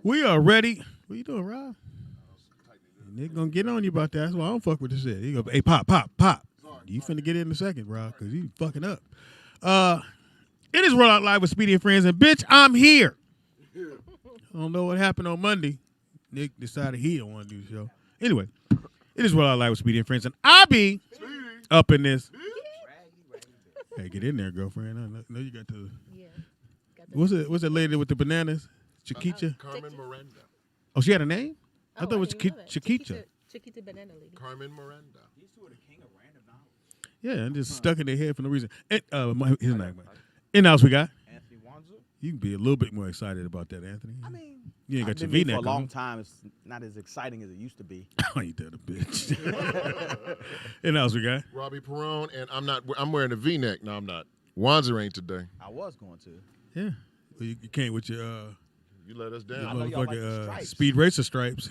We are ready. What you doing, Rob? Nigga gonna get on you about that. That's why I don't fuck with this shit. He go, hey, pop. You finna get in a second, Rob, because you fucking up. It is Roll Out Live with Speedy and Friends, and bitch, I'm here. I don't know what happened on Monday. Nick decided he don't want to do the show. Anyway, it is Roll Out Live with Speedy and Friends, and I be up in this. Hey, get in there, girlfriend. I know you got to. Yeah. What's that lady with the bananas? Chiquita? Carmen Miranda. Oh, she had a name? I thought it was Chiquita. Chiquita banana lady. Carmen Miranda. These two are the king of random knowledge. Yeah, and just stuck in their head for no reason. And, his name. And else we got? Anthony Wanzer. You can be a little bit more excited about that, Anthony. I mean, you ain't got I've your been V-neck for a long on. time. It's not as exciting as it used to be. Oh, you did a bitch. And else we got? Robbie Perone, and I'm wearing a V-neck. No, I'm not. Wanzer ain't today. I was going to. Yeah. Well, you can't with your You let us I down. know y'all like the motherfucking stripes. Speed Racer stripes.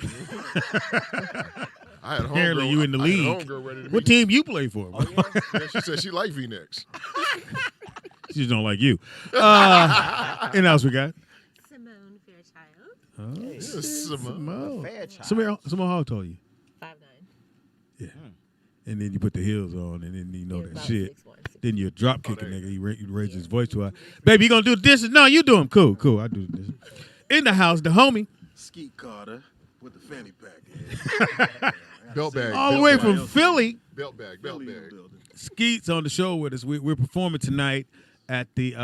I had a Apparently homegirl. you in the I had a league. homegirl ready to What be- team you play for? Oh, yeah? Yeah, she said she liked V-necks. She just don't like you. And else we got? Simone Fairchild. Oh, Hey. Yes, Simone. Fair child. Simone, how tall are you? 5'9". Yeah. And then you put the heels on, and then you know that About shit. 6'1", 6'2". Then you drop kick a there nigga. You raise his voice to her. Baby, you gonna do this? No, you do them. Cool. I do this. In the house, the homie. Skeet Carter with the fanny pack. Belt bag. All the belt way bag, from Philly. Belt bag. Belt Philly in the bag. building. Skeet's on the show with us. We're performing tonight at the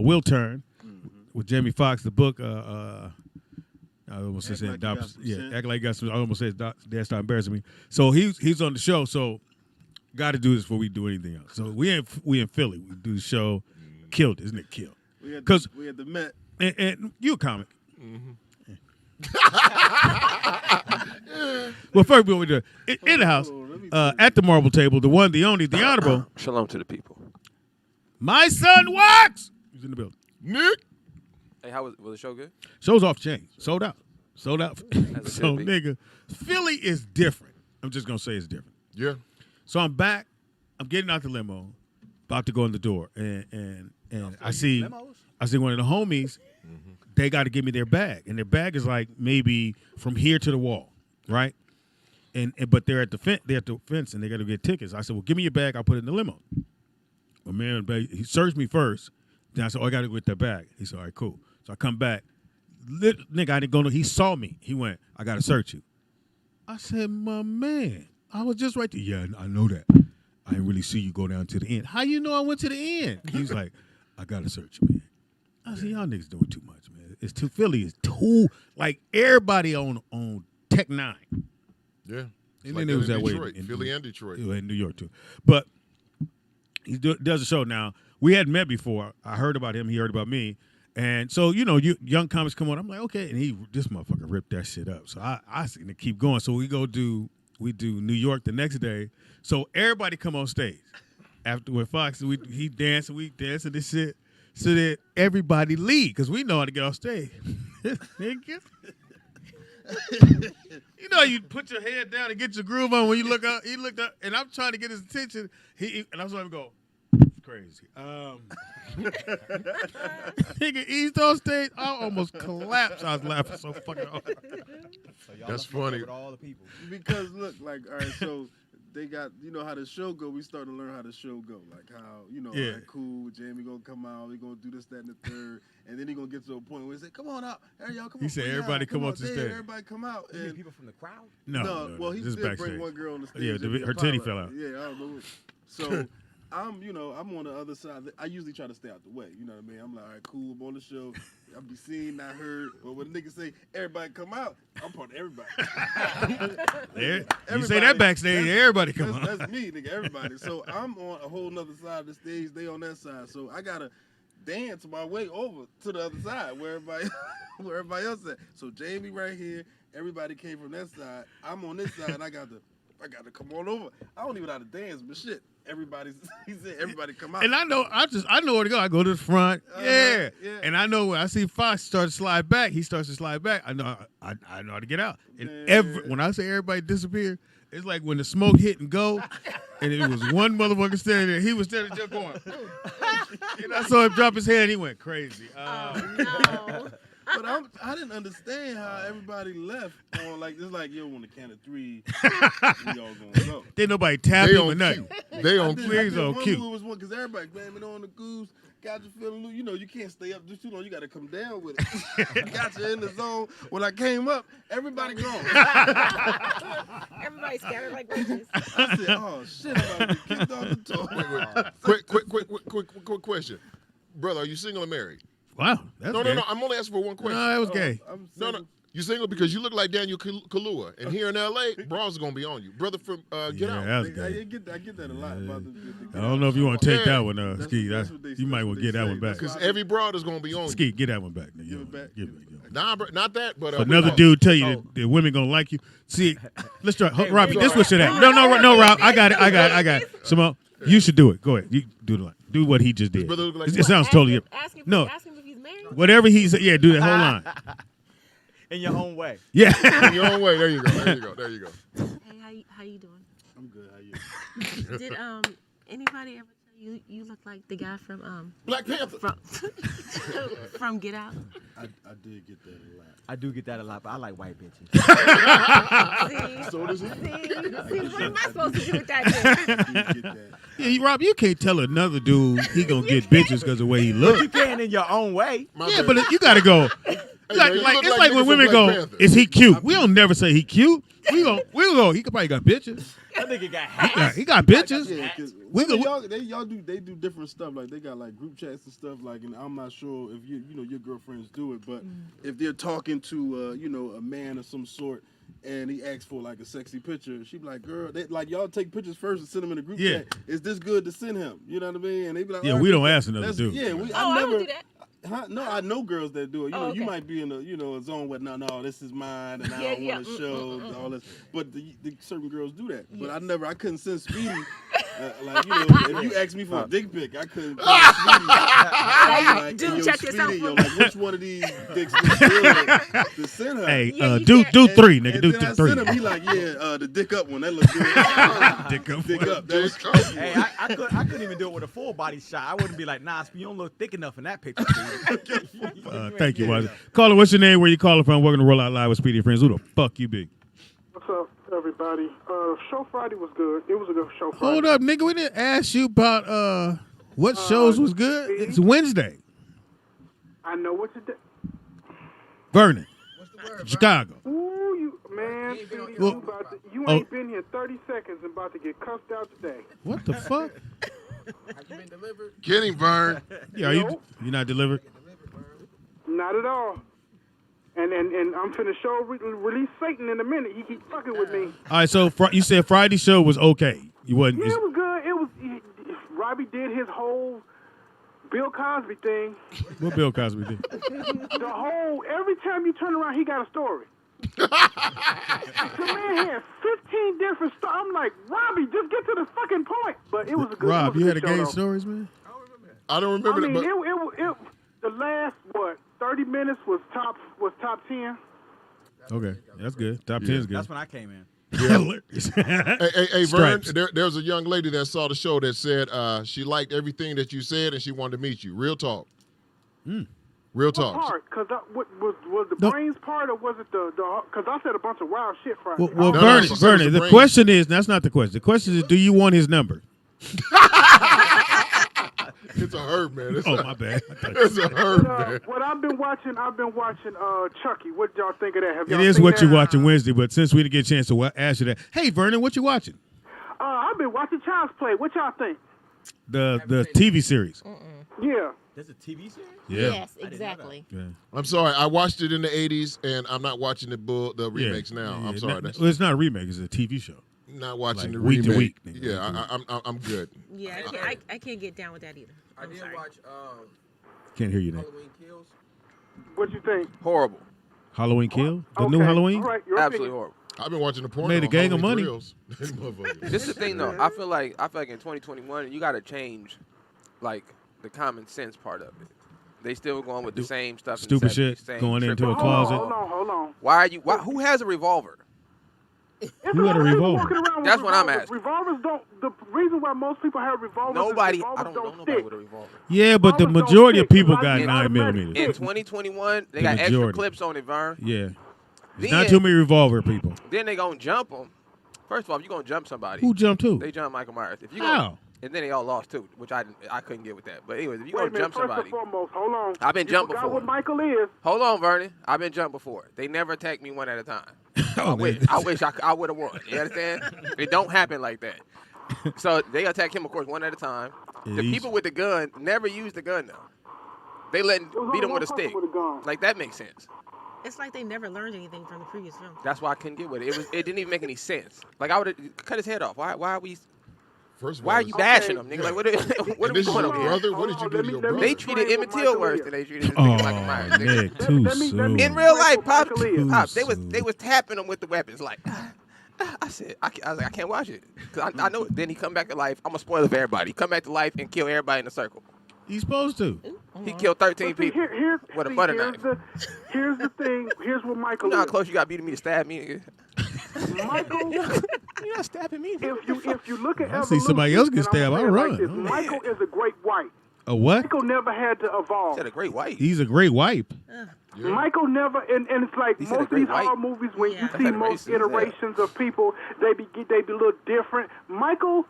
Will Turn with Jamie Foxx. The book. I almost Act said Like You Got Some Sense. act like you got some. I almost said Dad started embarrassing me. So he's on the show. So got to do this before we do anything else. So we in Philly. We do the show. Killed, isn't it? Killed. We had 'Cause- we had the Met. And you a comic. Well, first what we do in the house at the marble table, the one, the only, the honorable. Shalom to the people. My son Wax. He's in the building. Nick. Hey, was the show good? Show's off the chain. Sold out. So should be. nigga, Philly is different. I'm just gonna say it's different. Yeah. So I'm back. I'm getting out the limo, about to go in the door, and I see one of the homies. They got to give me their bag, and their bag is like maybe from here to the wall, right? But they're at the fence, and they got to get tickets. I said, well, give me your bag. I'll put it in the limo. But man, he searched me first. Then I said, oh, I got to go get that bag. He said, all right, cool. So I come back. Nigga, I didn't go no. He saw me. He went, I got to search you. I said, my man, I was just right there. Yeah, I know that. I didn't really see you go down to the end. How you know I went to the end? He was like, I got to search you, man. I said, y'all niggas doing too much, man. It's too, Philly is too, like, everybody on Tech 9. Yeah. And Like then it was that way Detroit. in Philly and Detroit. in New York, too. But he does a show now. We hadn't met before. I heard about him. He heard about me. And so, young comics come on. I'm like, okay. And this motherfucker ripped that shit up. So I seem to keep going. So we do New York the next day. So everybody come on stage. After with Fox, he dancing, we dancing this shit. So that everybody leave, because we know how to get off stage. Nigga. You put your head down and get your groove on when you look up. He looked up, and I'm trying to get his attention. And I was like, go, crazy. Nigga eased on stage. I almost collapsed. I was laughing so fucking hard. So y'all That's looking funny. With all the people. Because look, like, all right, so they got, how the show go. We starting to learn how the show go, like how, all right, cool. Jamie gonna come out. We gonna do this, that, and the third, and then he gonna get to a point where he say, "Come on out, hey y'all, come on." He said, "Everybody come on to Dave, stage." Everybody come out. You mean And people from the crowd? No, well, he this is did backstage. bring one girl on the stage. Yeah, and her the titty pilot. fell out. Yeah, I don't know. So I'm on the other side. I usually try to stay out the way. You know what I mean? I'm like, all right, cool. I'm on the show. I'll be seen, not heard. But when niggas say everybody come out, I'm part of everybody. You say that backstage, everybody come on. That's me, nigga. Everybody. So I'm on a whole nother side of the stage. They on that side. So I gotta dance my way over to the other side where everybody else at. So Jamie right here. Everybody came from that side. I'm on this side. And I got to come on over. I don't even know how to dance, but shit. He said everybody come out. And I know where to go. I go to the front. Yeah. And I know when I see Fox start to slide back, he starts to slide back. I know how to get out. And when I say everybody disappear, it's like when the smoke hit and go, and it was one motherfucker standing there. He was standing just going. And I saw him drop his head. He went crazy. No. But I didn't understand how everybody left on like this. Like, yo, on the count of 3, we all gonna go. Didn't nobody tap They him or on nothing. cue. They on I cue. did on one cue. move was one because everybody blaming on the goose. Got you feeling loose. You know, you can't stay up just too long. You got to come down with it. Got you in the zone. When I came up, everybody gone. Everybody scattered like roaches. I said, oh shit, I'm about to get kicked off the tour. Quick question, brother. Are you single or married? Wow, that's No, gay. I'm only asking for one question. No, that was gay. I'm No, single. you single because you look like Daniel Kaluuya, and here in L.A., bras are gonna be on you, brother. From Get Yeah, Out. that was I gay. get that a lot. About I don't know if you want to take Yeah. that one, Skeet. That's what they- You might that's want what to get they that say. one back. That's Because every broad is gonna be on you. Skeet, get that one back. Nigga. Give it back. Give it. Nah, bro, not that. But Another dude tell you that the women gonna like you. See, let's try. Robbie, this what should happen. No, Rob. I got it. Simone, you should do it. Go ahead. You do it. Do what he just did. brother look like It what? sounds totally Ask him no. Ask him if he's married. Whatever he said. Yeah, do that whole line. In your own way. Yeah. In your own way. There you go. There you go. Hey, how you doing? I'm good. How you? Did anybody ever tell you look like the guy from Black Panther. from Get Out? I did get that a lot. I do get that a lot, but I like white bitches. See, So does he. see, what am I supposed to do with that? I did get that. Yeah, Rob, you can't tell another dude he gonna get bitches because of the way he look. You can in your own way. My Yeah, bad. but you gotta go. man, Like, you like look it's like like nigga when from women Black go, Panther. "Is he cute?" We don't never say he cute. We go. He could probably got bitches. That nigga got Yeah, hats. he got bitches. Yeah, 'cause We go- y'all do different stuff. Like they got like group chats and stuff. Like, and I'm not sure if your girlfriends do it, but if they're talking to a man of some sort and he asks for like a sexy picture, she be like, "Girl, like y'all take pictures first and send them in a group Yeah. chat. Is this good to send him? You know what I mean?" And they be like, Yeah, "All we right, don't ask another that's- dude. Yeah, I never would do that. Huh? No, I know girls that do it. You Oh, you okay. might be in a zone where no, this is mine, and I Yeah, don't yeah. want to show all this. But the certain girls do that. But I couldn't send Speedy. If you asked me for a dick pic, I couldn't. Dude, check this out. Like, which one of these dicks is good to send her? Hey, Yeah, you do can't- three, nigga. And Do then I three. sent him. He like, the dick up one. That looks good. Dick up. Dick up. That was Hey, I couldn't even do it with a full body shot. I wouldn't be like, nah, you don't look thick enough in that picture. Thank you, Wazzy. Caller, what's your name? Where you calling from? Welcome to Roll Out Live with Speedy and Friends. Who the fuck you be? What's up, everybody? Show Friday was good. It was a good show Friday. Hold up, nigga. We didn't ask you about what shows was good. It's Wednesday. I know what you did. Vernon. Chicago. Ooh, you man, Well- you Oh. ain't been here 30 seconds and about to get cussed out today. What the fuck? Get him, Vern. Yeah, you not delivered? Not at all. And I'm finna show release Satan in a minute. He keep fucking with me. All right, so you said Friday show was okay. You wasn't. Yeah, it was good. Robbie did his whole Bill Cosby thing. What Bill Cosby did? Every time you turn around, he got a story. The man had 15 different stories. I'm like, Robbie, just get to the fucking point. But it was a good. Rob, it was you a had a good show, gay though. stories, man. I don't I remember mean, that, but the last 30 minutes was top 10. Okay, that's good. Top 10 is good. That's when I came in. hey, Vern, Stripes. there was a young lady that saw the show that said she liked everything that you said and she wanted to meet you. Real talk. Real What talk. part? Because was the No. brains part, or was it the? Because I said a bunch of wild shit Friday. Well, No, Vernon, she said it was the the brain. question is, that's not the question. The question is, do you want his number? It's a herb, man. It's, Oh, my bad. it's a herb, man. What I've been watching Chucky. What y'all think of that? Have It y'all is seen what that? you're watching Wednesday, but since we didn't get a chance to ask you that, hey, Vernon, what you watching? I've been watching Child's Play. What y'all think? The TV series. Yeah. There's a TV series? Yeah. Yes, exactly. Yeah. I'm sorry. I watched it in the 80s, and I'm not watching the remakes now. Yeah, I'm sorry. That's Well, it's not a remake. It's a TV show. not watching like the week to remake. week, nigga. Yeah, I'm good. Yeah, I can't get down with that either. I I'm did sorry. watch Can't hear you now. Halloween Kills. What you think? Horrible. Halloween Kill? The Okay. new Halloween? All right, your Absolutely opinion. horrible. I've been watching the porn. Made a on gang of Halloween money. Thrills. Motherfuckers. This is the thing, though. I feel like in 2021, you got to change, like, the common sense part of it. They still going with the same stuff. in the Stupid 70s, shit, same going into tripping. a closet. Hold on. Who has a revolver? It's Who had a lot of people revolver? walking around with That's what I'm revolvers. asking. Revolvers don't. The reason why most people have revolvers Nobody, is I revolvers don't know nobody stick. with a revolver. Yeah, but the Revolvers don't majority of stick. people A lot got of 9 automatic millimeters. In stick. 2021, they The got extra majority. clips on it, Vern. Yeah. There's Then, not too many revolver people. then they gonna jump them. First of all, if you gonna jump somebody, Who jumped who? they jump Michael Myers. If you How? gonna, and then they all lost too, which I couldn't get with that. But anyways, if you Wait a gonna minute, jump first somebody, and foremost, hold on. I've been You jumped forgot before. what Michael is. hold on, Vernon. I've been jumped before. They never attacked me one at a time. Oh, I wish I would have won. You understand? It don't happen like that. So they attack him, of course, one at a time. Yeah, The he's- people with the gun never use the gun though. They let There was beat him only with a one person stick. with a gun. Like that makes sense. It's like they never learned anything from the previous film. That's why I couldn't get with it. It didn't even make any sense. Like I would have cut his head off. Why are we? First of all, Why are you it's- bashing him, nigga? Like what? What are And we this is doing your over here? brother? What did you do to your brother? They treated Emmett Till worse than they treated this Oh, nigga Michael Myers. nigga. Nick, too let me- soon. In real life, Pop, Michael is. Pop, they soon. was tapping him with the weapons. Like I said, I was like, I can't watch it because I know. Then he come back to life. I'm a spoiler for everybody. He come back to life and kill everybody in the circle. He's supposed to. He killed 13 But see, people with a butter knife. Here's the thing. Here's what You Michael know how is. close you got beating me to stab me? Nigga? Michael, You're not stabbing me. if you look at I see somebody else get evolution, and I'm stabbed, gonna I'll say it like this, run. Michael is a great white. A what? Michael never had to evolve. Said a great white. He's a great wipe. Michael never, and it's like He said a most of great these white. horror movies when Yeah. you I see said most racist, yeah. iterations of people, they be a little different. Michael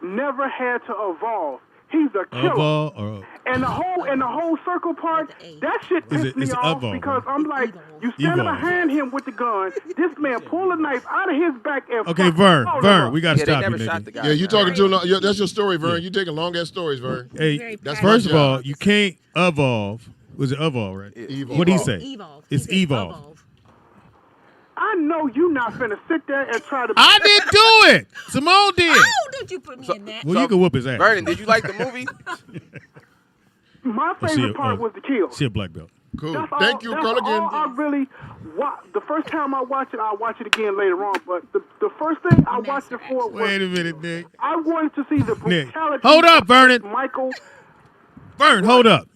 never had to evolve. He's a killer. Evolve or And the whole circle part, With the A. that shit Is pissed it- me it's off evolve, because right? I'm like, Evolve. you standing Evolve. behind him with the gun. This man pull a knife out of his back and Okay, fuck Vern, all of Vern, us. we gotta Yeah, they stop you, never shot the nigga. guy. Yeah, you talking Right. too long. Yeah, that's your story, Vern. You taking long ass stories, Vern. Hey, Very That's passionate. first of all, job. you can't evolve. Was it evolve, right? Evil. What'd he say? Evolve. It's He said evolve. I know you not finna sit there and try to. I didn't do it. Simone did. Oh, don't you put me in that. Well, you can whoop his ass. Vernon, did you like the movie? My Oh, favorite part was the kill. She a black belt. Cool. That's all, Thank you. that's Call all again. I really the first time I watched it, I'll watch it again later on. But the first thing I watched it for was Wait a minute, Nick. I wanted to see the Nick, brutality. hold up, of Vernon. Michael. Vern, hold up.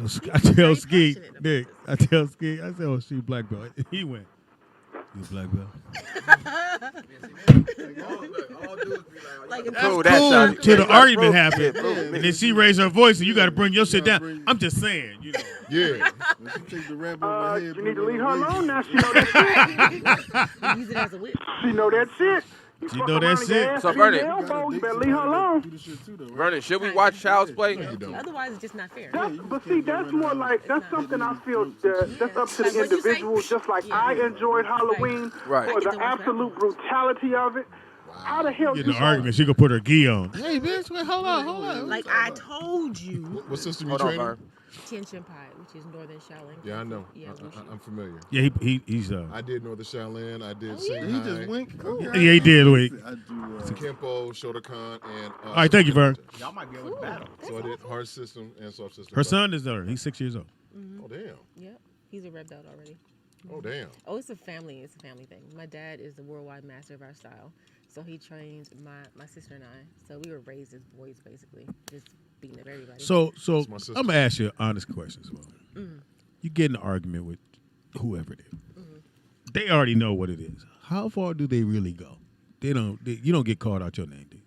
So I tell Very Skeet, passionate about Nick, I tell Skeet, I said, oh, she black belt. He went, you black belt. Like Prove Cool, that, Shawty. till the You gotta argument prove- happened. Yeah, prove it. And then she raised her voice, and you got to bring your shit gotta down. bring- I'm just saying, you know. Yeah. When she take the rap over her head, You need to put it leave on her the alone waist. now. She know that shit. use it as a whip. She know that shit. You She fuck know that around and shit. your ass So, hit your Vernon- elbow, you Date better leave her somebody that alone. do the shit too, though, right? Vernon, should we watch Child's Play? No, you don't. Otherwise, it's just not fair. But see, that's more like that's something I feel that's up to Like the what you say? individual. Just like Yeah. I enjoyed Halloween Right. for I get the to watch absolute brutality of it. How the hell Get you in the argument, she gonna put her gi on. Hey, bitch, wait, hold on. Like I told you, What system you Hold on, training? Vern. Tian Shin Pai, which is Northern Shaolin. Yeah, I know. Yeah, I'm familiar. Yeah, he's I did Northern Shaolin. I did Oh, Shanghai. He just winked. Okay. Yeah, he did, wink. I do. Kempo, Shotokan, and. All right, thank you, Vern. Y'all might be able to battle. So I did hard system and soft system. Her son is there. He's 6 years old. Oh damn. Yep, he's a red belt already. Oh damn. Oh, it's a family thing. My dad is the worldwide master of our style, so he trains my sister and I. So we were raised as boys, basically, just beating up everybody. So That's my sister. I'm gonna ask you an honest question. You get in an argument with whoever it is. They already know what it is. How far do they really go? You don't get called out your name, do you?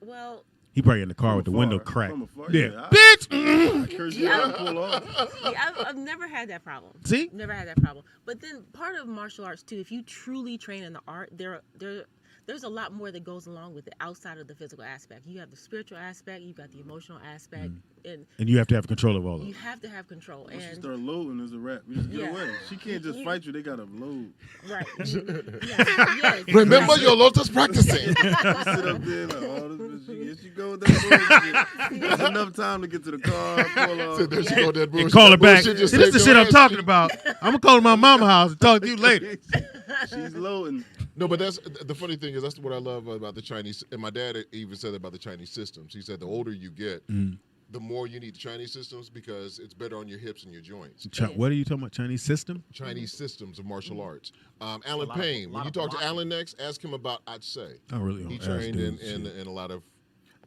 well, He probably in the car From with the afar. window cracked. From afar, Yeah, yeah. bitch. Curse you out and pull off. yeah, I've never had that problem. See? Never had that problem. But then part of martial arts too, if you truly train in the art, there's a lot more that goes along with it outside of the physical aspect. You have the spiritual aspect, you got the emotional aspect, and And you have to have control of all of you it. have to have control. Once you And start loading, there's a rap. You just get Yeah. away. She can't just fight you. They gotta load. right, yes, Remember exactly. your Lotus practicing. You sit up there like, oh, this bitch, here she go with that bullshit. That's enough time to get to the car, pull off. So there she go, that And bullshit. call her That back. bullshit See, just this is the saved shit your I'm ass. talking about. I'm gonna call to my mama house and talk to you later. She's loading. No, but that's the funny thing is that's what I love about the Chinese. And my dad even said about the Chinese systems. He said the older you get, the more you need the Chinese systems because it's better on your hips and your joints. What are you talking about? Chinese system? Chinese systems of martial arts. Alan Payne. When you talk to Alan next, ask him about Atse. I really don't He ask trained dudes, in shit. a lot of.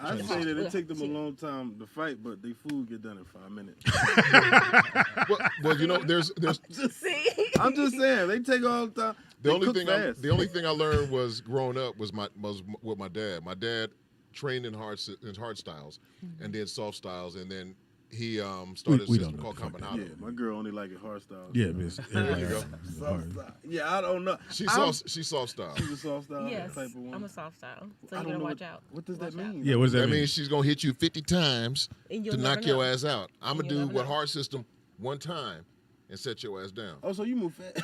I'd say that it take them a long time to fight, but they food get done in 5 minutes. Well, you know, there's See, I'm just saying, they take all the time. The fast. only thing I learned was growing up was with my dad. My dad trained in hard styles, and then soft styles, and then he started a system called Caminado. Yeah, my girl only like it hard style. Yeah, miss. There you go. Yeah, I don't know. She's soft style. She's a soft style Yes, type of woman. I'm a soft style, so I you don't gotta know watch out. What does that mean? Yeah, what does that That mean? means she's gonna hit you 50 times And to you'll knock never your know. ass out. I'm And gonna you'll do never what know. hard system one time and set your ass down. Oh, so you move fast.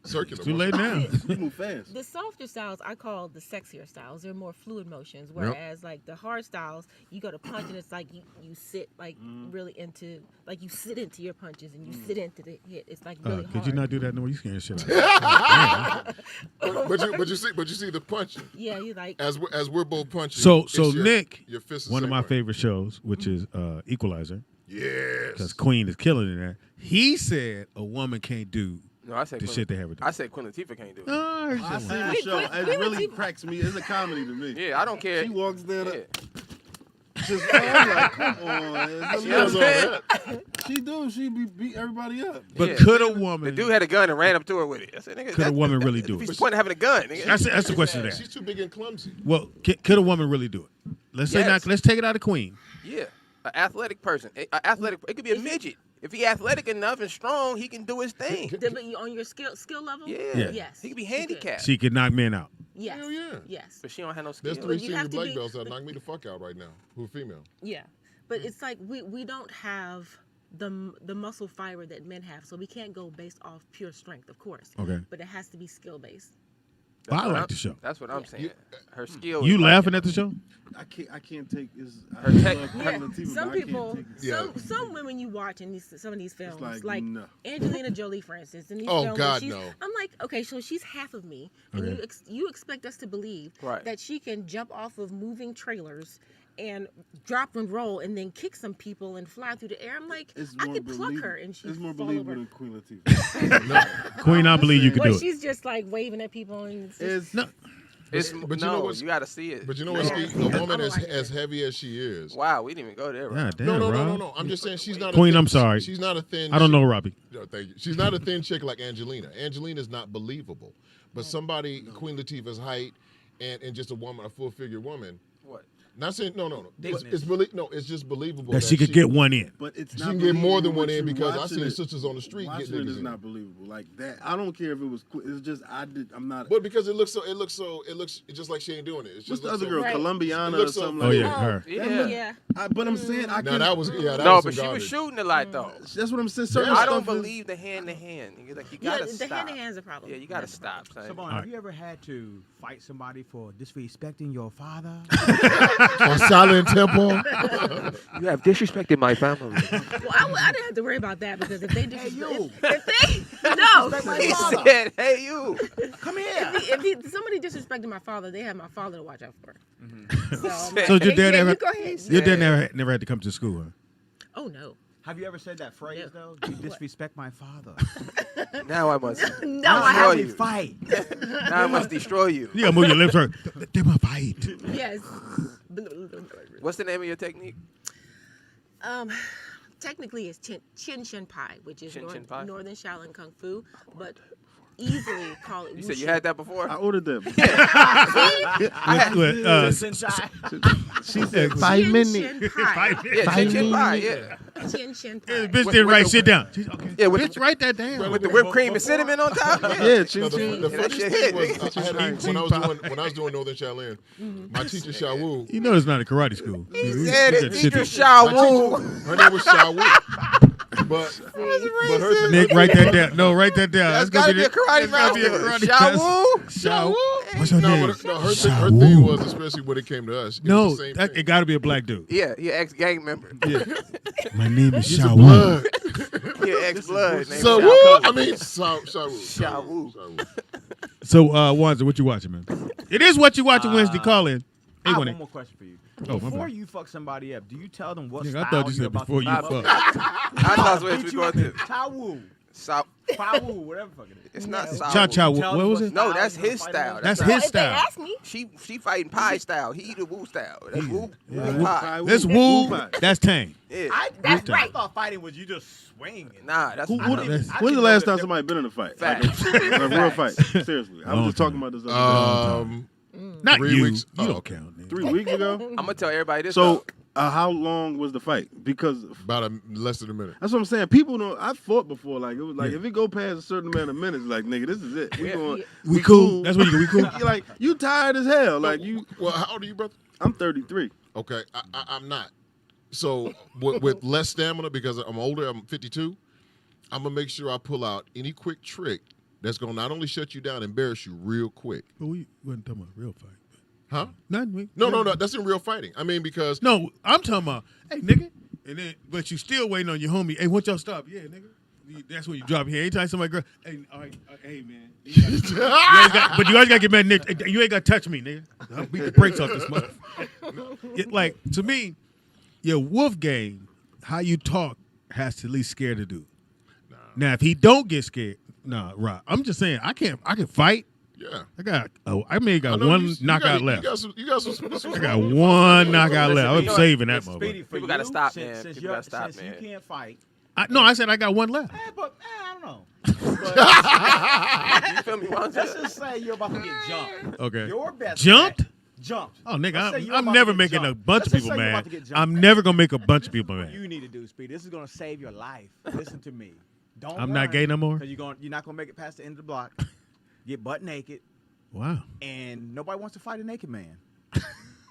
Circular. Too late now. You move fast. The softer styles I call the sexier styles. They're more fluid motions. Whereas like the hard styles, you go to punch and it's like you sit like really into like you sit into your punches and you sit into the hit. It's like really hard. Could you not do that no more? You scaring shit out of me. but you see the punching. Yeah, you like As we're both punching. So it's Nick, your fist is one of my separated. favorite shows, which is Equalizer, Yes. because Queen is killing in there. He said a woman can't do No, I said the shit they have her do. I said Queen Latifah can't do it. I see the show. It really cracks me. It's a comedy to me. Yeah, I don't care. She walks down. Yeah. Just I'm like, come on. It's a You know what I'm little- saying? She do. She beat everybody up. But Yeah. could a The woman? dude had a gun and ran up to her with it. I said, nigga, Could a woman really do What's it? the point of having a gun? Nigga? That's the question to She's that. too big and clumsy. Well, could a woman really do it? Let's say Yes. not. Let's take it out of Queen. Yeah, an athletic person. It could be a midget. If he athletic enough and strong, he can do his thing. on your skill level. Yeah. Yes. He could be you could. handicapped. She could knock men out. Yes. Hell yeah. Yes. But she don't have no skill. There's 3 you senior have to black be- belts that knock me the fuck out right now. Who are female? Yeah. But it's like we don't have the muscle fiber that men have, so we can't go based off pure strength, of course. Okay. But it has to be skill based. Well, I what like I'm- the show. That's what I'm Yeah. saying. Her skill. You is laughing like, at the show? I can't take this. Her tech- Some people, Yeah. some women you watch in some of these films, like, like no. Angelina Jolie, for instance, in these Oh, films, God, she's, no. I'm like, okay, so she's half of me, and Okay. you expect us to believe Right. that she can jump off of moving trailers and drop and roll and then kick some people and fly through the air. I'm like, I could pluck her and she'd It's more fall believable over. than Queen Latifah. Queen, I believe you could Where do it. she's just like waving at people and it's just, It's No. It's, But you no, know what's- you got to see it. But you know what, Yeah. Skeet? A woman I as don't like as heavy as she is. Wow, we didn't even go there. Right? God damn, No, Rob. I'm just saying she's not. Queen, a thin, I'm sorry. She's not a thin. I don't know, Robbie. No, thank you. She's not a thin chick like Angelina. Angelina's not believable. But somebody, Queen Latifah's height, and just a woman, a full figure woman. What? Not saying no. It's it's just believable That she could get one in. But it's She not can get more than believable one in what because you're I seen watching sisters on the street get Watching it niggas is in. not believable like that. I don't care if it was. It's just I'm not. But because it looks just like she ain't doing it. It's What's just the looks other girl, Right. Colombiana It or looks so- something Oh like yeah, that? her. Yeah. yeah. But I'm saying I Now can. that was No, was but some she was garbage. shooting it like though. That's what I'm saying. Certain I don't stuff is- believe the hand to hand. Like you Yeah, gotta the stop. hand to hand's a problem. Yeah, you gotta stop. Son. Savon, have you ever had to fight somebody for disrespecting your father? On Silent Temple. You have disrespected my family. Well, I didn't have to worry about that because if they Hey, just you. if they no He father. said, "Hey, you." Come here. if somebody disrespected my father, they have my father to watch out for. So, I'm like, So your hey, dad yeah, ever? you go ahead. Your dad never had to come to school, huh? Oh no. Have you ever said that phrase Yeah. though? You disrespect my father. Now I must. No, I destroy haven't. you. Fight. Now I must destroy you. You gotta move your lips. Right. They might fight. Yes. What's the name of your technique? Technically, it's Chin Shin Pai, which is Chin Chin Pai? Northern Shaolin Kung Fu, but easily call it. You said you had that before. I ordered them. She said Chin Shin Pai. Yeah, Chin Chin Pie. Yeah. Chin Shin Yeah, Pai. bitch didn't write shit down. She's, okay. Yeah, with bitch, the- write that down. With the whipped cream and cinnamon on top. Yeah, No, chin the chin. the that funniest shit thing hit. was when I was doing Northern Shaolin, my teacher Shawu. You know it's not a karate school. He We said got it. shit Teacher to- Shawu. Her name was Shawu. But her Nick, write that down. No, write that down. That's gotta be a karate that's gotta be a master. karate master. Shawu. Shawu. What's her no, name? but her thing was, especially when it came to us. It No, was the same that, thing. it got to be a black dude. Yeah, he ex gang member. Yeah. My name is He's a Shawu. blood. He ex blood. So woo. I mean, Shawu. Shawu. So, Wanza, what you watching, man? It is what you watching Wednesday. Call in. I have 818. one more question for you. Oh, my Before bad. you fuck somebody up, do you tell them what Nigga, style I thought you you're said about before to you fuck fuck. I thought that's what Beat we you going with to. the Tawu. South. Fawu, whatever fuck it is. It's not No. South. Cha Cha, Tell what me was what it? No, style that's you gonna his fight style. him. That's No, his if they style. ask me, She fighting pie style. He the Wu style. That's Wu. Yeah. Wu pie. That's Woo. That's Tang. Yeah. that's I right. thought fighting was you just swinging. Nah, that's Who, not who, it. that's- when's the last time somebody been in a fight? Like Facts. a real fight. Seriously. I was Long just talking time. about this other day. Not 3 you. weeks. You Oh, don't okay. count. Nigga. 3 weeks ago? I'm gonna tell everybody this. So, though. how long was the fight? Because About less than a minute. that's what I'm saying. People don't. I fought before. Like it was like Yeah. if it go past a certain amount of minutes, like nigga, this is it. We Yeah. going. We cool. That's what you go. We cool. You're like you tired as hell. Like you. Well, how old are you, brother? I'm 33. Okay, I'm not. So with less stamina, because I'm older, I'm 52, I'm going to make sure I pull out any quick trick that's going to not only shut you down, embarrass you real quick. But we wasn't talking about real fight. Huh? Nothing. No, that's in real fighting. I mean, because No, I'm talking about, hey, nigga. And then, but you still waiting on your homie. Hey, once y'all stop, yeah, nigga. That's when you drop here. Anytime somebody girl, hey, all right, hey, man. But you always got to get mad, nigga. You ain't got to touch me, nigga. I'll beat the brakes off this motherfucker. Like, to me, your wolf game, how you talk, has to at least scare the dude. Now, if he don't get scared, Rob. I'm just saying, I can fight. yeah. I may got I know one you knockout got, left. You got some I got one knockout left. I'm Speedy, saving that Speedy, motherfucker. for People gotta you, stop, since- man. Since People gotta stop, since man. you can't fight. No, I said I got one left. I don't know. You feel me? What I'm Let's saying? just say you're about to get jumped. Okay. Your best Jumped? bet- Jumped. Oh, nigga, Let's say you're I'm about never to get making a jumped. bunch Let's of just people say you're mad. about to get jumped. I'm never gonna make a bunch of people What mad. you need to do, Speed. This is gonna save your life. Listen to me. Don't. I'm not gay no more? Because you're not gonna make it past the end of the block. Get butt naked, Wow. and nobody wants to fight a naked man.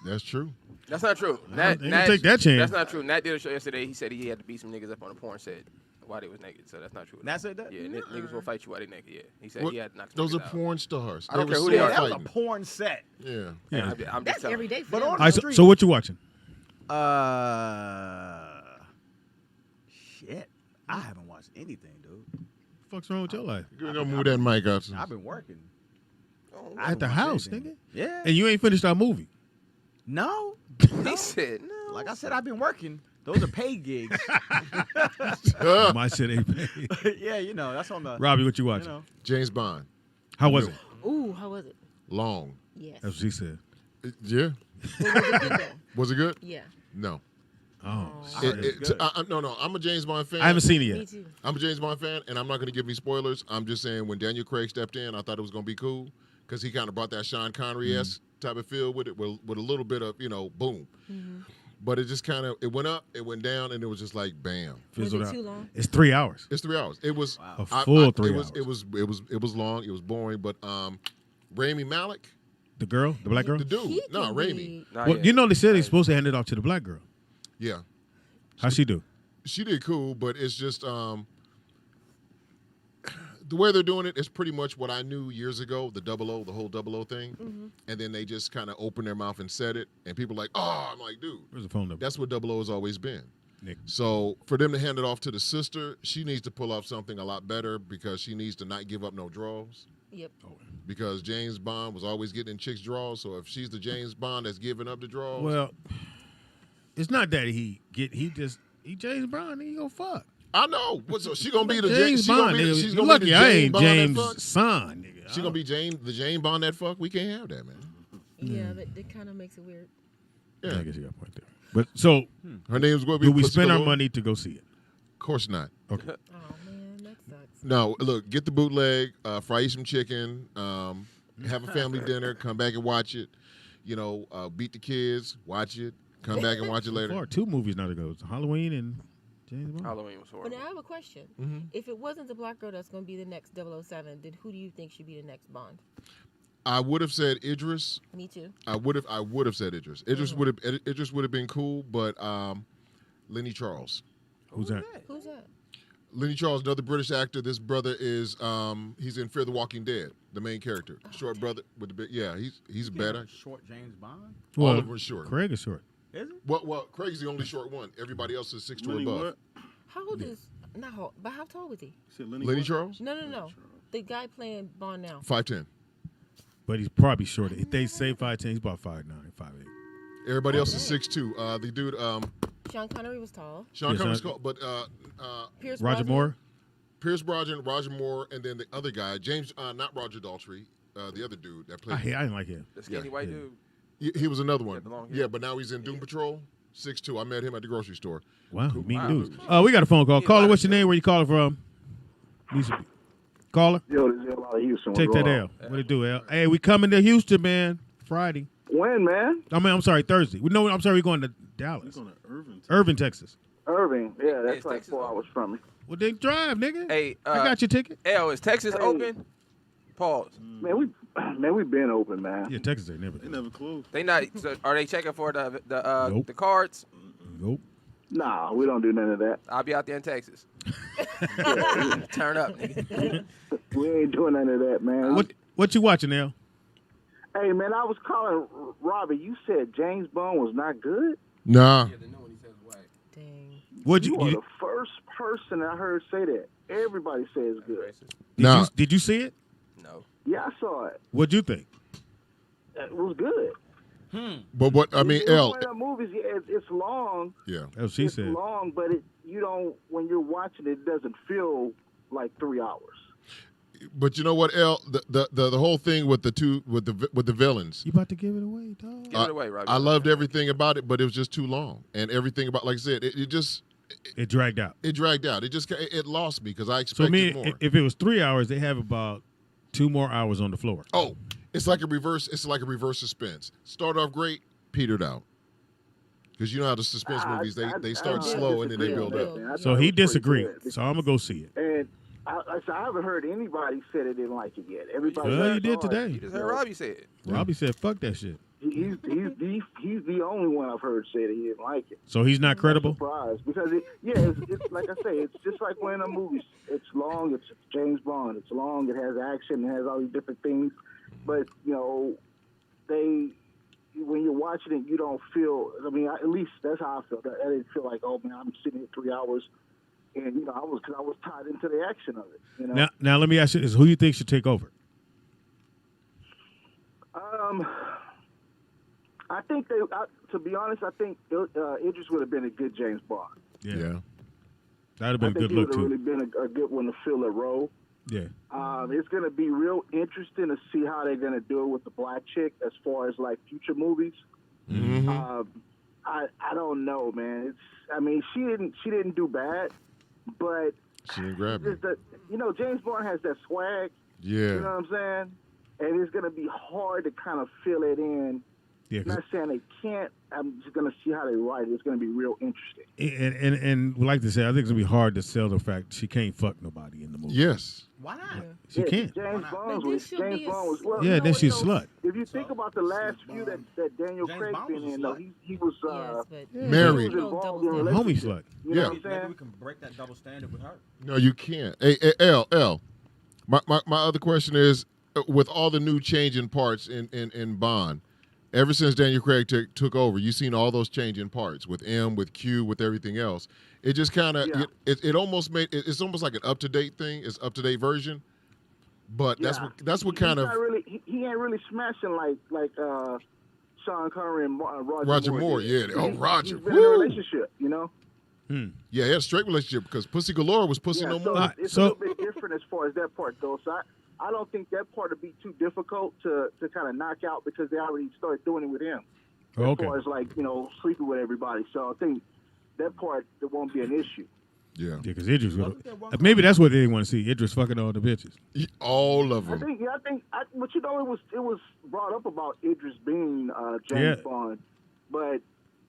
That's true. That's not true. ain't gonna take that chance. That's not true. Nat did a show yesterday. He said he had to beat some niggas up on a porn set while they was naked. So that's not true. That's it. Yeah, niggas will fight you while they naked. Yeah, he said What- he had to knock some Those are niggas out. porn stars. I don't care who were they still are. That was a fighting. porn set. Yeah. Yeah. I'm just That's telling every you. day for But them. on All right, the so street. what you watching? Shit. I haven't watched anything, dude. What's wrong with your life? You're going to move that mic out. I've been working. I At haven't the watched house, anything. nigga. Yeah. And you ain't finished our movie. No. He said no. Like I said, I've been working. Those are paid gigs. My shit ain't paid. Yeah, you know, that's on the. Robbie, what you You watching? know. James Bond. How was it? Ooh, how was it? Long. Yes. That's what she said. Yeah. Was it good though? Was it good? Yeah. No. Oh, heard it's good. No. I'm a James Bond fan. I haven't seen it Me yet. too. I'm a James Bond fan, and I'm not going to give any spoilers. I'm just saying when Daniel Craig stepped in, I thought it was going to be cool because he kind of brought that Sean Connery-esque type of feel with it, with a little bit of, boom. But it just kind of, it went up, it went down, and it was just like, bam. Fizzled Was it out. too long? It's 3 hours. It's 3 hours. It was A full 3 it hours. was long. It was boring. But Rami Malek, The girl, the black girl. the dude, He no, can Rami, be- Nah, Well, yeah. you know they said they're supposed to hand it off to the black girl. yeah, How she do? she did cool. But it's just the way they're doing it is pretty much what I knew years ago. The the whole 00 thing, and then they just kind of opened their mouth and said it, and people are like, oh, I'm like, dude, Where's the phone number? that's what 00 has always been. Nick. So for them to hand it off to the sister, she needs to pull off something a lot better because she needs to not give up no draws. Yep. Because James Bond was always getting in chicks' draws. So if she's the James Bond that's giving up the draws, Well, it's not that he James Bond. He gonna fuck. I know. So she gonna be the James she gonna Bond. be, Nigga. she's You gonna lucky be the I James ain't Bond that James' fuck. son, nigga. She gonna be the James Bond that fuck. We can't have that, man. Yeah, but it kind of makes it weird. Yeah. I guess you got a point there. But so, Her name's going to be. do we Pussy spend our Galore? money to go see it? Of course not. Okay. Oh man, that sucks. No, look, get the bootleg, fry you some chicken, have a family dinner, come back and watch it. Beat the kids, watch it, come back and watch it later. Far, 2 movies now to go. It's Halloween and James Bond. Halloween was But horrible. now I have a question. Mm-hmm. If it wasn't the black girl that's going to be the next 007, then who do you think should be the next Bond? I would have said Idris. Me too. I would have said Idris. Idris would have been cool, but Lenny Charles. Who's that? Who's that? Lenny Charles, another British actor. This brother is he's in Fear the Walking Dead, the main character. Short brother with the big he's better. Short James Bond. All Well, of them are short. Craig is short. Is it? Well, Craig's the only short one. Everybody else is 6'2" Lenny above. what? How old is, not how, but how tall was he? You said Lenny Lenny what? Charles, No. The guy playing Bond now. 5'10". But he's probably shorter. If they say 5'10", he's about 5'9", 5'8". Everybody else is 6'2". The dude Sean Connery was tall. Sean Yeah, Connery's Sean- called, but Pierce Roger Brosnan. Moore. Pierce Brosnan, Roger Moore, and then the other guy, James, not Roger Daltrey, the other dude that played. I didn't like him. The skinny white dude. He was another one. the long hair. Yeah, but now he's in Doom Patrol 6'2". I met him at the grocery store. Wow, mean Wow. dudes. We got a phone call. Caller, what's your name? Where you calling from? Caller, Yo, this is L out of Houston. take that L. What it do, L? Hey, we coming to Houston, man. Friday. When, man? I'm sorry, Thursday. No, I'm sorry, we're going to Dallas. We're going to Irving. Irving, Texas. Irving. Yeah, that's Is like Texas 4 open? hours from me. Well, then drive, nigga. Hey, I got your ticket. L, is Texas Hey. open? Pause. Man, we've been open, man. Yeah, Texas ain't never. They never closed. They not. So are they checking for Nope. the cards? Nope. Nah, we don't do none of that. I'll be out there in Texas. Turn up, nigga. We ain't doing none of that, man. What you watching, L? Hey, man, I was calling Robbie. You said James Bond was not good? Nah. Dang. What You are you the first person I heard say that. Everybody says good. Nah. did you see it? No. Yeah, I saw it. What'd you think? It was good. But what I mean, It's L. one of the movies. Yeah, it's long. Yeah. That's what she It's said. long, but you don't. When you're watching it, it doesn't feel like 3 hours. But you know what, L? The whole thing with the villains. You about to give it away, dog? Give it away, Robbie. I loved everything about it, but it was just too long, and everything about, like I said, it It dragged out. dragged out. It lost me because I So expected more. if it was 3 hours, they have about 2 more hours on the floor. Oh, it's like a reverse suspense. Start off great, petered out. Because you know how the suspense movies they start I slow and then they disagree build on up. that, man. I So thought he it was pretty disagreed. good. So I'm gonna go see it. And I haven't heard anybody say they didn't like it yet. Everybody. Well, you did saw it. today. You just heard Robbie say it. Robbie said, "Fuck that shit." He's the only one I've heard say that he didn't like it. So he's not credible. Surprised because it's like I say, it's just like when a movie. It's long. It's James Bond. It's long. It has action. It has all these different things. But when you're watching it, you don't feel. I mean, at least that's how I felt. I didn't feel like, oh man, I'm sitting here 3 hours, and I was tied into the action of it. Now let me ask you this: who you think should take over? I think to be honest, I think Idris would have been a good James Bond. Yeah. That'd have been a good he look would have too. really been a good one to fill that role. Yeah. It's going to be real interesting to see how they're going to do it with the black chick as far as like future movies. Mm-hmm. I don't know, man. She didn't do bad, but She didn't grab me. James Bond has that swag. Yeah. You know what I'm saying? And it's going to be hard to kind of fill it in. Yeah. I'm not saying they can't. I'm just going to see how they write it. It's going to be real interesting. And like to say, I think it's gonna be hard to sell the fact she can't fuck nobody in the movie. Yes. Why not? She can't. James Bond But was. this should be a- Well, Yeah, you know then what, she's a slut. If you think about the last few that Daniel James Craig Bond been was a in, though, slut. he was Yes, but Married. he was involved in a Homie relationship. slut. You know Yeah. what I'm Maybe saying? we can break that double standard with her. No, you can't. Hey, L. My other question is, with all the new changing parts in Bond, ever since Daniel Craig took over, you've seen all those changing parts with M, with Q, with everything else. It just kind of Yeah. it almost made it's almost like an up to date thing. It's up to date version, but that's what kind He's of not really, he ain't really smashing like Sean Connery and Roger Moore. did. Yeah. Oh, Roger. He's been in a Woo. relationship, Hmm. Yeah, he had a straight relationship because Pussy Galore was Pussy No so More. it's So- a little bit different as far as that part goes. So I don't think that part would be too difficult to kind of knock out because they already started doing it with him. As Okay. far as sleeping with everybody. So I think that part it won't be an issue. Yeah, Yeah, because Idris. Maybe that's what they didn't want to see. Idris fucking all the bitches. all of I them. think, but it was brought up about Idris being James Yeah. Bond, but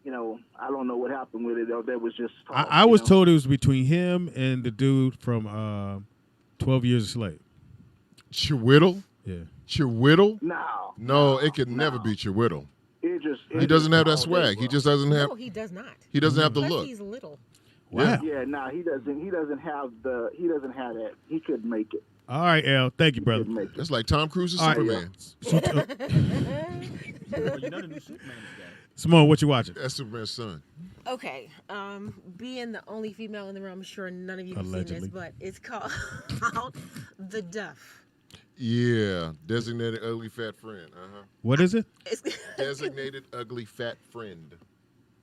I don't know what happened with it. Or that was just. Talk, I was told it was between him and the dude from 12 Years a Slave. Chiwetel? Yeah. Chiwetel? No, It could never be Chiwetel. Idris. He doesn't have that swag. He just doesn't have. no, he does not. He doesn't have the Plus, look. he's little. Wow. Yeah, he doesn't. He doesn't have that. He couldn't make it. All right, Al. Thank you, brother. Couldn't make it. That's like Tom Cruise's All right. Superman. Well, you know the new Superman is gay. Simone, what you watching? That's Superman's son. Okay, being the only female in the room, I'm sure none of you have seen Allegedly. this, but it's called The Duff. Yeah, designated ugly fat friend. What is it? It's, Designated ugly fat friend.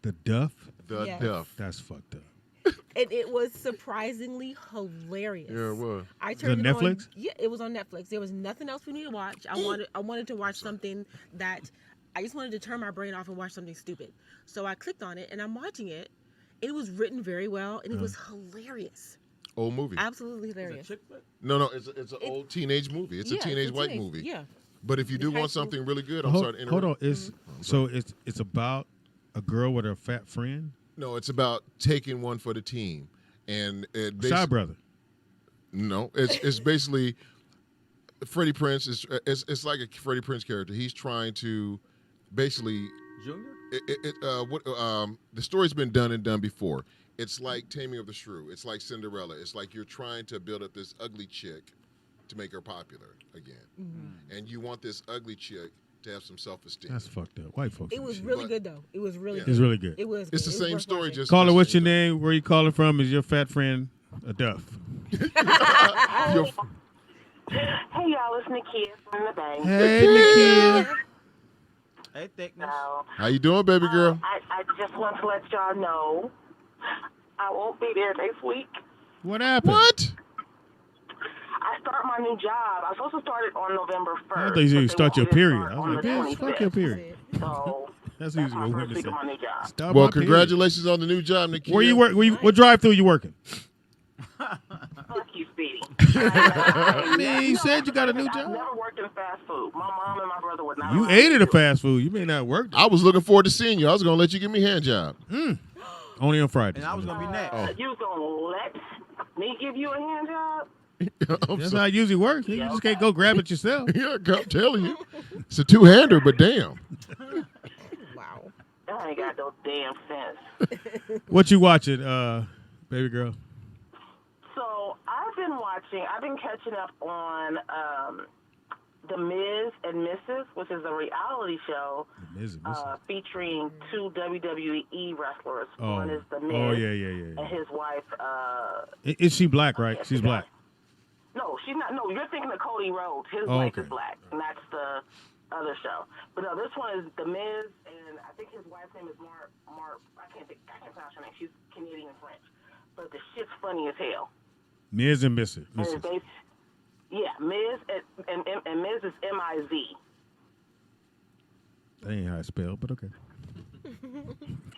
The Duff? The Yes. Duff. That's fucked up. And it was surprisingly hilarious. Yeah, it was. I Is it turned it on. Netflix? Yeah, it was on Netflix. There was nothing else for me to watch. I wanted to watch something that I just wanted to turn my brain off and watch something stupid. So I clicked on it and I'm watching it. It was written very well and it was hilarious. Old movie. Absolutely hilarious. No, it's an old teenage movie. It's a teenage white movie. Yeah. But if you do High want school. something really good, I'm sorry to interrupt. Hold on. It's about a girl with a fat friend. No, it's about taking one for the team, and Side brother. No, it's basically Freddie Prinze it's like a Freddie Prinze character. He's trying to basically Junior? The story's been done and done before. It's like Taming of the Shrew. It's like Cinderella. It's like you're trying to build up this ugly chick to make her popular again, and you want this ugly chick to have some self-esteem. That's fucked up. White folks. It was shit. really good though. It was really Yeah. good. It's really good. It was. It's good. the It was same worth story. watching. Just Caller, what's your changed up. name? Where you calling from? Is your fat friend a Duff? Your- Hey y'all, it's Nakia from the Bay. Hey, Nikia. Hey, thickness. So, How you doing, baby girl? I just want to let y'all know I won't be there next week. What happened? What? I start my new job. I'm supposed to start it on November 1st. I thought you said you but they start your want me to period. start I was on like, the bitch, fuck your 25th. period. So That's that's usually my what first women week say. of my new job. Start Well, my period. congratulations on the new job, Nikia. Where you work? What drive-through you working? Fuck you, Speedy. Man, you said you got a new I've job. never worked in fast food. My mom and my brother would not. You allow me ate to at a do it. fast food. You may not work there. I was looking forward to seeing you. I was going to let you give me a hand job. Only on Fridays. And I was going to be next. You was gonna let me give you a hand job? That's how it usually works. You just can't go grab it yourself. Yeah, I'm telling you. It's a two-hander, but damn. Wow. I ain't got no damn sense. What you watching, baby girl? So I've been catching up on The Miz and Mrs., which is a reality show featuring two WWE wrestlers. One is The Miz and his wife. Is she black, right? She's black. No, she's not. No, you're thinking of Cody Rhodes. His wife is black, and that's the other show. But no, this one is The Miz, and I think his wife's name is Mark. I can't pronounce her name. She's Canadian and French. But the shit's funny as hell. Miz and Mrs. Yeah, Miz and Miz is M-I-Z. That ain't how it's spelled, but okay.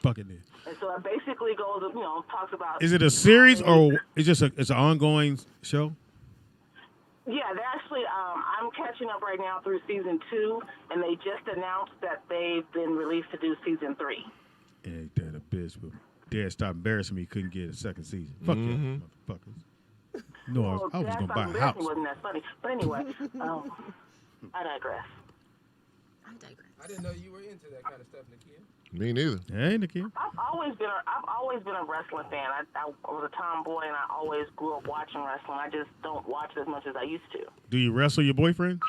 Fuck it then. And so it basically goes, talks about. Is it a series or it's an ongoing show? Yeah, they actually, I'm catching up right now through season 2, and they just announced that they've been released to do season 3. Ain't that a bitch? But Dad stopped embarrassing me. Couldn't get a second season. Fuck you, motherfuckers. No, I was gonna buy a house. Wasn't that funny? But anyway, I digress. I didn't know you were into that kind of stuff, Nakia. Me neither. Hey, Nikia. I've always been a wrestling fan. I was a tomboy, and I always grew up watching wrestling. I just don't watch it as much as I used to. Do you wrestle your boyfriend?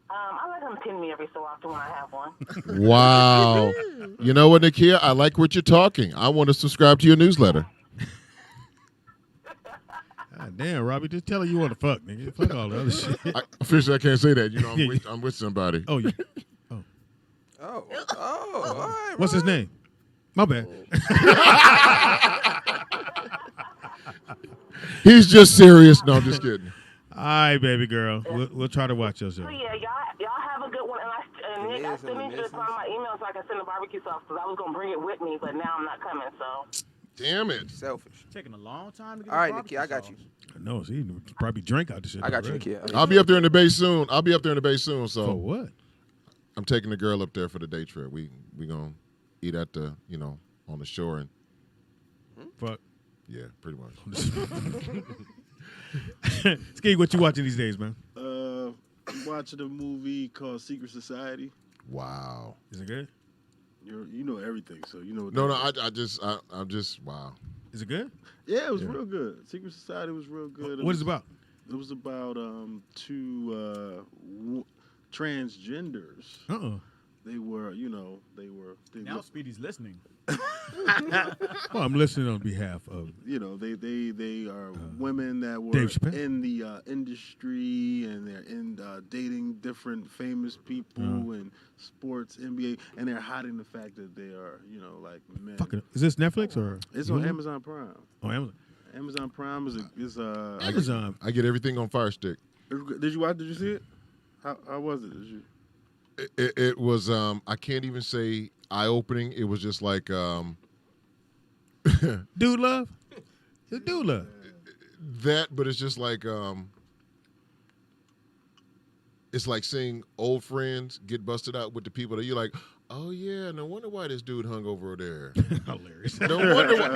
I let him pin me every so often when I have one. Wow. You know what, Nakia? I like what you're talking. I want to subscribe to your newsletter. God damn, Robbie, just tell her you want to fuck, nigga. Fuck all the other shit. Officially, I can't say that. You know, I'm with somebody. Oh, yeah. All right. What's his name? My bad. He's just serious. No, I'm just kidding. All right, baby girl. We'll try to watch your show. So yeah, y'all have a good one. And Nick, I still need you to find my email so I can send the barbecue sauce because I was gonna bring it with me, but now I'm not coming. So. Damn it. Selfish. Taking a long time to get All right, barbecue Nikia, I got sauce. you. I know. See, probably drink out the shit. I got you, already. Nikia. I'll be up there in the bay soon. So For what? I'm taking the girl up there for the day trip. We gonna eat at the on the shore and Fuck. yeah, pretty much. Skeet, what you watching these days, man? I'm watching a movie called Secret Society. Wow. Is it good? You know everything, so you know. What No, that is. I'm just wow. Is it good? Yeah, it was real good. Secret Society was real good. What is it about? It was about two transgenders. they were, Now Speedy's listening. Well, I'm listening on behalf of. They are women that were Dave Chappelle. in the industry, and they're in dating different famous people and sports, NBA, and they're hiding the fact that they are, like men. Fucking, is this Netflix or? It's on Amazon Prime. Oh, Amazon. Amazon Prime is Amazon. I get everything on Fire Stick. Did you watch? Did you see it? How was it? It was I can't even say eye-opening. It was just like Dude love. It's dude love. that, but it's just like it's like seeing old friends get busted out with the people that you're like, oh yeah, no wonder why this dude hung over there. Hilarious. No wonder why.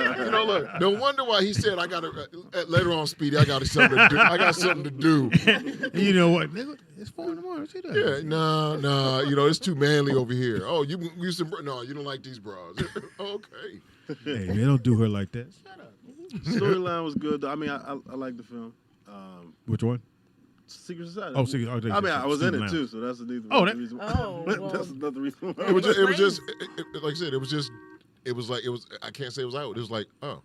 Look, no wonder why he said I got to later on, Speedy. I got something to do. I got something to do. You know what? Nigga, it's 4 in the morning. What you doing? Yeah, nah. It's too manly over here. Oh, you some no, you don't like these bras. Okay. Hey, man, don't do her like that. Shut up. Storyline was good, though. I mean, I like the film. Which one? Secret Society. Oh, Secret. I mean, I was in it Lounge. too, so that's the reason. Oh, well. That's another reason. It was just like I said. It was like I can't say it was out. It was like, oh,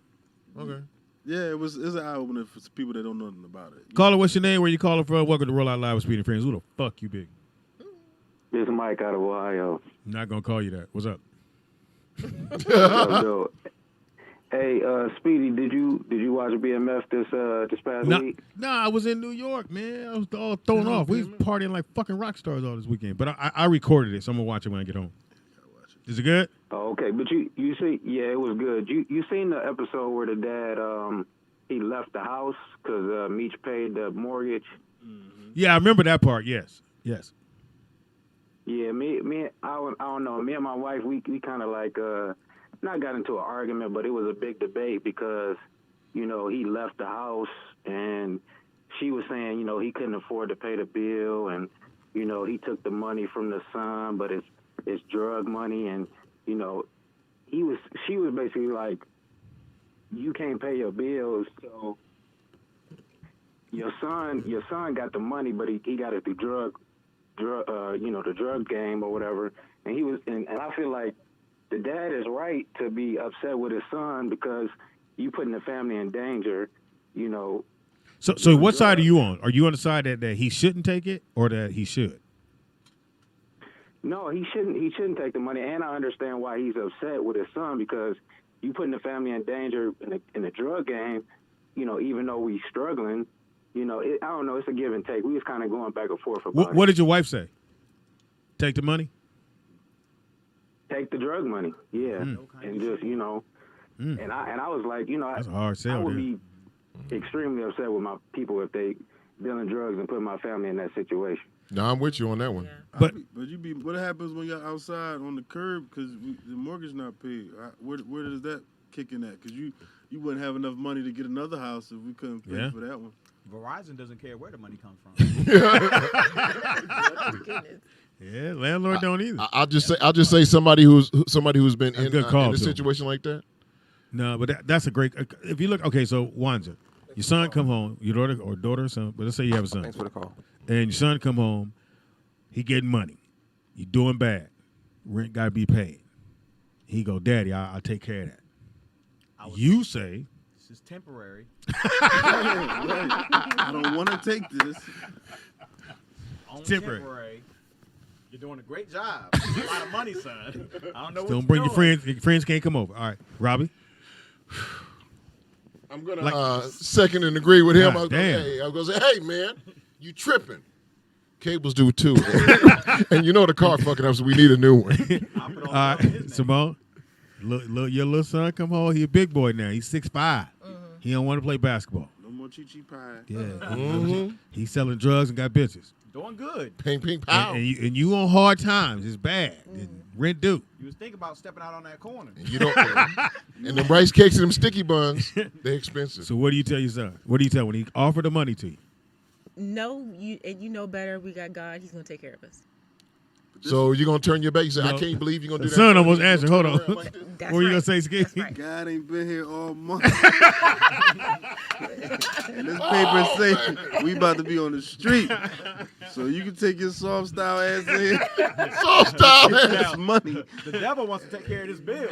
okay. Yeah, it's an eye opener for people that don't know nothing about it. Caller, what's your name? Where you calling from? Welcome to Roll Out Live with Speedy and Friends. Who the fuck you big? This is Mike out of Ohio. I'm not gonna call you that. What's up? Yo. Hey, Speedy, did you watch BMF this past week? No, I was in New York, man. I was all thrown off. We was partying like fucking rock stars all this weekend. But I recorded it, so I'm gonna watch it when I get home. Is it good? Oh, okay, but you see, yeah, it was good. You seen the episode where the dad he left the house because Meech paid the mortgage? Mm-hmm. Yeah, I remember that part. Yes. Yeah, me, I don't know. Me and my wife, we kind of like not got into an argument, but it was a big debate because he left the house and she was saying he couldn't afford to pay the bill and he took the money from the son, but it's drug money, and she was basically like, you can't pay your bills, so your son got the money, but he got it through the drug game or whatever, and I feel like the dad is right to be upset with his son because you putting the family in danger, So what side are you on? Are you on the side that he shouldn't take it or that he should? No, he shouldn't take the money, and I understand why he's upset with his son because you putting the family in danger in the drug game. Even though we struggling, I don't know. It's a give and take. We was kind of going back and forth about What did your wife say? Take the money? Take the drug money, yeah, and just and I was like, that's a hard sell. I would be extremely upset with my people if they dealing drugs and putting my family in that situation. No, I'm with you on that one. Yeah. But what happens when you're outside on the curb because the mortgage not paid? Where does that kick in at? Because you wouldn't have enough money to get another house if we couldn't pay for that one. Verizon doesn't care where the money comes from. yeah, landlord don't either. I'll just say somebody who's been in a situation like that. No, but that's a great. If you look, okay, so Wanza, your son come home, your daughter or son, but let's say you have a son. Thanks for the call. And your son come home, he getting money, you doing bad, rent got to be paid. He go, Daddy, I'll take care of that. You say, this is temporary. I don't want to take this. Temporary. You're doing a great job. A lot of money, son. I don't know what don't bring your friends. Your friends can't come over. All right, Robbie. I'm gonna second and agree with him. God, I was gonna say, hey man, you tripping? Cables do too, and the car fucking up, so we need a new one. All right, Simone. Look, your little son come home. He a big boy now. He's 6'5". Mm-hmm. He don't want to play basketball. No more chi-chi pie. Yeah, he's selling drugs and got bitches. Doing good. Ping, ping, pow. And you on hard times. It's bad. Rent due. You was thinking about stepping out on that corner. And you don't. And them rice cakes and them sticky buns, they expensive. So what do you tell your son? What do you tell when he offer the money to you? No, you know better. We got God. He's gonna take care of us. So you're gonna turn your back? You say, I can't believe you're gonna do that. Son almost answered. Hold on. Like what were you gonna say, Skeet? God ain't been here all month. And this paper say we about to be on the street. So you can take your soft style ass in here. Soft style ass. That's money. The devil wants to take care of this bill.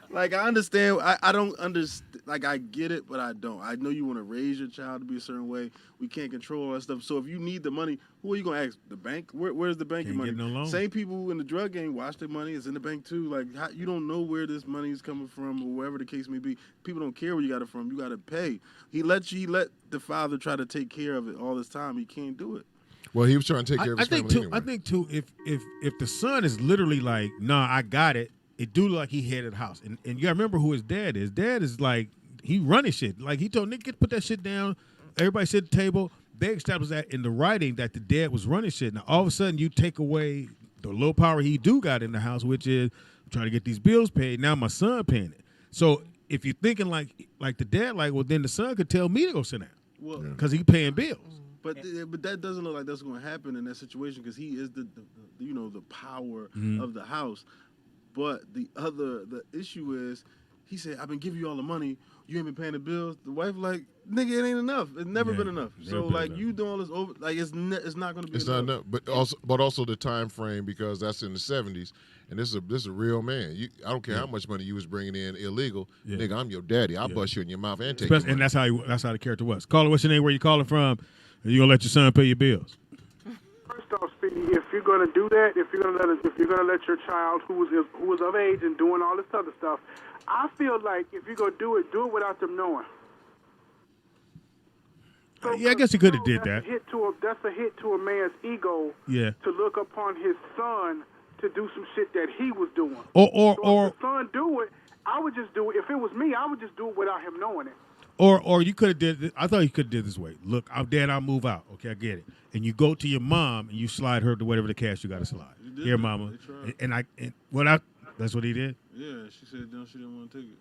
Like, I understand. I don't understand. Like, I get it, but I don't. I know you want to raise your child to be a certain way. We can't control all that stuff. So if you need the money, who are you going to ask? The bank? Where's the banking money? Get no loan. Same people in the drug game watch their money. It's in the bank, too. Like, you don't know where this money is coming from or wherever the case may be. People don't care where you got it from. You got to pay. He let the father try to take care of it all this time. He can't do it. Well, he was trying to take care of his family anyway. I think, too, if the son is literally like, nah, I got it, it do look like he headed the house. And you got to remember who his dad is. Dad is like, he running shit. Like, he told Nick, put that shit down. Everybody sit at the table. They established that in the writing that the dad was running shit. Now, all of a sudden, you take away the little power he do got in the house, which is trying to get these bills paid. Now my son paying it. So if you're thinking like the dad, like, well, then the son could tell me to go sit down. Well, because he paying bills. But that doesn't look like that's going to happen in that situation because he is the power of the house. But the issue is, he said, I've been giving you all the money. You ain't been paying the bills. The wife like, nigga, it ain't enough. It's never been enough. So like, you doing all this over, like it's not going to be. It's enough. Not enough. But also the time frame because that's in the 70s, and this is a real man. I don't care how much money you was bringing in illegal, nigga. I'm your daddy. I'll bust you in your mouth and take. And that's how the character was. Caller, what's your name? Where you calling from? And you gonna let your son pay your bills? First off, Speedy, if you're gonna do that, if you're gonna let your child who is of age and doing all this other stuff, I feel like if you're gonna do it without them knowing. So, I guess he could have did that. That's a hit to a man's ego. Yeah. To look upon his son to do some shit that he was doing. Or if the son do it, I would just do it. If it was me, I would just do it without him knowing it. Or you could have did. I thought you could have did this way. Look, Dad, I'll move out. Okay, I get it. And you go to your mom and you slide her to whatever the cash you got to slide. Here, mama. That's what he did. Yeah, she said she didn't want to take it.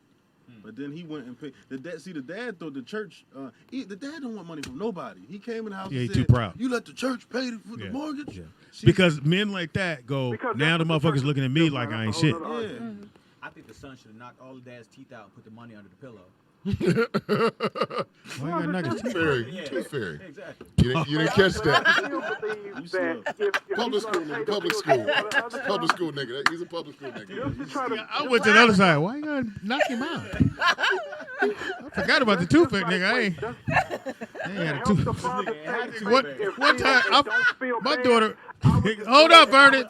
But then he went and paid. The dad thought the church. The dad don't want money from nobody. He came in the house. Yeah, and he said, too proud. You let the church pay for the mortgage. Yeah. Because men like that go. Now the motherfuckers looking at me like I ain't shit. Yeah. I think the son should have knocked all the dad's teeth out and put the money under the pillow. Too fair. Exactly. You didn't catch that. I still believe that Public school nigga. He's a public school nigga. I went to the other side. Why you gotta knock him out? I forgot about the tooth fairy nigga. I ain't had a tooth. One time, my daughter. Hold up, Vernon.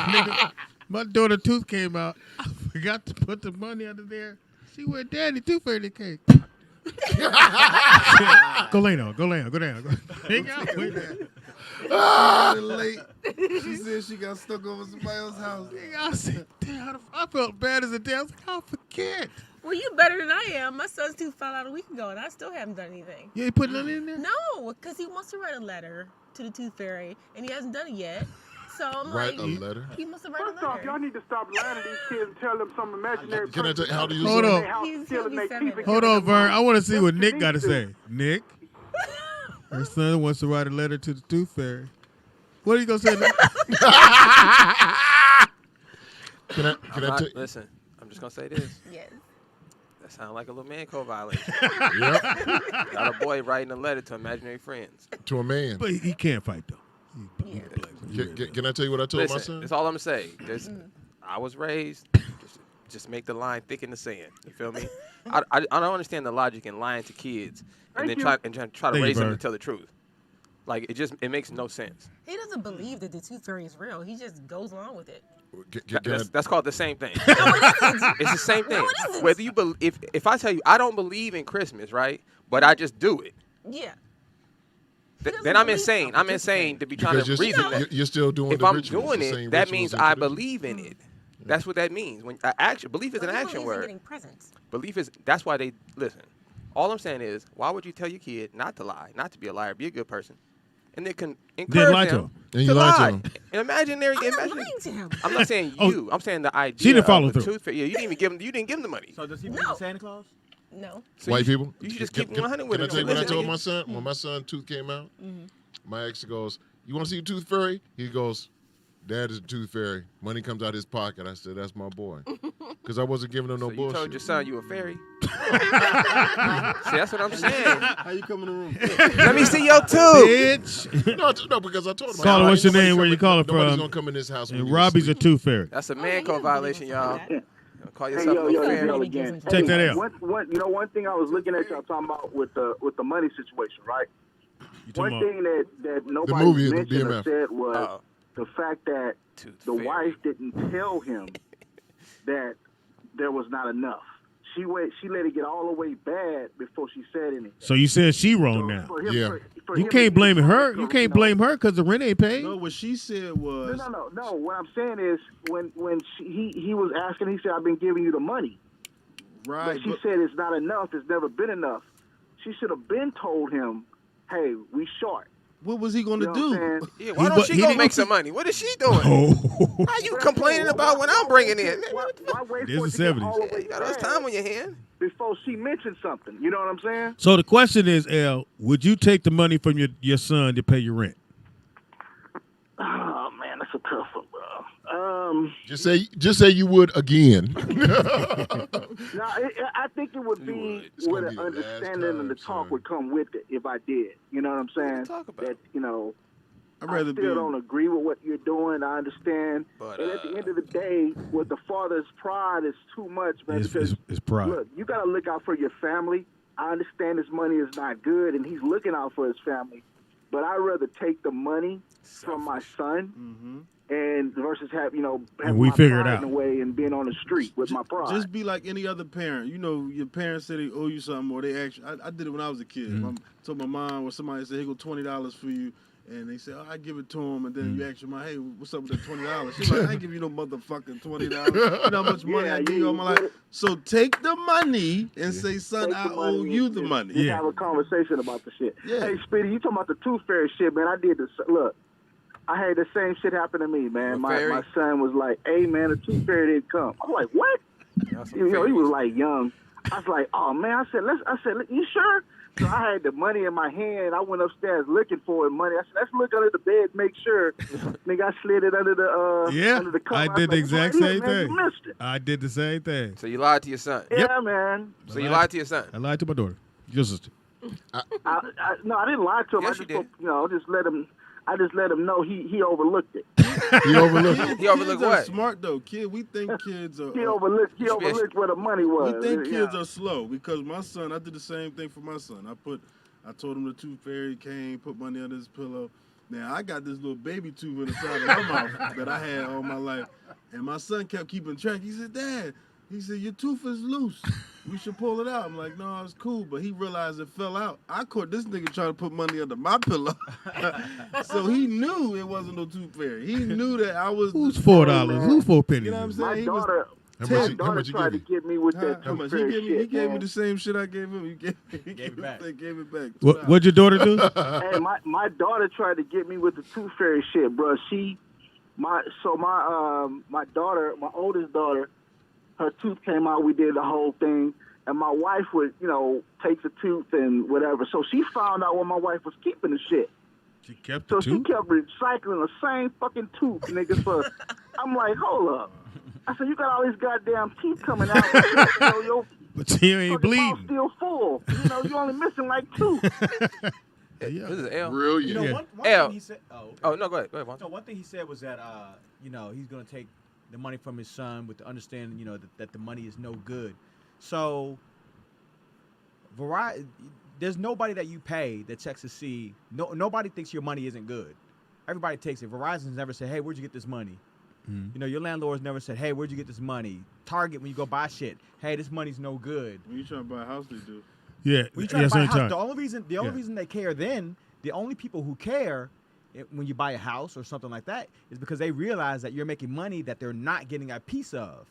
Nigga, my daughter tooth came out. I forgot to put the money under there. She went, Daddy, tooth fairy cake. Go lay down. Go down. Hang out. Late. She said she got stuck over somebody else's house. I said, damn, I felt bad as a dad. I was like, I'll forget. Well, you better than I am. My son's tooth fell out a week ago, and I still haven't done anything. You ain't put nothing in there? No, because he wants to write a letter to the tooth fairy, and he hasn't done it yet. So I'm write a letter? He must have written a letter. First off, y'all need to stop lying to these kids and tell them some imaginary Can I tell you how do you Hold on. Hold on, Vern. I want to see what Nick got to say. Nick? Her son wants to write a letter to the tooth fairy. What are you going to say, Nick? Listen, I'm just going to say this. Yes. That sounds like a little man code violation. Yep. Got a boy writing a letter to imaginary friends. To a man. But he can't fight, though. Can I tell you what I told my son? That's all I'm going to say. I was raised, just make the line thick in the sand. You feel me? I don't understand the logic in lying to kids and then try to raise them to tell the truth. Like, it makes no sense. He doesn't believe that the tooth fairy is real. He just goes along with it. That's called the same thing. It's the same thing. No, whether you if I tell you I don't believe in Christmas, right? But I just do it. Yeah. Then I'm insane. I'm insane to be trying to reason that. You're still doing if the I'm rituals, doing it, that means I believe in it. That's what that means. When belief is an action word. Belief is. That's why they listen. All I'm saying is, why would you tell your kid not to lie, not to be a liar, be a good person, and then encourage them to lie? And imaginary. I'm not saying you. I'm saying the idea. She didn't follow through. Tooth fairy. Yeah, you didn't even give him. You didn't give him the money. So does he believe in Santa Claus? No. So White people? You should just keep 100 with Can I him. tell you what I told my son? When my son's tooth came out, My ex goes, "You want to see a tooth fairy?" He goes, "Dad is a tooth fairy." Money comes out his pocket. I said, "That's my boy," because I wasn't giving him no you bullshit. told your son you a fairy. See, that's what I'm saying. How you come in the room? Let me see your tooth. No, because I told him. Caller, what's your name? Where you calling from? Nobody's gonna come in this house. And Robbie's a tooth fairy. That's a man code violation, y'all. Call Hey, yourself a fairy. yo, again. Take that out. One thing I was looking at y'all talking about with the money situation, right? One thing that nobody movie, the mentioned or BMF. said was the fact that the wife didn't tell him that there was not enough. She let it get all the way bad before she said anything. So you said she wrong now. Yeah. You can't blame her. You can't blame her because the rent ain't paid. No, what she said was. No. What I'm saying is when he was asking, he said, "I've been giving you the money." Right. But she said it's not enough. It's never been enough. She should have been told him, "Hey, we short." What was he going to do? Yeah, why don't she go make some money? What is she doing? Oh. How you complaining about what I'm bringing in? Why wait This for is it to 70s. get all the way You got all this time on your hand. before she mentioned something? You know what I'm saying? So the question is, L, would you take the money from your son to pay your rent? Oh man, that's a tough one, bro. Just say you would again. No, I think it would be It's with gonna an be the last understanding and the time, talk son. would come with it if I did. You know what I'm saying? talk about? That I'd I rather still be. don't agree with what you're doing. I understand, But, and at the end of the day, with the father's pride is too much, man. because It's pride. look, you got to look out for your family. I understand his money is not good, and he's looking out for his family. But I'd rather take the money from my son and versus have And we my figure it pride out. in a way and being on the street with my pride. Just be like any other parent. You know, your parents say they owe you something, or they actually. I did it when I was a kid. I told my mom, or somebody said, "Here go $20 for you," and they said, "Oh, I give it to him," and then you ask your mom, "Hey, what's up with that $20?" She's like, "I ain't give you no motherfucking $20. You know how much money I give you all my life." So take the money and say, "Son, Take I the owe money you and the money." Just have a conversation about the shit. Yeah. Hey, Speedy, you talking about the tooth fairy shit, man? I did this. Look, I had the same shit happen to me, man. My son was like, "Hey, man, the tooth fairy didn't come." I'm like, "What?" He was like young. I was like, "Oh man," I said, "You sure?" So I had the money in my hand. I went upstairs looking for it, money. I said, "Let's look under the bed, make sure." Nigga, I slid it under the under the cover. I did the exact same thing. You missed it. I did the same thing. So you lied to your son. Yeah, man. So you lied to your son. I lied to my daughter. Your sister. No, I didn't lie to him. Yes, I you did. I just let him know he overlooked it. He overlooked. He overlooked Kids are what? smart though, kid. We think kids are. He overlooked where the money was. We think kids are slow because my son. I did the same thing for my son. I told him the tooth fairy came, put money under his pillow. Now I got this little baby tooth in the side of my mouth that I had all my life, and my son kept keeping track. He said, "Dad," he said, "your tooth is loose. We should pull it out." I'm like, "No, it's cool," but he realized it fell out. I caught this nigga trying to put money under my pillow, so he knew it wasn't no tooth fairy. He knew that I was. Who's $4? Who's 4 pennies? You know what I'm saying? My He was daughter. How My daughter much you tried give to get me with that How tooth much? fairy shit. He gave me man. the same shit I gave him. He gave it back. Gave it back. What'd your daughter do? Hey, my daughter tried to get me with the tooth fairy shit, bro. My daughter, my oldest daughter, her tooth came out. We did the whole thing, and my wife would, take the tooth and whatever. So she found out where my wife was keeping the shit. She kept So the she tooth? kept recycling the same fucking tooth, nigga. For I'm like, hold up. I said, you got all these goddamn teeth coming out. Your But you ain't fucking mouth's bleeding. still full. You only missing like two. This is L. Brilliant. You know, Yeah. one L. thing he said. Oh, okay. Oh no, go ahead. Go ahead, Vaughn. No, one thing he said was that he's gonna take the money from his son with the understanding, that the money is no good. So, there's nobody that you pay that checks to see. Nobody thinks your money isn't good. Everybody takes it. Verizon's never said, "Hey, where'd you get this money?" Your landlord's never said, "Hey, where'd you get this money?" Target, when you go buy shit, "Hey, this money's no good." When you trying to buy a house, they do. Yeah. When you try to buy a house, anytime. the only reason they care then, the only people who care when you buy a house or something like that is because they realize that you're making money that they're not getting a piece of.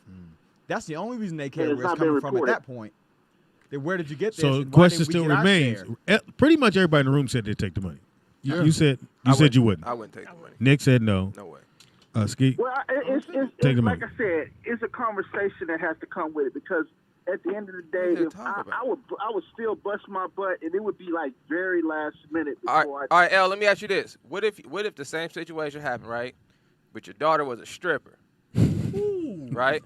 That's the only reason they care it's where it's not been coming from at reported. that point. Then where did you get this? So the and why question didn't we still get our remains. share? Pretty much everybody in the room said they'd take the money. Yeah. You said you wouldn't. I wouldn't take the money. Nick said no. No way. Skeet? Well, it's Take the like money. I said, it's a conversation that has to come with it because at the end of the day, if I would still bust my butt, and it would be like very last minute before all right, L, let me ask you this. What if the same situation happened, right? But your daughter was a stripper. Right?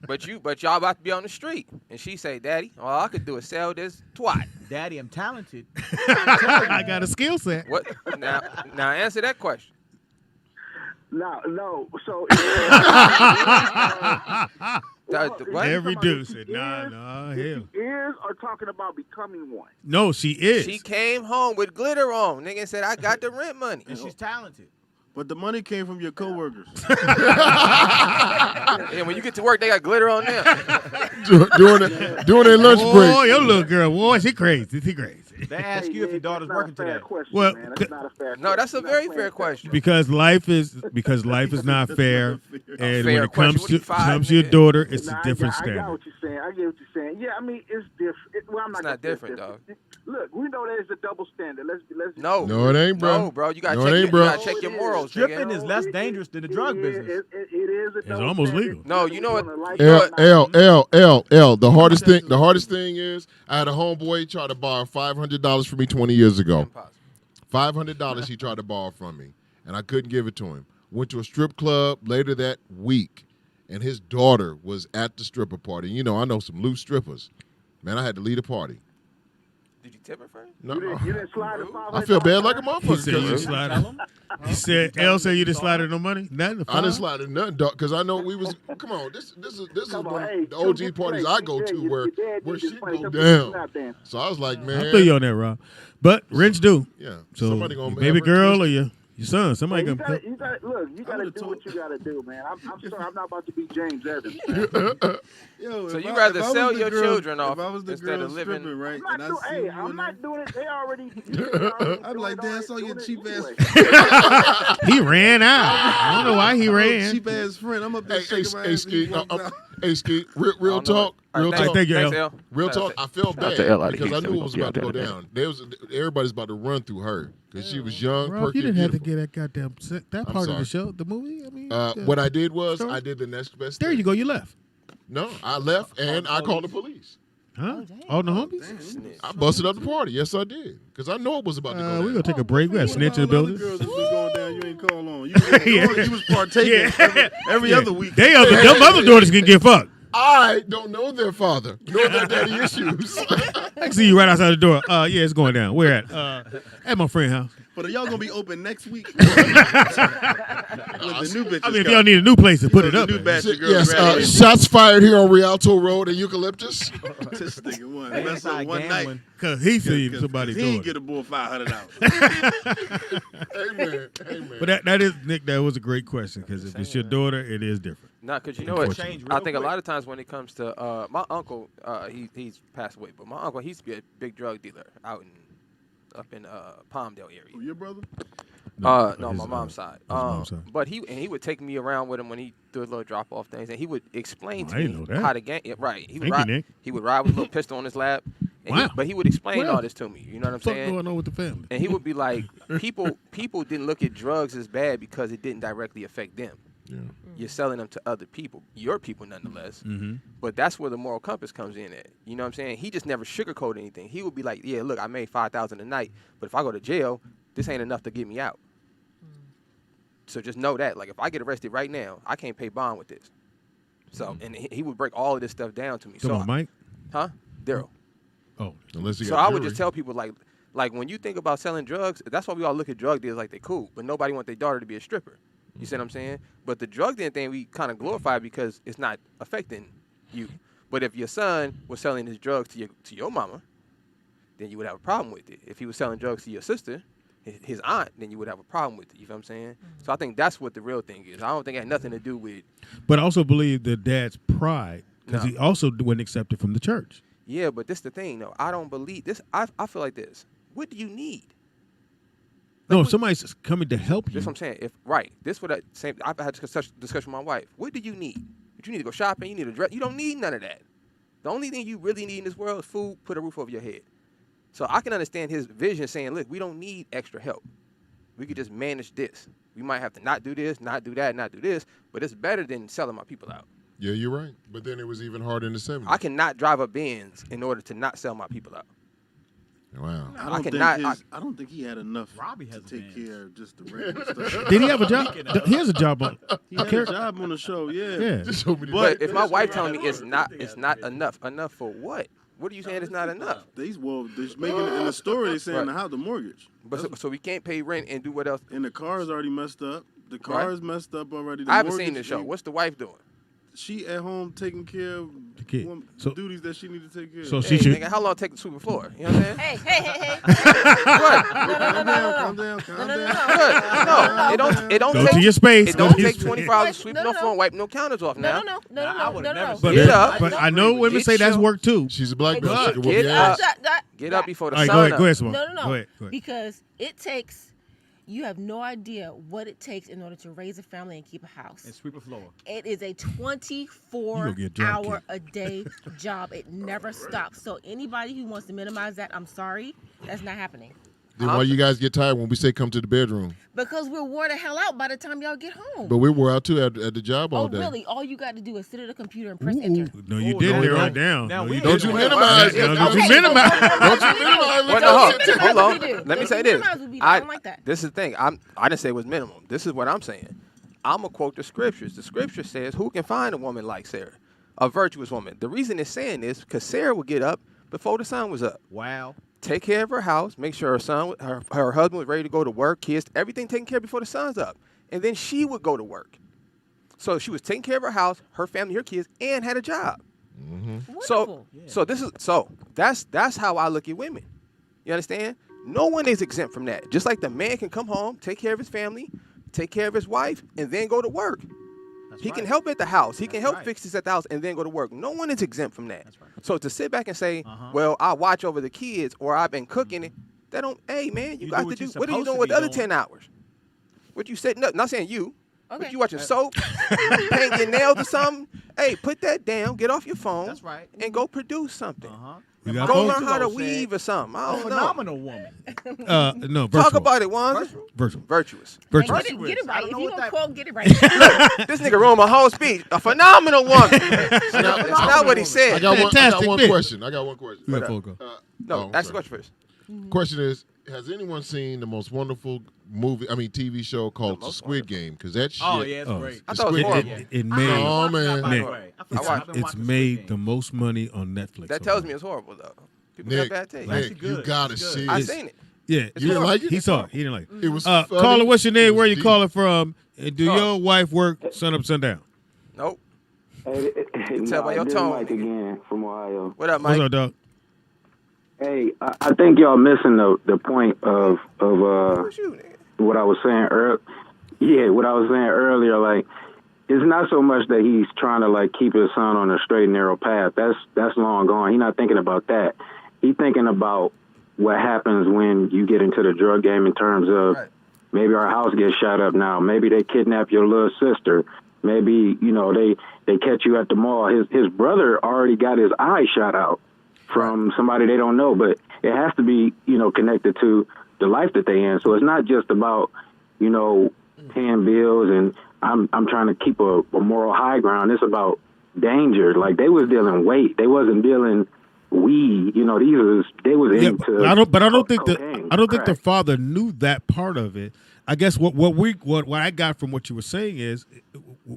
But y'all about to be on the street. And she say, Daddy, all I could do is sell this twat. Daddy, I'm talented. I got a skill set. What? Now answer that question. No. So they reduce it. Hell. Ears are talking about becoming one. No, she is. She came home with glitter on. Nigga said, I got the rent money. And she's talented. But the money came from your coworkers. Yeah, when you get to work, they got glitter on them. Doing their lunch break. Oh, your little girl, boy, she crazy. They ask you if your daughter's working today. Well, that's not a fair question. No, that's a very fair question. Because life is not fair, and when it comes to your nigga? daughter, it's a different I standard. got what you're saying. I get what you're saying. Yeah, I mean it's different. Well, I'm not. It's not different, dog. Look, we know there's a double standard. Let's. No, it ain't, bro. No, bro. You gotta check your morals. Stripping is less dangerous than the drug business. It is a double almost standard. legal. No, you know what? L. The hardest thing is I had a homeboy try to borrow $500 from me 20 years ago. $500 he tried to borrow from me, and I couldn't give it to him. Went to a strip club later that week, and his daughter was at the stripper party. You know, I know some loose strippers. Man, I had to lead a party. Did you tip her first? No. You didn't slide $500. I feel bad like a motherfucker. He said you slide her. He said, L said you didn't slide her no money? Nothing. I didn't slide her nothing, dog, because I know we was. Come on, this is one of the OG parties I go to where shit go down. So I was like, man, I feel you on that, Rob. But rents do. Yeah. So somebody gonna your baby girl or your son, somebody You gonna. gotta do what you gotta do, man. I'm sorry, I'm not about to be James Evans. Yo, So you rather sell your children off if I was the instead of girl living. stripping, right? I'm not doing it. They already. I'm like, Dan, saw your cheap ass. He ran out. I don't know why he ran. Cheap ass friend. I'm up there shaking my ass. Hey, Skeet, real talk. Thank you, L. Real talk. I felt bad because I knew it was about to go down. Everybody's about to run through her because she was young, Rob, perky, you didn't have to beautiful. get that goddamn that part of the show, the movie. I mean, what I did was story? I did the next best There thing. you go. You left. No, I left and I called the police. Huh? All the homies? I busted up the party. Yes, I did. Because I know it was about to go down. We're going to take a break. We got snitch in the building. Girls that's been going down, you ain't call on. You was partaking every other week. Them other daughters can get fucked. I don't know their father, nor their daddy issues. I can see you right outside the door. Yeah, it's going down. Where at? At my friend's house. But are y'all going to be open next week? With the new bitches. I mean, if y'all need a new place to put it up. Yes, shots fired here on Rialto Road and Eucalyptus. This nigga won. That's on one night. Because he seen somebody doing it. He didn't get a bull $500. Amen. But that is, Nick, that was a great question because if it's your daughter, it is different. Nah, because you know what? I think a lot of times when it comes to my uncle, he's passed away, but my uncle, he used to be a big drug dealer up in Palmdale area. Your brother? No, my mom's side. But he would take me around with him when he do a little drop off things, and he would explain to me how to gang. Right, he would ride with a little pistol on his lap. But he would explain all this to me. You know what I'm saying? What's going on with the family? And he would be like, people didn't look at drugs as bad because it didn't directly affect them. Yeah. You're selling them to other people, your people nonetheless. Mm-hmm. But that's where the moral compass comes in at. You know what I'm saying? He just never sugarcoated anything. He would be like, yeah, look, I made $5,000 a night, but if I go to jail, this ain't enough to get me out. So just know that, like, if I get arrested right now, I can't pay bond with this. So, and he would break all of this stuff down to me. Come on, Mike. Huh? Daryl. Oh, unless you so I would just tell people, like when you think about selling drugs, that's why we all look at drug dealers like they cool, but nobody want their daughter to be a stripper. You see what I'm saying? But the drug dealing thing we kind of glorify because it's not affecting you. But if your son was selling his drugs to your mama, then you would have a problem with it. If he was selling drugs to your sister, his aunt, then you would have a problem with it. You feel what I'm saying? Mm-hmm. So I think that's what the real thing is. I don't think it had nothing to do with. But I also believe the dad's pride because he also wasn't accepted from the church. Yeah, but this is the thing, though. I don't believe this. I feel like this. What do you need? No, if somebody's coming to help you. That's what I'm saying. I've had this discussion with my wife. What do you need? You need to go shopping. You need a dress. You don't need none of that. The only thing you really need in this world is food, put a roof over your head. So I can understand his vision saying, look, we don't need extra help. We could just manage this. We might have to not do this, not do that, not do this, but it's better than selling my people out. Yeah, you're right. But then it was even harder in the 70s. I cannot drive a Benz in order to not sell my people out. Wow. I don't think he had enough to take care of just the regular stuff. Did he have a job? He has a job on. He had a job on the show, yeah. But if my wife telling me it's not enough for what? What are you saying it's not enough? They're making it in the story. They saying how the mortgage. But so we can't pay rent and do what else? And the car is already messed up. The car is messed up already. I haven't seen the show. What's the wife doing? She at home taking care of the duties that she need to take care of. So she should. Nigga, how long take to sweep the floor? You know what I'm saying? Hey. What? Calm down. No, it don't Go take to your space. It don't take 24 hours to sweep no floor and wipe no counters off now. No. But I know women say that's work too. She's a black belt. She can whoop Get your up. ass. Get up before the All right, sun go ahead, up. Simone. No. Go ahead. Because it takes. You have no idea what it takes in order to raise a family and keep a house. And sweep a floor. It is a 24-hour-a-day job. It never stops. So anybody who wants to minimize that, I'm sorry, that's not happening. Then why you guys get tired when we say come to the bedroom? Because we're wore the hell out by the time y'all get home. But we were out too at the job all day. Oh, really? All you got to do is sit at a computer and press enter. No, you did narrow it down. Now Don't you minimize. Don't you minimize. Hold on. Let me say this. I don't like that. This is the thing. I didn't say it was minimum. This is what I'm saying. I'm going to quote the scriptures. The scripture says, who can find a woman like Sarah? A virtuous woman. The reason it's saying this because Sarah would get up before the sun was up. Wow. Take care of her house, make sure her husband was ready to go to work, kids, everything taken care of before the sun's up. And then she would go to work. So she was taking care of her house, her family, her kids, and had a job. Wonderful. So that's how I look at women. You understand? No one is exempt from that. Just like the man can come home, take care of his family, take care of his wife, and then go to work. He can help at the house. He can help fix this at the house and then go to work. No one is exempt from that. So to sit back and say, well, I watch over the kids or I've been cooking it, that don't, hey, man, you got to do, what are you doing with the other 10 hours? What you said, no, not saying you, but you watching soap, paint your nails or something. Hey, put that down, get off your phone, and go produce something. Go learn how to weave or something. I don't know. Phenomenal woman. No, talk about it, Wanda. Virtuous. Get it right. If you don't quote, get it right. Look, this nigga ruined my whole speech. A phenomenal woman. It's not what he said. I got one question. No, ask the question first. Question is, has anyone seen the most wonderful TV show called The Squid Game? Because that shit. Oh, yeah, it's great. I thought it was horrible. It made. Oh, man. It's made the most money on Netflix. That tells me it's horrible, though. People got bad taste. Nick, you gotta see it. I seen it. Yeah, you didn't like it? He saw it. He didn't like it. It was caller, what's your name? Where you calling from? And do your wife work sun up, sundown? Nope. Hey, tell by your tone. Mike again from Ohio. What up, Mike? What's up, dog? Hey, I think y'all missing the point of what I was saying earlier. Yeah, what I was saying earlier. Like, it's not so much that he's trying to like keep his son on a straight and narrow path. That's long gone. He's not thinking about that. He's thinking about what happens when you get into the drug game in terms of maybe our house gets shot up now. Maybe they kidnap your little sister. Maybe, they catch you at the mall. His brother already got his eye shot out from somebody they don't know, but it has to be, connected to the life that they in. So it's not just about, paying bills and I'm trying to keep a moral high ground. It's about danger. Like they was dealing weight. They wasn't dealing weed. They was into. I don't think the father knew that part of it. I guess what I got from what you were saying is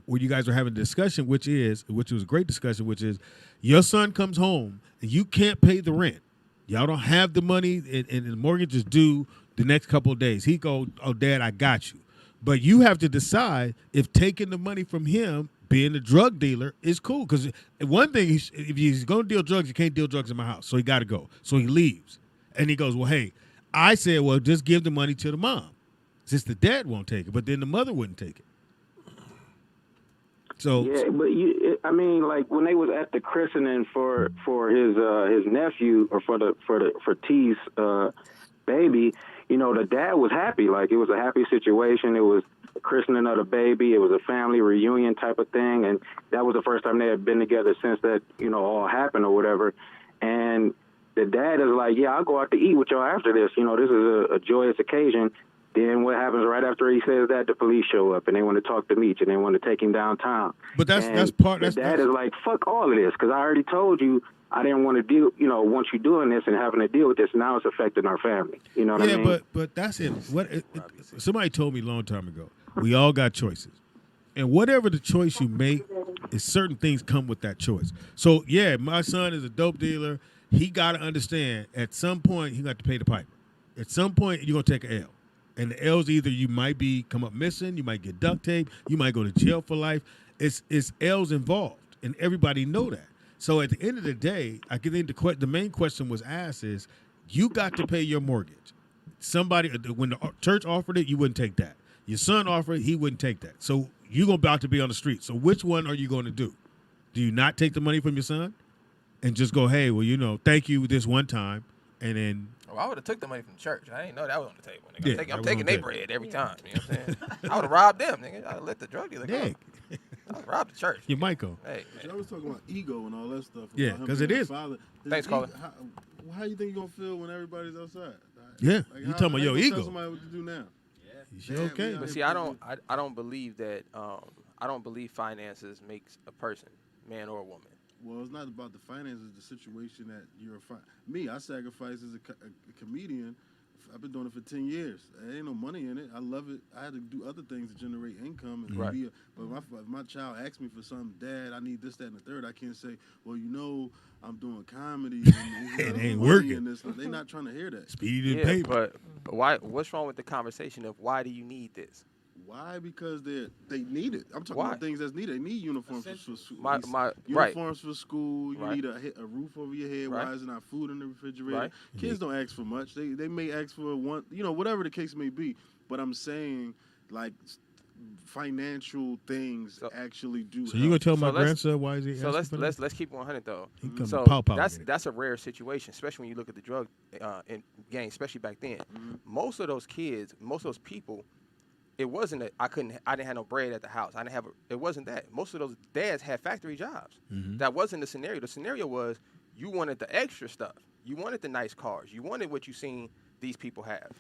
when you guys were having a discussion, which was a great discussion, which is your son comes home and you can't pay the rent. Y'all don't have the money and the mortgage is due the next couple of days. He go, oh, Dad, I got you. But you have to decide if taking the money from him, being a drug dealer, is cool. Because one thing, if he's going to deal drugs, you can't deal drugs in my house. So he got to go. So he leaves. And he goes, well, hey, I said, well, just give the money to the mom. Since the dad won't take it, but then the mother wouldn't take it. So yeah, but like when they was at the christening for his nephew or for T's baby, the dad was happy. Like it was a happy situation. It was a christening of the baby. It was a family reunion type of thing, and that was the first time they had been together since that all happened or whatever. And the dad is like, yeah, I'll go out to eat with y'all after this. This is a joyous occasion. Then what happens right after he says that? The police show up and they want to talk to Meech and they want to take him downtown. But that's part. The dad is like, fuck all of this because I already told you I didn't want to deal. You know, once you doing this and having to deal with this, now it's affecting our family. You know what I mean? Yeah, but that's it. Somebody told me a long time ago. We all got choices, and whatever the choice you make, is certain things come with that choice. So yeah, my son is a dope dealer. He got to understand at some point he got to pay the piper. At some point you're gonna take an L. And the L's either you might come up missing, you might get duct tape, you might go to jail for life. It's L's involved, and everybody know that. So at the end of the day, I think the main question was asked is, you got to pay your mortgage. Somebody, when the church offered it, you wouldn't take that. Your son offered it, he wouldn't take that. So you're about to be on the street. So which one are you going to do? Do you not take the money from your son and just go, hey, well, thank you this one time, and then... Oh, I would have took the money from the church. I didn't know that was on the table. Nigga. I'm taking their bread every time. You know what I'm saying? I would have robbed them, nigga. I would have let the drug dealer go. I would have robbed the church. You might go. Hey, I was talking about ego and all that stuff. Yeah, because it is. Thanks, Colin. How you think you're going to feel when everybody's outside? Yeah, like, you talking about your ego. Tell somebody what to do now. Yeah. Okay. But see, I don't believe that. I don't believe finances makes a person, man or woman. Well, it's not about the finances, the situation that you're me, I sacrifice as a comedian. I've been doing it for 10 years. There ain't no money in it. I love it. I had to do other things to generate income. And right. But if my child asks me for something, Dad, I need this, that, and the third, I can't say, well, I'm doing comedy. And it ain't working. They're not trying to hear that. Speedy didn't pay. But why? What's wrong with the conversation of why do you need this? Why? Because they need it. I'm talking about things that's needed. They need uniforms for school. Uniforms for school. You need a roof over your head. Why isn't there food in the refrigerator? Right. Kids don't ask for much. They may ask for one, whatever the case may be. But I'm saying, like, financial things actually do. So you gonna tell my grandson why is he? So let's keep 100 though. So that's a rare situation, especially when you look at the drug gang, especially back then. Mm-hmm. Most of those kids, most of those people. It wasn't that I didn't have no bread at the house. It wasn't that. Most of those dads had factory jobs. Mm-hmm. That wasn't the scenario. The scenario was you wanted the extra stuff. You wanted the nice cars. You wanted what you seen these people have.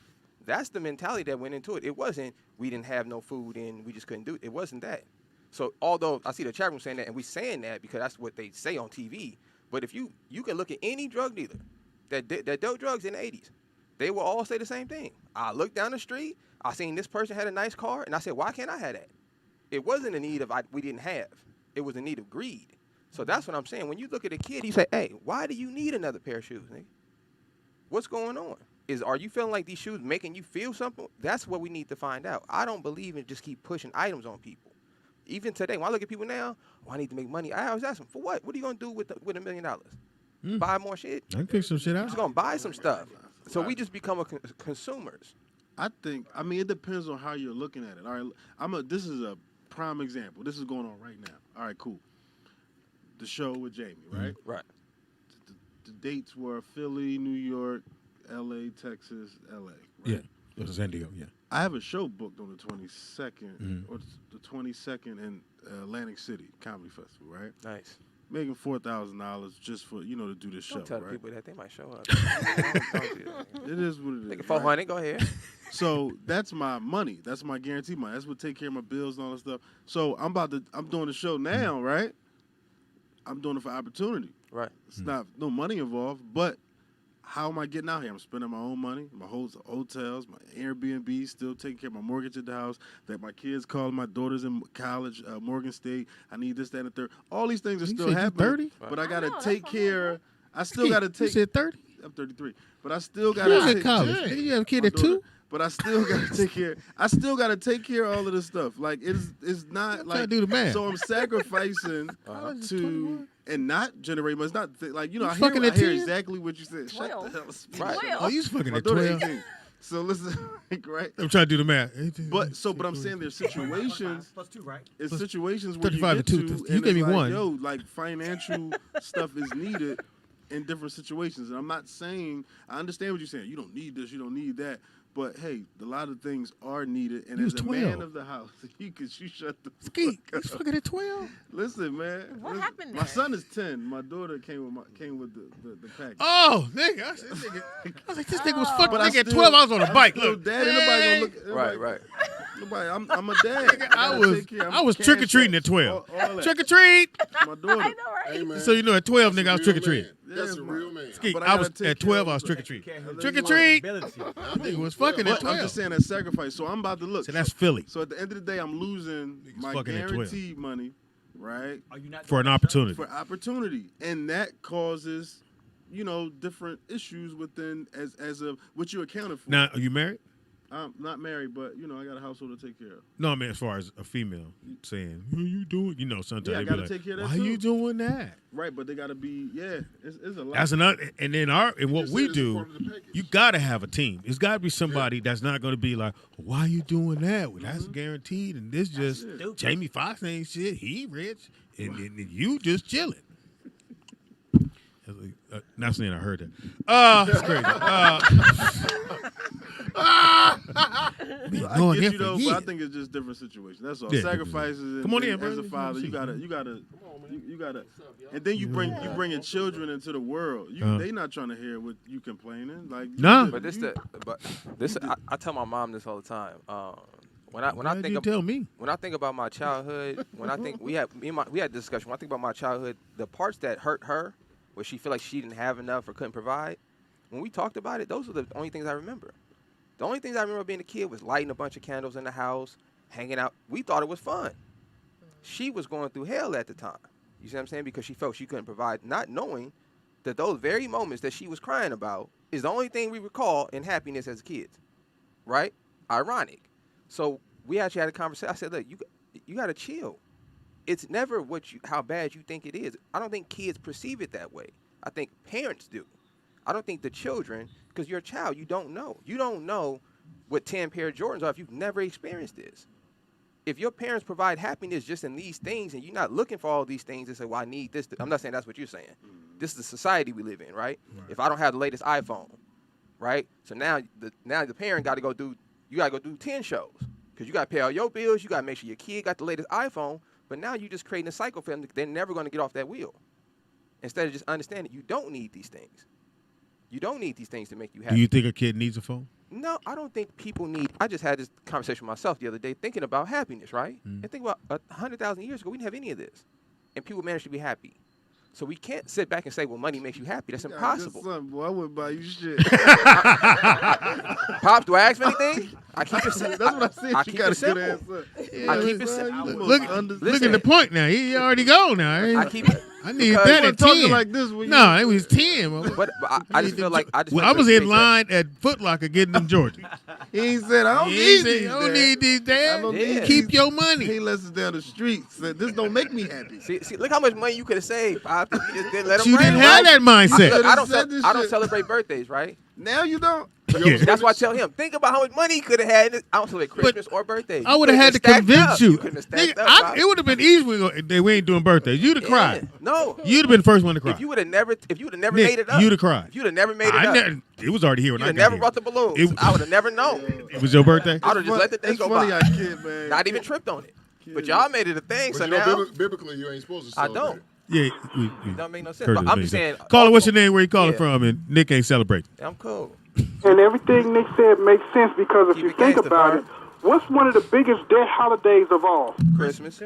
That's the mentality that went into it. It wasn't we didn't have no food and we just couldn't do it. It wasn't that. So although I see the chat room saying that and we saying that because that's what they say on TV, but if you can look at any drug dealer that dealt drugs in the 80s, they will all say the same thing. I looked down the street. I seen this person had a nice car, and I said, why can't I have that? It wasn't a need of we didn't have. It was a need of greed. So that's what I'm saying. When you look at a kid, you say, hey, why do you need another pair of shoes, nigga? What's going on? Are you feeling like these shoes making you feel something? That's what we need to find out. I don't believe in just keep pushing items on people. Even today, when I look at people now, I need to make money. I always ask them, for what? What are you going to do with $1 million? Buy more shit? I can fix some shit out. I'm just going to buy some stuff. So we just become consumers. It depends on how you're looking at it. All right, this is a prime example. This is going on right now. All right, cool. The show with Jamie, right? Right. The dates were Philly, New York, L.A., Texas, L.A. Right? Yeah, it was San Diego. Yeah. I have a show booked on the 22nd or the 22nd in Atlantic City Comedy Festival, right? Nice. Making $4,000 just for to do this show. Don't tell right? people that they might show up. It is what it is. Take 400. Go ahead. So that's my money. That's my guaranteed money. That's what take care of my bills and all that stuff. So I'm doing the show now, right? I'm doing it for opportunity. Right. It's not no money involved, but how am I getting out here? I'm spending my own money, my hotels, my Airbnb, still taking care of my mortgage at the house, that my kids call my daughter's in college, Morgan State. I need this, that, and the third. All these things are still happening. 30? But I got to take care. I still got to take. You said 30? I'm 33. But I still got to take college. You have a kid at 2? But I still got to take care. I still got to take care of all of this stuff. Like it's not like. Do the math. So I'm sacrificing to and not generate money. It's not like I hear exactly what you said. 12. Shut the hell up. Right. Oh, you fucking My at daughter 12. 18. So listen, right? I'm trying to do the math. But I'm saying there's situations. Plus 2, right? It's situations where you 35 get to 2. to, You and gave me it's like, 1. Yo, like financial stuff is needed. in different situations. And I'm not saying, I understand what you're saying. You don't need this, you don't need that. But hey, a lot of things are needed, and as a man of the house, you shut the Skeet. He's fucking at 12. Listen, man. What happened there? My son is 10. My daughter came with the package. Oh, nigga. I was like, this nigga was fucking. Nigga at 12, I was on a bike. Look, Dad, ain't nobody gonna look. Right. Nobody. I'm a dad. I was trick or treating at 12. Trick or treat. My daughter. I know, right? Hey, man. So you know, at 12, nigga, I was trick or treating. That's a real man. Skeet, But I was gotta take at 12. care I of was trick or treat. Can't Trick or treat. responsibility. Nigga was fucking at But 12. I'm just saying that sacrifice. So I'm about to look. So that's Philly So at the end of the day, I'm losing my fucking at 12. guaranteed money, right? Are you not for an doing that, opportunity. For opportunity, and that causes, different issues within as of what you accounted for. Now, are you married? I'm not married, but I got a household to take care of. No, I mean as far as a female saying, "What are you doing?" Sometimes Yeah, I they be gotta like, take care of that "Why are too." you doing that?" Right, but they gotta be it's a lot. That's another. And then what Just we said it's a do, part of the package. you gotta have a team. It's gotta be somebody that's not gonna be like, "Why are you doing that?" Well, that's guaranteed, and this just Jamie Foxx ain't shit. He rich, and you just chilling. Not saying I heard that. It's crazy. I get you though, but I think it's just different situations. That's all. Yeah, Sacrifices. Come on in, as bro. a father, you gotta, and then you bringing children into the world. They not trying to hear what you complaining. Like Nah. But I tell my mom this all the time. When I think tell me. When I think about my childhood, when I think we had a discussion. When I think about my childhood, the parts that hurt her, where she feel like she didn't have enough or couldn't provide, when we talked about it, those were the only things I remember. The only things I remember being a kid was lighting a bunch of candles in the house, hanging out. We thought it was fun. She was going through hell at the time. You see what I'm saying? Because she felt she couldn't provide, not knowing that those very moments that she was crying about is the only thing we recall in happiness as kids. Right? Ironic. So we actually had a conversation. I said, look, you got to chill. It's never how bad you think it is. I don't think kids perceive it that way. I think parents do. I don't think the children, because you're a child, you don't know. You don't know what 10 pair of Jordans are if you've never experienced this. If your parents provide happiness just in these things and you're not looking for all these things and say, well, I need this. I'm not saying that's what you're saying. This is the society we live in, right? If I don't have the latest iPhone, right? So now the parent got to go do 10 shows because you got to pay all your bills. You got to make sure your kid got the latest iPhone. But now you're just creating a cycle for them. They're never going to get off that wheel. Instead of just understanding you don't need these things. You don't need these things to make you happy. Do you think a kid needs a phone? No, I don't think people need. I just had this conversation with myself the other day thinking about happiness, right? And think about 100,000 years ago, we didn't have any of this. And people managed to be happy. So we can't sit back and say, well, money makes you happy. That's impossible. Son, boy, I wouldn't buy you shit. Pops, do I ask for anything? I keep it simple. That's what I said. I You keep got it a simple. good answer. I keep it simple. Look at the point now. He already gone now. I keep it. I need that at 10. Like this when no, it was 10. But I just feel like I was in line at Foot Locker getting them Jordans. He said, I don't need these. I don't need these, Dad. I don't need Keep these. your money. He lets us down the streets. Said, this don't make me happy. See, look how much money you could have saved, Pop, if you just didn't let him You bring didn't it, have right? that mindset. I don't celebrate birthdays, right? Now you don't. Yeah. That's why I tell him, think about how much money he could have had. I don't celebrate Christmas or birthdays. I would have had to convince you. Nigga, It would have been easy when we ain't doing birthdays. You'd have cried. No. You'd have been the first one to cry. If you would have never Nick, made it up. you'd have cried. If you'd have never made it up. It was already here when You'd I have got never here. brought the balloons. I would have never known. It was your birthday? I would have just let the day It's go funny by. I kid, man. Not even tripped on it. But y'all made it a thing, But so you know, now biblically, you ain't supposed to I celebrate. don't. Yeah. It don't make no sense. Curtis But I'm made just that. saying. Caller, what's your name? Where you calling Yeah. from? And Nick ain't celebrating. I'm cool. And everything Nick said makes sense because if Keep you it think gangsta, about bro. it, what's one of the biggest debt holidays of all? Christmas.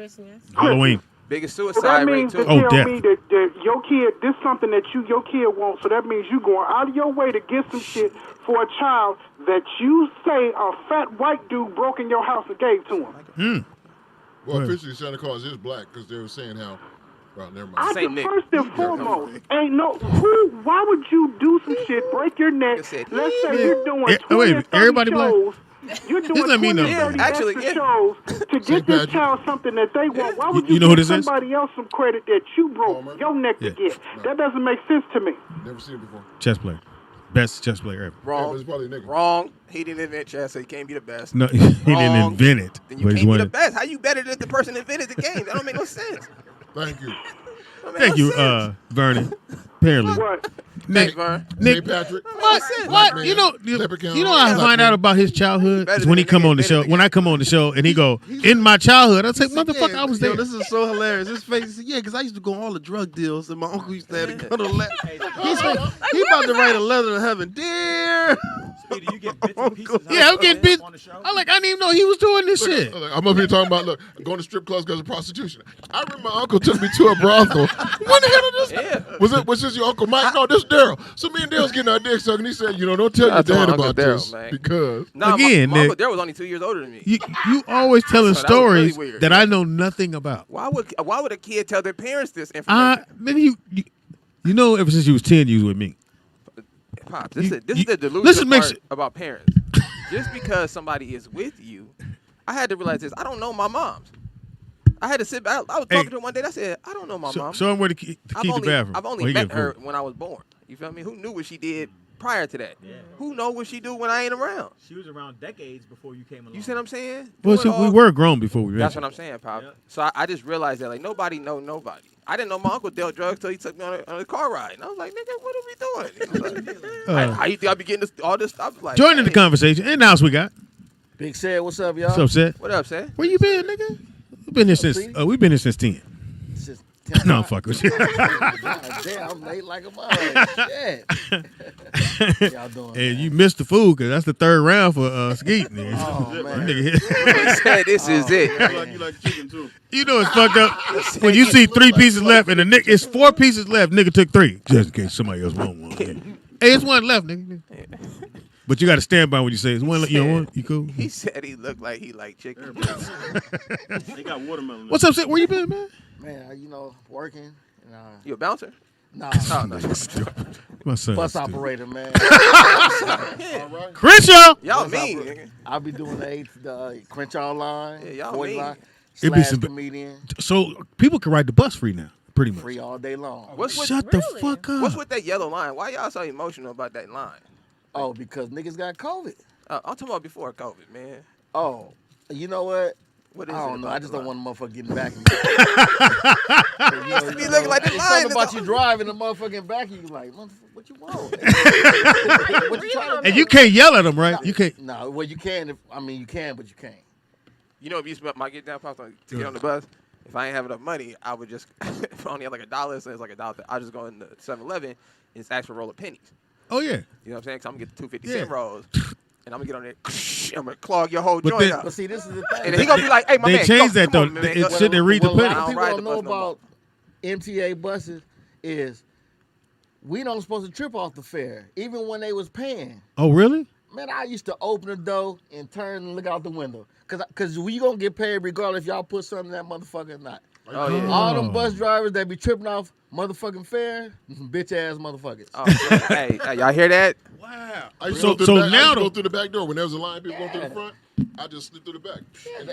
Halloween. Biggest So suicide that rate, means too. to Oh, tell death. me that your kid, this something that your kid wants. So that means you going out of your way to get some shit for a child that you say a fat white dude broke in your house and gave to him. Well, officially, Santa Claus is black because they were saying how. Well, never mind. I Same think Nick. first and foremost, ain't no why would you do some shit, break your neck? Like I said, Let's say you're doing wait, 20 or 30 everybody black? shows. You're doing let me 20 know. or 30 Yeah, actually, extra yeah. shows to get this Patrick. child something that they want. Why would You you, know who give this is? somebody else some credit that you broke Homer. your neck Yeah. to get? That doesn't make sense to me. Never seen it before. Chess player. Best chess player ever. Yeah, but Wrong. it's probably a nigga. Wrong. He didn't invent chess, so he can't be the best. No, he didn't Wrong. invent it. Then you but he's can't be one the of- best. How you better than the person that invented the game? That don't make no sense. Thank you. Thank you, Vernon. Apparently. What? Nick Nick Patrick. What? You know I find out about his childhood is when he come on the show. When I come on the show and he go, in my childhood, I say, motherfucker, I was there. This is so hilarious. His face, he said, yeah, because I used to go on all the drug deals, and my uncle used to have to go to he about to write a letter to heaven. Dear. Speedy, you get bits and pieces. Yeah, I'm getting bits. I didn't even know he was doing this shit. I'm up here talking about, going to strip clubs because of prostitution. I remember my uncle took me to a brothel. When the hell did this? Was this your Uncle Mike? No, this Daryl. So me and Daryl's getting our dick sucked, and he said, don't tell your dad about this. Because. Again, my Uncle Daryl was only 2 years older than me. You always telling stories really that I know nothing about. Why would a kid tell their parents this information? Maybe you ever since you was 10, you was with me. Pop, this is the delusional part about parents. Just because somebody is with you, I had to realize this. I don't know my mom's. I had to sit back. I was talking to her one day. And I said, I don't know my mom. Show him where to keep the bathroom. I've only met her when I was born. You feel me? Who knew what she did prior to that? Yeah. Who know what she do when I ain't around? She was around decades before you came along. You see what I'm saying? Well, we were grown before we met. That's what I'm saying, Pop. Yep. So I just realized that nobody know nobody. I didn't know my uncle dealt drugs till he took me on a car ride. And I was like, nigga, what are we doing? How you think I be getting all this stuff? Like, joining the conversation. And now else we got. Big Sad, what's up, y'all? What's up, Sad? What up, Sad? Where you been, nigga? We've been here since 10. Since 10. No, I'm fucking with you. Damn, I'm late like a mother. Shit. Y'all doing? And you missed the food because that's the third round for Skeet. Oh, man. He said this is it. You like chicken, too. You know it's fucked up when you see 3 pieces left and it's 4 pieces left. Nigga took 3 just in case somebody else want one. Hey, it's one left, nigga. But you got to stand by when you say it's one. You want? You cool? He said he looked like he liked chicken. They got watermelon. What's up, Sid? Where you been, man? Man, working. And, you a bouncer? Nah. Oh, no. My son. Bus operator, man. Crenshaw. Y'all mean. I'll be doing the Crenshaw line. Yeah, y'all mean. Line. It be some comedian. So people can ride the bus free now, pretty much. Free all day long. Shut the fuck up. What's with that yellow line? Why y'all so emotional about that line? Oh, because niggas got COVID. I'm talking about before COVID, man. Oh, you know what? What is I don't know. I just don't want a motherfucker getting back in me. You be looking like the line. Something about you driving the motherfucking back, you like, what you want? What you trying to do? And you can't yell at them, right? You can't. No, well, you can. You can, but you can't. You know, if you spent my get down pops to get on the bus, if I ain't have enough money, I would just, if I only had like $1, so it's like $1, I'll just go in the 7-Eleven and just ask for a roll of pennies. Oh, yeah. You know what I'm saying? Because I'm going to get the 250 cent rolls. And I'm going to get on there. I'm going to clog your whole joint up. But see, this is the thing. And then he going to be like, hey, my man. They changed that, though. Should they read the penny? What a lot of people don't know about MTA buses is we don't supposed to trip off the fare, even when they was paying. Oh, really? Man, I used to open the door and turn and look out the window. Because we going to get paid regardless if y'all put something in that motherfucker or not. Oh, yeah. All them bus drivers that be tripping off motherfucking fare, bitch-ass motherfuckers. Oh, hey, y'all hear that? Wow. Now I used to go through the back door. When there was a line of people going through the front, I just slid through the back.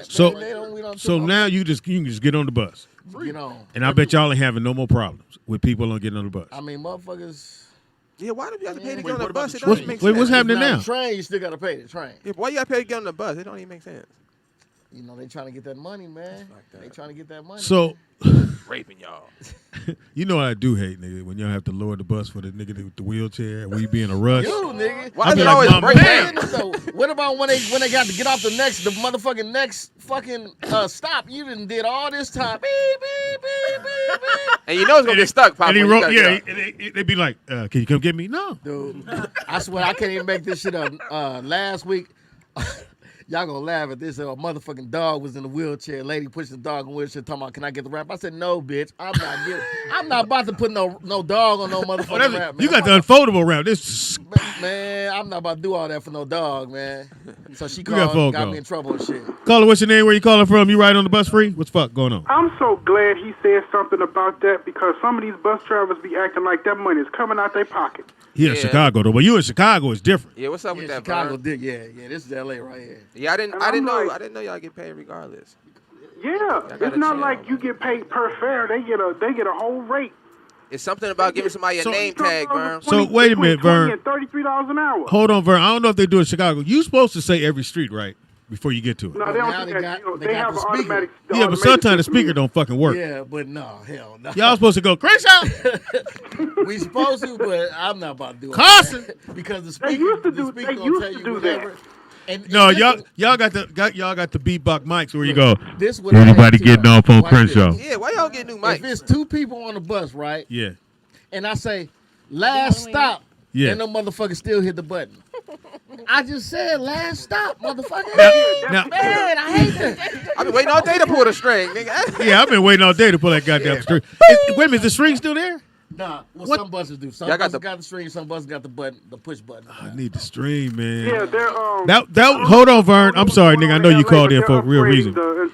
So now you can just get on the bus. Get on. And I bet y'all ain't having no more problems with people on getting on the bus. I mean, motherfuckers. Yeah, why do you have to pay to get on the bus? It doesn't make sense. What's happening now? The train, you still got to pay the train. Yeah, but why you got to pay to get on the bus? It don't even make sense. You know, they trying to get that money, man. They trying to get that money. So, raping y'all. You know what I do hate, nigga, when y'all have to lower the bus for the nigga with the wheelchair and we be in a rush. You, nigga. Why is it always breaking? So, what about when they got to get off the motherfucking next fucking stop? You done did all this time. Beep, beep, beep, beep, beep. And you know it's going to get stuck, Pop. And he wrote, they be like, can you come get me? No. Dude, I swear I can't even make this shit up. Last week, y'all gonna laugh at this. A motherfucking dog was in a wheelchair. Lady pushed the dog in the wheelchair talking about, can I get the rap? I said, no, bitch. I'm not about to put no dog on no motherfucking rap, man. You got the unfoldable rap. This Man, I'm not about to do all that for no dog, man. So she got me in trouble and shit. Caller, what's your name? Where you calling from? You ride on the bus free? What's fuck going on? I'm so glad he said something about that because some of these bus drivers be acting like that money is coming out their pocket. Yeah, Chicago though. But you in Chicago is different. Yeah, what's up with that, Chicago did, yeah. This is LA right here. Yeah, I didn't know y'all get paid regardless. Yeah, it's not like you get paid per fare. They get a whole rate. It's something about giving somebody a name tag, Vern. So wait a minute, Vern. $33 an hour. Hold on, Vern. I don't know if they do it in Chicago. You supposed to say every street, right? before you get to it. No, they don't do that. They have an automatic. Yeah, but sometimes the speaker don't fucking work. Yeah, but no, hell no. Y'all supposed to go, Crenshaw. We supposed to, but I'm not about to do it. Carson, because the speaker gonna tell you whatever. And no, y'all got the beatbox mics where you go. This what anybody getting off on Crenshaw? Yeah, why y'all get new mics? If it's 2 people on the bus, right? Yeah. And I say, last stop. Yeah. And them motherfuckers still hit the button. I just said last stop, motherfucker. Now, man, I hate that. I've been waiting all day to pull the string, nigga. Yeah, I've been waiting all day to pull that goddamn string. Wait a minute, is the string still there? Nah, well, What? some buses do. Some Y'all buses got the string, some buses got the button, the push button. I need the string, man. Yeah, they're Hold on, Vern. I'm sorry, nigga. I know you called in for a real reason. The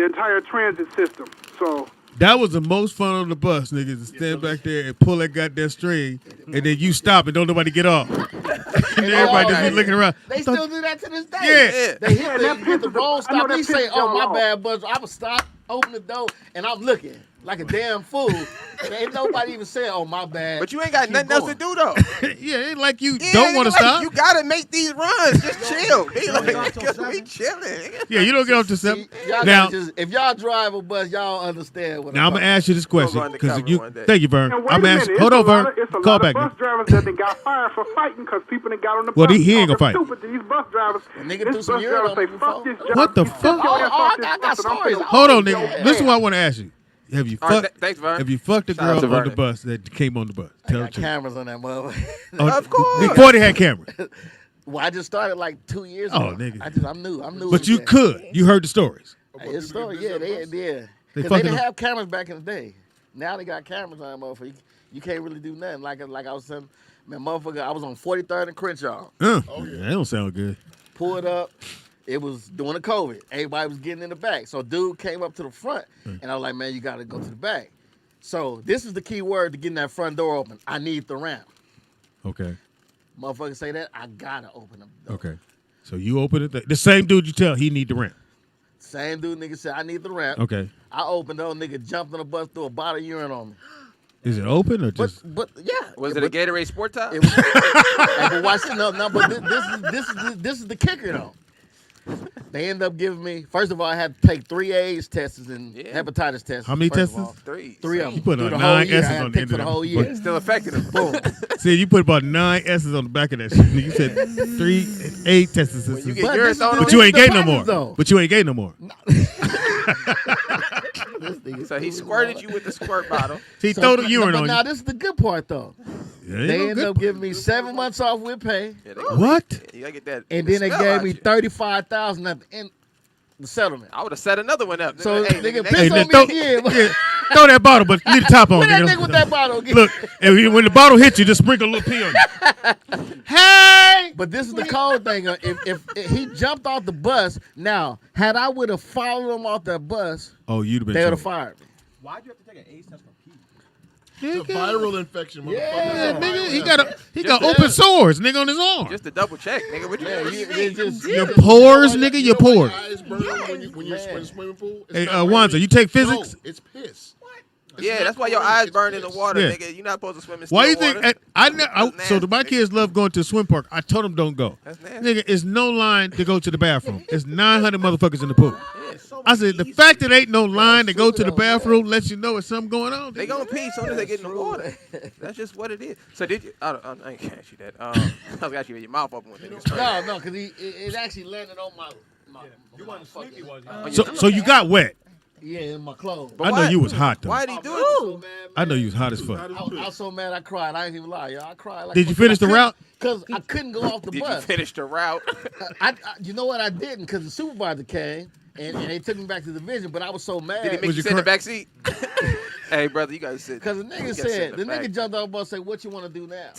entire transit system. So that was the most fun on the bus, nigga, to stand back there and pull that goddamn string, and then you stop and don't nobody get off. And everybody just be looking around. They still do that to this day. Yeah. They hit the wrong stop. They say, oh, my bad, bus. I would stop, open the door, and I'm looking like a damn fool. Ain't nobody even say, oh, my bad. But you ain't got nothing else to do, though. Yeah, ain't like you don't want to stop. You got to make these runs. Just chill. Be like, we chilling. Yeah, you don't get off to 7. Now, if y'all drive a bus, y'all understand what now I'm going to ask you this question. Thank you, Vern. wait I'm a asking. minute. Hold on, Vern. It's a Call lot back. of bus drivers that they got fired for fighting because people that got on the Well, bus. he ain't gonna fight. Stupid to these bus drivers. Nigga This threw some bus urine driver on say, me fuck before. this job. What the You fuck? sit your ass off this I got bus and I'm stories. finna Hold on, whoop nigga. your This is ass. what I want to ask you. Have you All right, fucked? thanks, Vern. Have you fucked a Shout out girl to on the Vernon. bus that came on the bus? Tell the got truth. cameras on that motherfucker. Oh, Of course. Before they had cameras. Well, I just started like 2 years ago. Oh, nigga. I'm new. But you again. could. You heard the stories. It's story, yeah, They Because they fucking didn't up. have cameras back in the day. Now they got cameras on that motherfucker. You can't really do nothing. Like I was saying, man, motherfucker, I was on 43rd and Crenshaw. Yeah, that don't sound good. Pulled up. It was during the COVID. Everybody was getting in the back. So dude came up to the front, and I was like, man, you got to go to the back. So this is the key word to getting that front door open. I need the ramp. Okay. Motherfucker say that, I got to open the door. Okay. So you open it. The same dude you tell he need the rent. Same dude, nigga said, I need the ramp. Okay. I opened the door, nigga jumped on the bus, threw a bottle of urine on me. Is it open or just? But yeah. Was it a Gatorade Sport Top? It was, but watch it, no, but this is the kicker though. They end up giving me. First of all, I had to take 3 AIDS tests and hepatitis tests. How many tests? 3 of them. You put Through on the 9 whole year. S's I had on to the take end for of the that. whole year. Still effective. Boom. See, you put about 9 S's on the back of that shit. You said 8 tests. When you get But urine this is thrown the- on But you ain't the gay no problems, more. though. But you ain't gay no more. So he squirted you with the squirt bottle. He throw the urine but on now you. this is the good part though. Yeah, ain't They no end good up giving me 7 months off with pay, Yeah, What? You gotta get that. and then they smell gave out me you. $35,000 at the end the settlement. I would have set another one up. So Hey, nigga, next- piss Hey, on man, me throw, again. yeah, throw that bottle, but leave the top on. Put that nigga. nigga with that bottle again. Look, when the bottle hits you, just sprinkle a little pee on you. Hey! But this is the cold thing. If he jumped off the bus, now had I would have followed him off that bus, Oh, you'd have been. they would have trouble. fired me. Why'd you have to take an AIDS test for pee? It's a viral infection, motherfucker. Yeah, It's a nigga, viral he got open sores, nigga, on his arm. Just to double check, nigga. What you, Yeah, what you it's mean? just Your pores, nigga, your You know why pores. your eyes burn when you're in a swimming pool? It's Hey, not Wanza, you take No, physics? it's piss. It's Yeah, not that's why your chlorine, eyes it's burn in the piss. water, Yeah. nigga. You're not supposed to swim in Why you still think? water. So nasty, my nigga. kids love going to the swim park. I told them don't go. That's nasty. Nigga, it's no line to go to the bathroom. It's 900 motherfuckers in the pool. I said the fact that ain't no line to go to the bathroom lets you know it's something going on. They gonna pee as soon as they get in the water. That's just what it is. So did you? I ain't gonna ask you that. I was asking you with your mouth open with it. No, because it actually landed on my you wasn't sneaky, was you? So you got wet. Yeah, in my clothes. I know you was hot though. Why did he do it? So mad, I know you was hot as fuck. I was so mad I cried. I ain't even lie, y'all. I cried. Like Did you finish the route? Because I couldn't go off the Did you bus. finish the route? You know what? I didn't because the supervisor came and they took me back to the division. But I was so mad. Did he make Was you you sit in the back seat? Hey, brother, you gotta sit. Because the you nigga gotta sit said, in the back. nigga jumped off the bus and said, what you want to do now?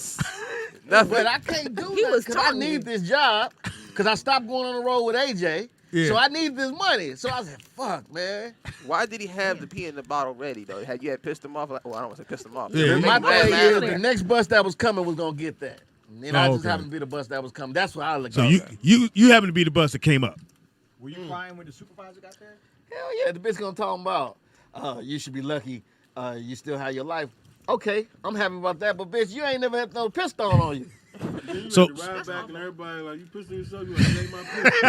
Nothing. But I can't do He that was because I taunting need you. this job because I stopped going on the road with AJ. Yeah. So I need this money. So I said, fuck, man. Why did he have the pee in the bottle ready though? Had you had pissed him off? Like, well, I don't want to say pissed him off. Yeah, Make My him mad, thing mad. is the next bus that was coming was going to get that. And then I just okay. happened to be the bus that was coming. That's what I look So at. you happen to be the bus that came up. Were you crying when the supervisor got there? Hell yeah, the bitch gonna talk about, you should be lucky you still have your life. Okay, I'm happy about that, but bitch, you ain't never had no piss thrown on you. Then you So- ready to ride back and everybody like, you pissing yourself? You like, take my piss.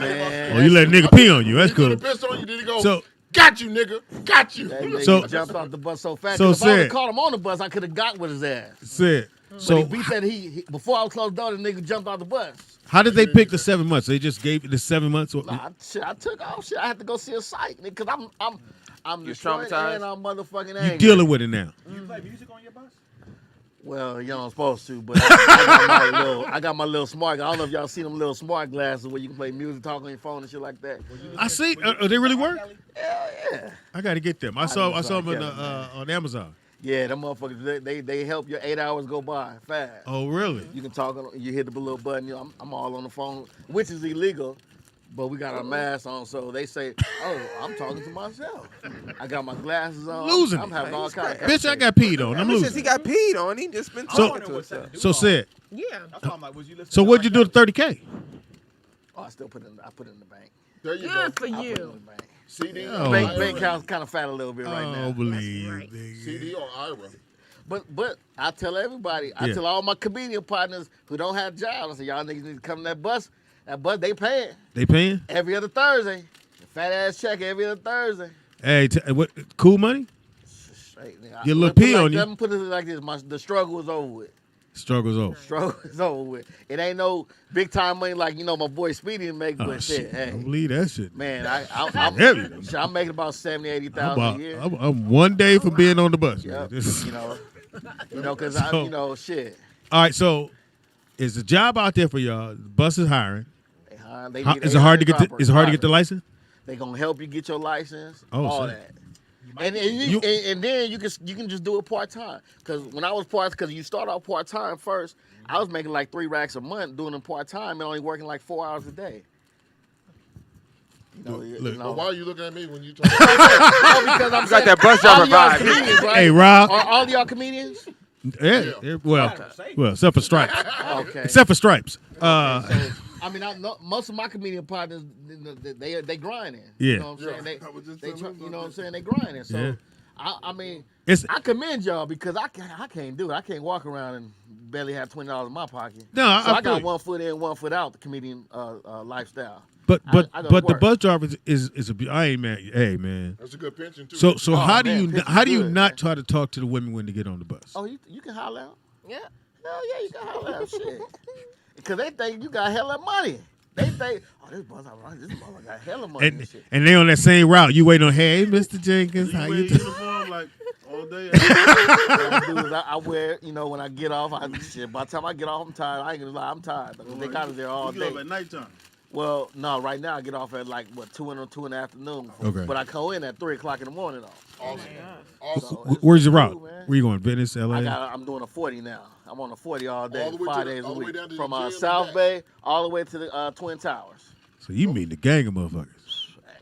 Man, Oh, you let a nigga pee on you. That's He cool. could have pissed on you, then he go, So got you, nigga. Got you. that nigga So- jumped off the bus so fast. so 'Cause if I would have said- caught him on the bus, I could have got with his ass. said. So So he said he before I was closed door, the nigga jumped off the bus. how did they pick the 7 months? They just gave you the 7 months. Nah, I took off. Shit, I had to go see a psych because I'm You destroyed traumatized? and I'm motherfucking You angry. dealing with it now. You play music on your bus? Well, you ain't supposed to, but I got my little smart. I don't know if y'all seen them little smart glasses where you can play music, talk on your phone and shit like that. I see. They really work. Hell yeah. I got to get them. I saw them on Amazon. Yeah, them motherfuckers, they help your 8 hours go by fast. Oh, really? You can talk, you hit the little button, you know, I'm all on the phone, which is illegal, but we got our masks on, so they say, oh, I'm talking to myself. I got my glasses on. Losing I'm it. having all kinds of Bitch, I got peed on. I'm Since losing. he got peed on, he just been So- talking to himself. So said. Yeah. That's why I'm like, was you listening So to what'd you do R. to 30K? Oh, I put it in the bank. There you Good go. for I put it in you. the bank. CD, Oh. Bank IRA. account's kind of fat a little bit right Oh, now. believe. right. nigga. CD or IRA. But I tell everybody, I Yeah. tell all my comedian partners who don't have jobs, I say, y'all niggas need to come to that bus. That bus, they paying They paying? every other Thursday. Fat ass check every other Thursday. Hey, what? Cool money? Straight, nigga. Get a little Let me put pee it like- on you. Let me put it like this: the struggle is over with. Struggles over. Struggle is over with. It ain't no big time money like my boy Speedy make, Oh but shit! shit, I don't hey, believe that shit. man, I'm Heavy. though. shit, I'm making about 70,000, 80,000 a year. I'm one day from being on the bus. man. Yep. This is- Because So- shit. All right, so is the job out there for y'all? The bus is hiring. They How, need is it hard to get? drivers. Is it hard to get the license? They gonna help you get your license. Oh, all shit. that. And then you can just do it part time. Cause when I was because you start off part time first, I was making like 3 racks a month doing them part time and only working like 4 hours a day. Look. But why are you looking at me when you talk? Because I'm You got that bus driver vibe. comedians, right? Hey, Rob. Are all y'all comedians? Yeah. Well, except for Stripes. Okay. Except for Stripes. I mean, most of my comedian partners, they grinding. Yeah. You know what I'm saying? I was just They telling you him know what I'm about saying? They grinding. So, Yeah. I mean, It's I commend y'all because I can't do it. I can't walk around and barely have $20 in my pocket. No, so I I feel got you. 1 foot in, 1 foot out the comedian lifestyle. but I gotta but the work. bus driver is a. I ain't mad. Hey man. That's a good pension too. So Oh, how man, do pension's you good, not man. try to talk to the women when they get on the bus? Oh, you can holler out. Yeah. Hell yeah, you can holler out. Shit. Because they think you got hella money. They think, oh, this bus got hella money and shit. And they on that same route. You waiting on, hey, Mr. Jenkins, So how you you wear doing? uniform like all day. What I do is I wear, when I get off, by the time I get off, I'm tired. I ain't gonna lie, I'm tired. Because they got us there all You get day. up at nighttime. Well, no, right now I get off at 2 in the afternoon. Okay. But I go in at 3 o'clock in the morning though. Awesome. So Awesome. it's Where's your cool, route? man. Where you going? Venice, LA? I'm doing a 40 now. I'm on a 40 all day, All the way to 5 the- days a all the way week. down to the From gym and South back. Bay all the way to the Twin Towers. So you mean the gang of motherfuckers?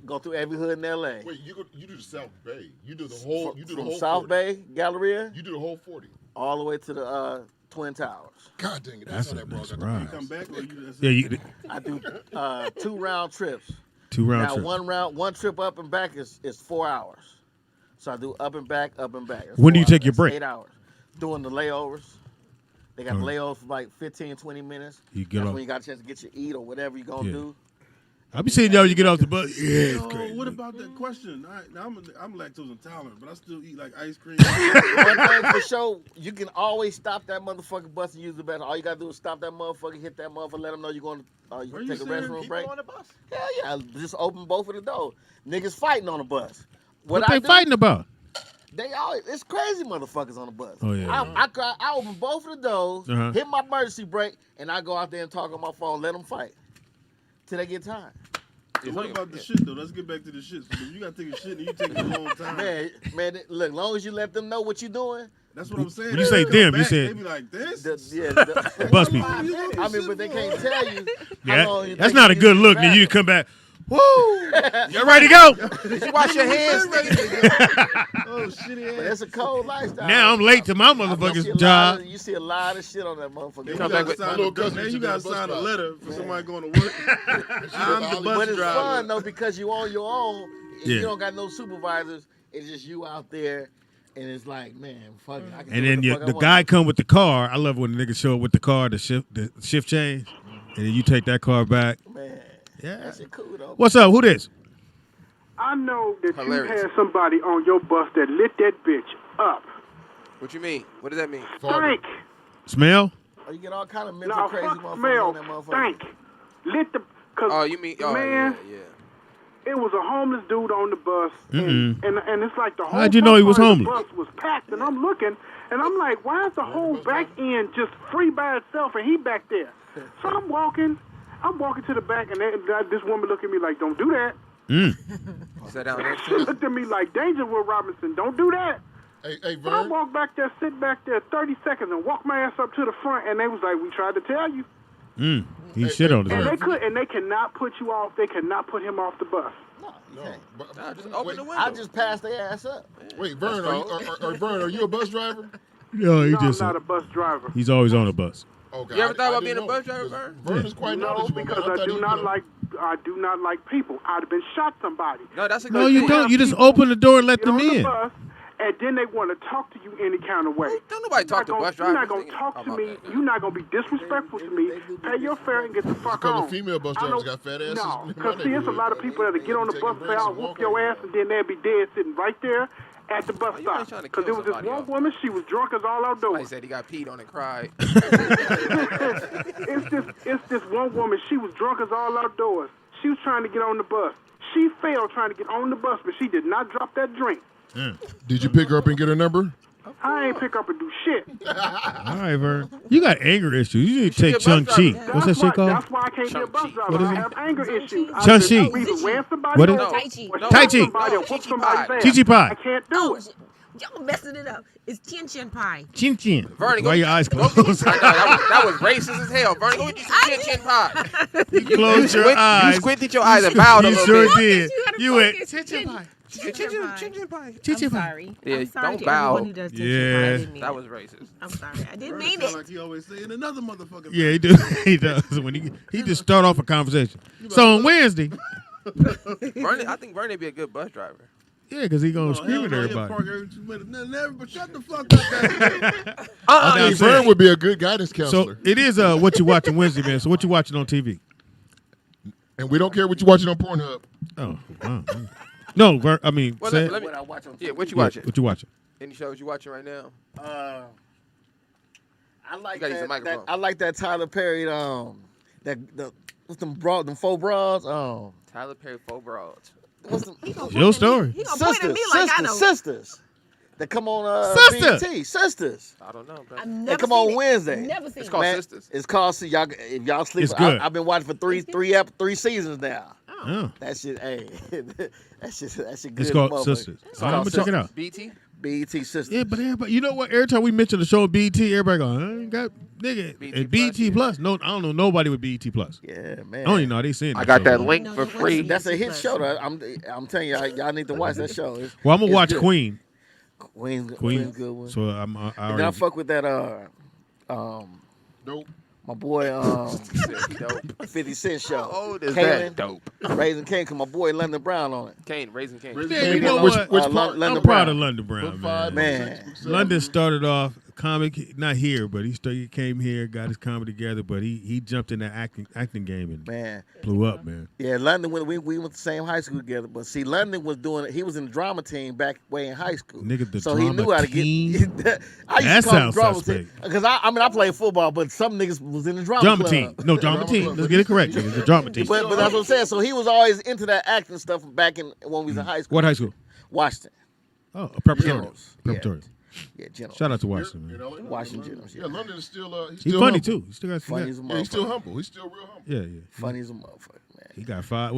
Go through every hood in LA. Wait, you do the South Bay. You do the whole. You do the From whole. South 40. Bay, Galleria, You do the whole 40. all the way to the Twin Towers. God dang it! That's That's, how a that bro nice got ride. the Come back or you just Yeah, you, I do 2 round trips. 2 round Now trips. one trip up and back is 4 hours. So I do up and back, up and back. It's When do you 4 take your hours. break? That's 8 hours. Doing the layovers. They got Okay. layovers for like 15, 20 minutes. You get That's off. when you got a chance to get your eat or whatever you're going to Yeah. do. I be seeing y'all when you get off the bus. Yeah, it's Oh, crazy. what about that question? All right, now I'm lactose intolerant, but I still eat like ice cream. One thing for sure, you can always stop that motherfucking bus and use the bathroom. All you got to do is stop that motherfucker, hit that motherfucker, let them know you're going to Are you take a serious? restroom People break. on the bus? Hell yeah, just open both of the doors. Niggas fighting on the bus. What I they do, fighting about? They always, it's crazy motherfuckers on the bus. Oh, yeah. I open both of the doors, Uh-huh. hit my emergency brake, and I go out there and talk on my phone, let them fight. Till they get tired. So what about the shit though? Let's get back to the shit. So if you gotta take a shit and you take a long time. Man, look, long as you let them know what you're doing, That's what I'm saying. When you say They them, come you back, said- they be like this. the Bus people. How long you gonna do I mean, shit but they for? can't tell you. Yeah, how long you that's think not a you good use look. the Then you bathroom. come back. Woo! You ready to go? Did you wash your hands? Oh shitty But ass. it's a cold lifestyle. Now I'm late to my You see a motherfucking lot job. of- You see a lot of shit on that motherfucker. Then come you back gotta with- sign my little a- cousin then used you to be gotta on the bus sign a driver. letter for somebody going to work. I'm the But bus it's driver. fun though because you on your own. And Yeah. You don't got no supervisors. It's just you out there, and it's like, man, fuck it. I can And do then what the guy come with the car. I love when the nigga show up with the car, the shift change, and then you take that car back. Man, yeah, that shit cool though. What's up? Who this? I know that Hilarious. you had somebody on your bus that lit that bitch up. What you mean? What does that mean? Stank. Smell? Oh, you get all kind of mental No, crazy fuck motherfuckers smell. on that motherfucker. Stank. Lit the. Cause, Oh, you mean? Oh, man, yeah. it was a homeless dude on the bus, and it's like the whole How'd you know he was front part of homeless? the bus was packed, and I'm looking, and I'm like, why is the whole back end just free by itself, and he back there? So I'm walking to the back, and this woman looked at me like, don't do that. Sit down there. She looked at me like, danger, Will Robinson, don't do that. Hey, So I Vern. walked back there, sit back there 30 seconds, and walk my ass up to the front, and they was like, we tried to tell you. He shit on his And ass. they cannot put you off. They cannot put him off the bus. Nah, just open the window. I just passed their ass up. Wait, Vern, are you a bus driver? No, he No, just. I'm not a bus driver. He's always on a bus. Okay. You ever thought about didn't being a know, bus driver, because Vern? Vern is quite No, knowledgeable. because man. I thought do he, not you know, like people. I'd have been shot somebody. No, that's a No, good you thing. don't. You just open the door and let Get them on the in. bus, and then they want to talk to you any kind of way. Don't nobody talk to bus drivers. You're not gonna talk to me. You're not gonna be disrespectful to me. Pay your fare and get the fuck couple on. female bus I drivers know- got fat asses. No, in my because see, it's a lot of people that'll get on the bus and say, "I'll whoop your ass," and then they'll be dead sitting right there at the bus you ain't stop. trying to Because kill there was this somebody, one though. woman. She was drunk as all Somebody outdoors. said he got peed on and cried. It's this one woman. She was drunk as all outdoors. She was trying to get on the bus. She failed trying to get on the bus, but she did not drop that drink. Did you pick her up and get her number? I ain't pick up and do shit. All right, Vern. You got anger issues. You need to take Chung Chi. What's that shit called? That's why I can't be a bus driver. What is I it? have anger issues. Chung Chi. I either ran somebody What is over it? Tai Chi. or Tai shot Chi. somebody or whoop somebody's ass. Chi Chi pie. I can't do Oh, it. y'all messing it up. It's Chin Chin Pie. Chin chin. Vernon, Why your eyes closed? I know, that was racist as hell. Vernon, go get you some chin chin pie. You closed your eyes. You squinted your eyes and bowed a You little sure bit. did. gotta You went focus. chin chin pie. Chin Chin Pie. Chin I'm chin pie. sorry. Yeah, I'm sorry don't to bow. everyone who does Chin Chin Pie. I Yeah. didn't mean That it. was racist. I'm sorry. I didn't Vern mean sound it. like he always saying another motherfucker. Yeah, he do. He does. When he just start off a conversation. So on Wednesday, Vernon, I think Vernon would be a good bus driver. yeah, because he gonna scream at everybody. Park every 2 minutes. Never, but shut the fuck up. I'm Hey, saying- Vern would be a good guidance So counselor. it is what you watching Wednesday, man. So what you watching on TV? And we don't care what you're watching on Pornhub. Oh, wow. No, I mean, Well, say it. let me, What I watch on yeah, TV. what you Yeah, watching? what you watching? Any shows you watching right now? I like You gotta use the microphone. I like that Tyler Perry. What's them four bras? Tyler Perry, Faux Broads. What's them Your story. He gonna point at me like I know. sisters. That come on Sister. BET. Sisters. I don't know, bro. I've They never come seen on it. Wednesday. Never seen It's it. called Man, Sisters. It's called. See, y'all. If y'all sleep, It's good. I've been watching for three seasons now. Oh. That shit, hey, that shit good. It's called motherfucker. Sisters. It's I'm called gonna check it out. BT? BET Sisters. Yeah, but everybody, you know what? Every time we mention the show on BET, everybody go, I ain't got nigga. BET And BET Plus. No, I don't know nobody with BET Plus. Yeah, I man. don't even know they saying I got show. that link No, for no, free. what's That's a hit Plus. show. Though. I'm telling y'all need to watch that show. Well, I'm gonna it's watch good. Queen. Queen's Queen. good one. So I And then I already. fuck with that Nope. my boy Dope. 50 Cent show. How old is Kanan, that? Dope. Raising King, cause my boy London Brown on it. Kane, Raising Kane. Yeah, you know Which what? part? London I'm proud Brown. of London Brown, Put man. 5, Man. 6, 7. London started off comic, not here, but he came here, got his comedy together, but he jumped in that acting game and Man. blew up, man. Yeah, London, we went to the same high school together. But see, London was doing it. He was in the drama team back way in high school. Nigga, the so he drama knew how to team? get. I used That to call him sounds drama suspect. team. Because I played football, but some niggas was in the drama Drama club. team. No, drama team. Let's get it correct. It's a drama team. But that's what I'm saying. So he was always into that acting stuff back in when we was in high school. What high school? Washington. Oh, a preparatory. Generals. Preparatory. Yeah, general. Shout out to Washington, You man. know, Washington Generals. Yeah, London is still. He's still funny humble. too. He still got Funny as a Yeah, he's still motherfucker. humble. He's still real humble. Yeah. Funny as a motherfucker, man. He got 5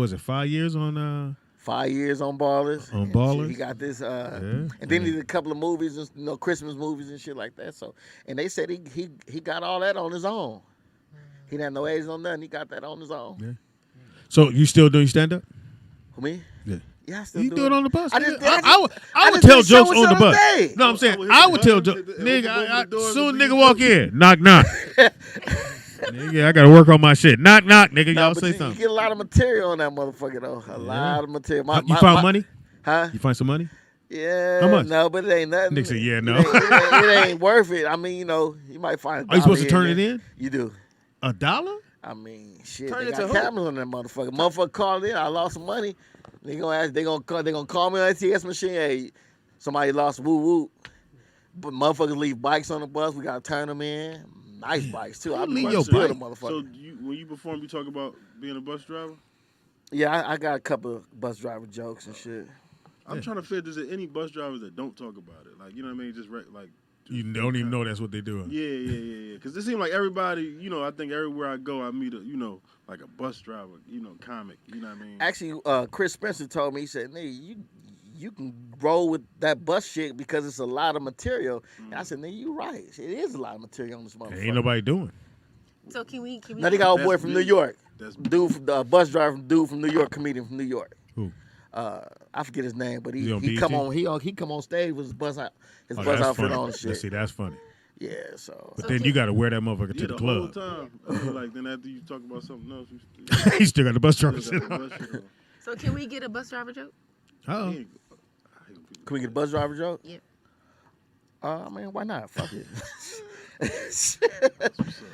years on 5 years on Ballers. On And Ballers? He got this, and then yeah. he did a couple of movies, and Christmas movies and shit like that. So, and they said he got all that on his own. He didn't have no agents on nothing. He got that on his own. Yeah. So you still doing stand up? Who, me? Yeah. Yeah, I still You do it on the bus. I nigga. just- I would just tell did show jokes us on the the other bus. day. No, I'm saying Oh, I would tell hit the- jokes. hit Nigga, the doors soon of the nigga walk in, knock. Nigga, I gotta work on my shit. Knock, nigga. Nah, Y'all but say you something. get a lot of material on that motherfucker though. A lot of material. You found money? Huh? You find some money? Yeah, How much? no, but it ain't nothing. Nick said, yeah, no. It ain't worth it. I mean, you might find. Are you supposed to turn it in? You do. $1? I mean, shit. Turn They it got to cameras on that motherfucker. Motherfucker called in. I lost some money. They gonna call me on the ATS machine. Hey, somebody lost woo woo. But motherfuckers leave bikes on the bus. We gotta turn them in. Nice bikes too. I leave your steal bike. the motherfucker. So when you perform, you talk about being a bus driver? Yeah, I got a couple of bus driver jokes and shit. I'm trying to figure, is there any bus drivers that don't talk about it? Like, you know what I mean? Just like. You don't even know that's what they're doing. Yeah. Because it seems like everybody, I think everywhere I go, I meet like a bus driver, comic. You know what I mean? Actually, Chris Spencer told me, he said, "Nigga, you can roll with that bus shit because it's a lot of material." And I said, "Nigga, you right. It is a lot of material on this motherfucker." Ain't nobody doing. So can we? Now they got a boy from New York. That's Bus driver, dude from New York, comedian from New York. Who? I forget his name, but he BET? come on stage with his bus That's outfit funny. on and shit. See, that's funny. Yeah, so. But then you got to wear that motherfucker to the club. The whole time. Like, then after you talk about something else, You still got the bus driver still shit got the on. bus shit on. So can we get a bus driver joke? Uh-oh. Can we get a bus driver joke? Yep. I mean, why not? Fuck it.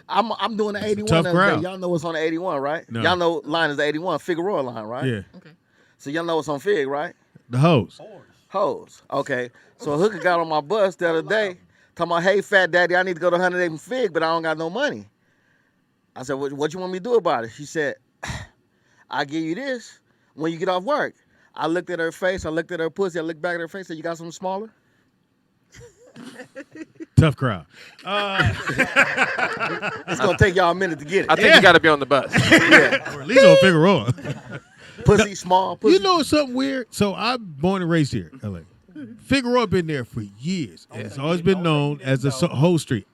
I'm doing the 81. Tough crowd. Y'all know what's on the 81, right? No. Y'all know line is the 81, Figueroa line, right? Yeah. Okay. So y'all know what's on Fig, right? The hose. Hose. Okay. So a hooker got on my bus the other day, talking about, "Hey, fat daddy, I need to go to 108 and Fig, but I don't got no money." I said, what you want me to do about it? She said, "I'll give you this when you get off work." I looked at her face, I looked at her pussy, I looked back at her face, said, "You got something smaller?" Tough crowd. It's gonna take y'all a minute to get it. I think you got to be on the bus. Yeah. Or at least on Figueroa. Pussy, small pussy. You know something weird? So I'm born and raised here, LA. Figueroa been there for years. And it's always been known as the whole street.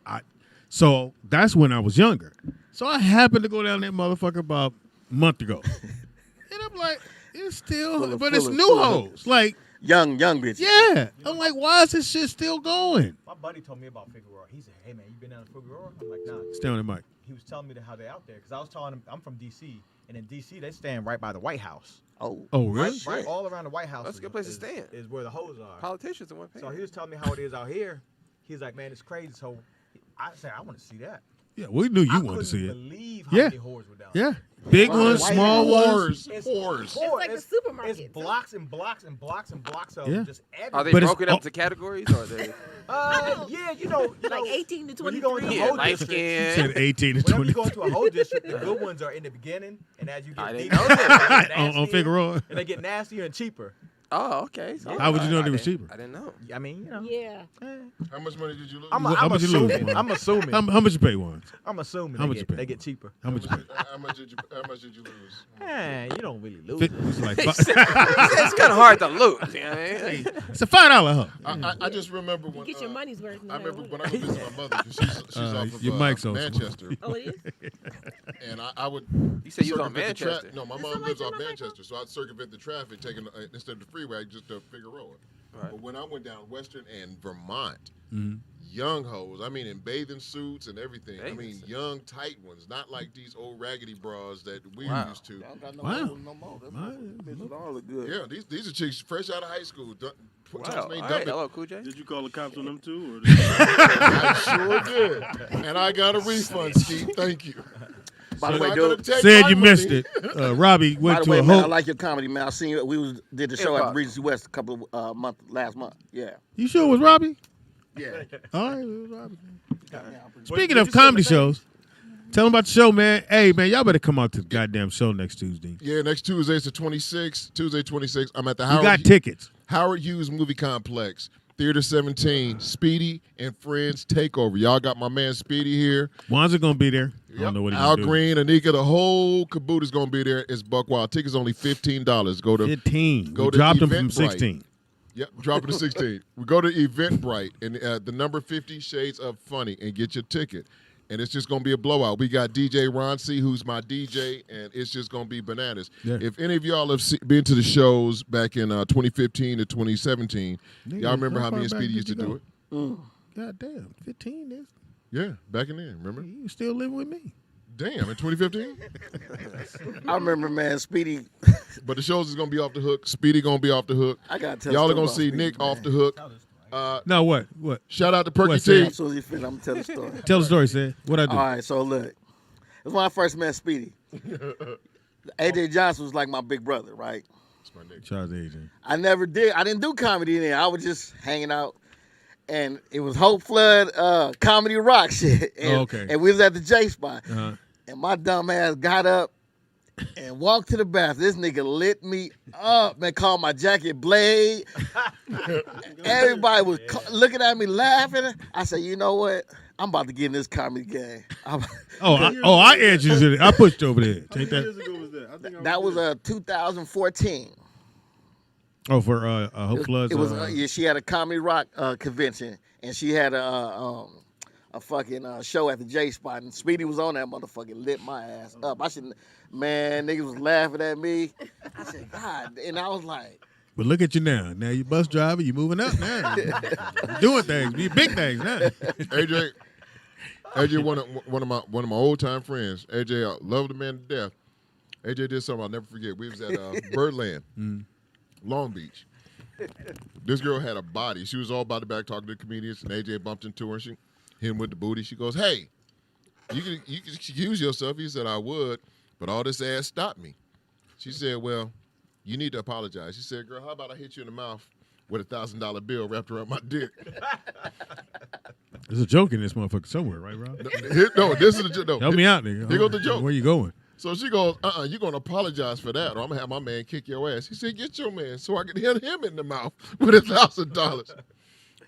So that's when I was younger. So I happened to go down that motherfucker about a month ago. And I'm like, it's still, but it's new hoes. Like, young bitch. yeah. I'm like, why is this shit still going? My buddy told me about Figueroa. He said, "Hey man, you been down to Figueroa?" I'm like, "Nah." Stay on the mic. He was telling me how they out there because I was telling him I'm from DC, and in DC they stand right by the White House. Oh, really? Right all around the White House. That's a good place to stand. Is where the hoes are. Politicians in one pay. So he was telling me how it is out here. He's like, "Man, it's crazy." So I said, "I want to see that." Yeah, we knew you I wanted to see couldn't it. believe how Yeah. many whores were down there. Yeah. Big ones, small ones. Whores. It's like the supermarket. It's blocks and blocks and blocks and blocks of Yeah. just everything. Are they But it's broken up to categories? Or are they Yeah, you know, Like 18 to when you go into 23. a yeah, whole light district, Said skin? 18 to whenever you 20. go into a whole district, the good ones are in the beginning, and as you I get didn't deeper, know they get on nastier, Figueroa. and they get nastier and cheaper. Oh, okay. So How would you know I they was didn't- cheaper? I didn't know. I mean, you know, Yeah. How much money did you lose? How much you lose, assuming. man? I'm assuming. How much you pay once? I'm assuming How much you pay? they get cheaper. How much you pay? How much did you lose? Man, you don't really lose. It's like It's kind of hard to lose. You know what I mean? it's a $5 huh? I just remember when Get your money's worth. no I matter remember what. when I would visit my mother because she's off of your mic's on. Manchester, Oh, it is? and I would. You said you was on circumvent the Manchester. no, my mom lives off Manchester, so I'd circumvent the traffic, taking instead of the freeway, just to Figueroa. Right. But when I went down Western and Vermont, young hoes, I mean in bathing suits and everything. I mean young tight ones, not like these old raggedy bras that we used to. Y'all got no Wow. hoes no more. Bitches all look good. Yeah, these are chicks fresh out of high school. Wow. Touch All me, right. dump it. Hello, Cool J. Did you call the cops on them too? Or I sure did. And I got a refund, Skeet. Thank you. By the So way, I'm gonna dude. take Said my you money. missed it. Robbie By went the to way, a man, I whole. like your comedy, man. I seen you. Did the show at Hip-hop. Regency West a couple of last month. Yeah. You sure it was Robbie? Yeah. All right, it was Robbie. Did Speaking you of say comedy Mercedes? shows, tell them about the show, man. Hey, man, y'all better come out to the goddamn show next Tuesday. Yeah, next Tuesday is the 26th. Tuesday 26th. I'm at the You got tickets. Howard Hughes Movie Complex, Theater 17. Speedy and Friends Takeover. Y'all got my man Speedy here. Wanza gonna be there. I don't know what he's Al gonna do. Green, Anika, the whole caboodle is going to be there. It's buck wild. Tickets only $15. Go to 15. Go We to dropped them from Eventbrite. 16. Yep, drop it to 16. We go to Eventbrite and the number 50 Shades of Funny and get your ticket. And it's just going to be a blowout. We got DJ Ron C, who's my DJ, and it's just going to be bananas. Yeah. If any of y'all have been to the shows back in 2015 to 2017, y'all remember how me and Speedy used to do it? God damn, 15 is. Yeah, back in then, remember? You still living with me. Damn, in 2015? I remember, man, Speedy. But the shows is going to be off the hook. Speedy going to be off the hook. I got to tell y'all are going to see Nick off the hook. No, what? Shout out to Perky What, T. I'm so I'm going to tell the story. Tell the story, Sid. What I do? All right, so look. It was when I first met Speedy. AJ Johnson was like my big brother, right? That's my nigga. Shout out to AJ. I didn't do comedy then. I was just hanging out. And it was Hope Flood comedy rock shit. And, okay. And we was at the J spot. Uh-huh. And my dumb ass got up and walked to the bathroom. This nigga lit me up, man, called my jacket Blade. Everybody was looking at me laughing. I said, you know what? I'm about to get in this comedy game. I edged it. I pushed you over there. How many years ago was that? I think that was 2014. Oh, for Hope Floods. It was she had a comedy rock convention, and she had a fucking show at the J Spot, and Speedy was on that motherfucker, lit my ass up. Man, niggas was laughing at me. I said, God, and I was like. But look at you now. Now you bus driver, you moving up now. You're doing things, you big things now. AJ, one of my old time friends. AJ, I love the man to death. AJ did something I'll never forget. We was at Birdland. Long Beach. This girl had a body. She was all about the back talking to the comedians, and AJ bumped into her. And she hit him with the booty. She goes, "Hey, you can excuse yourself." He said, "I would, but all this ass stopped me." She said, "Well, you need to apologize." She said, "Girl, how about I hit you in the mouth with $1,000 bill wrapped around my dick?" There's a joke in this motherfucker somewhere, right, Rob? No, this is the joke. Help me out, nigga. Here goes the joke. Where you going? So she goes, you're going to apologize for that, or I'm going to have my man kick your ass. He said, get your man so I can hit him in the mouth with $1,000.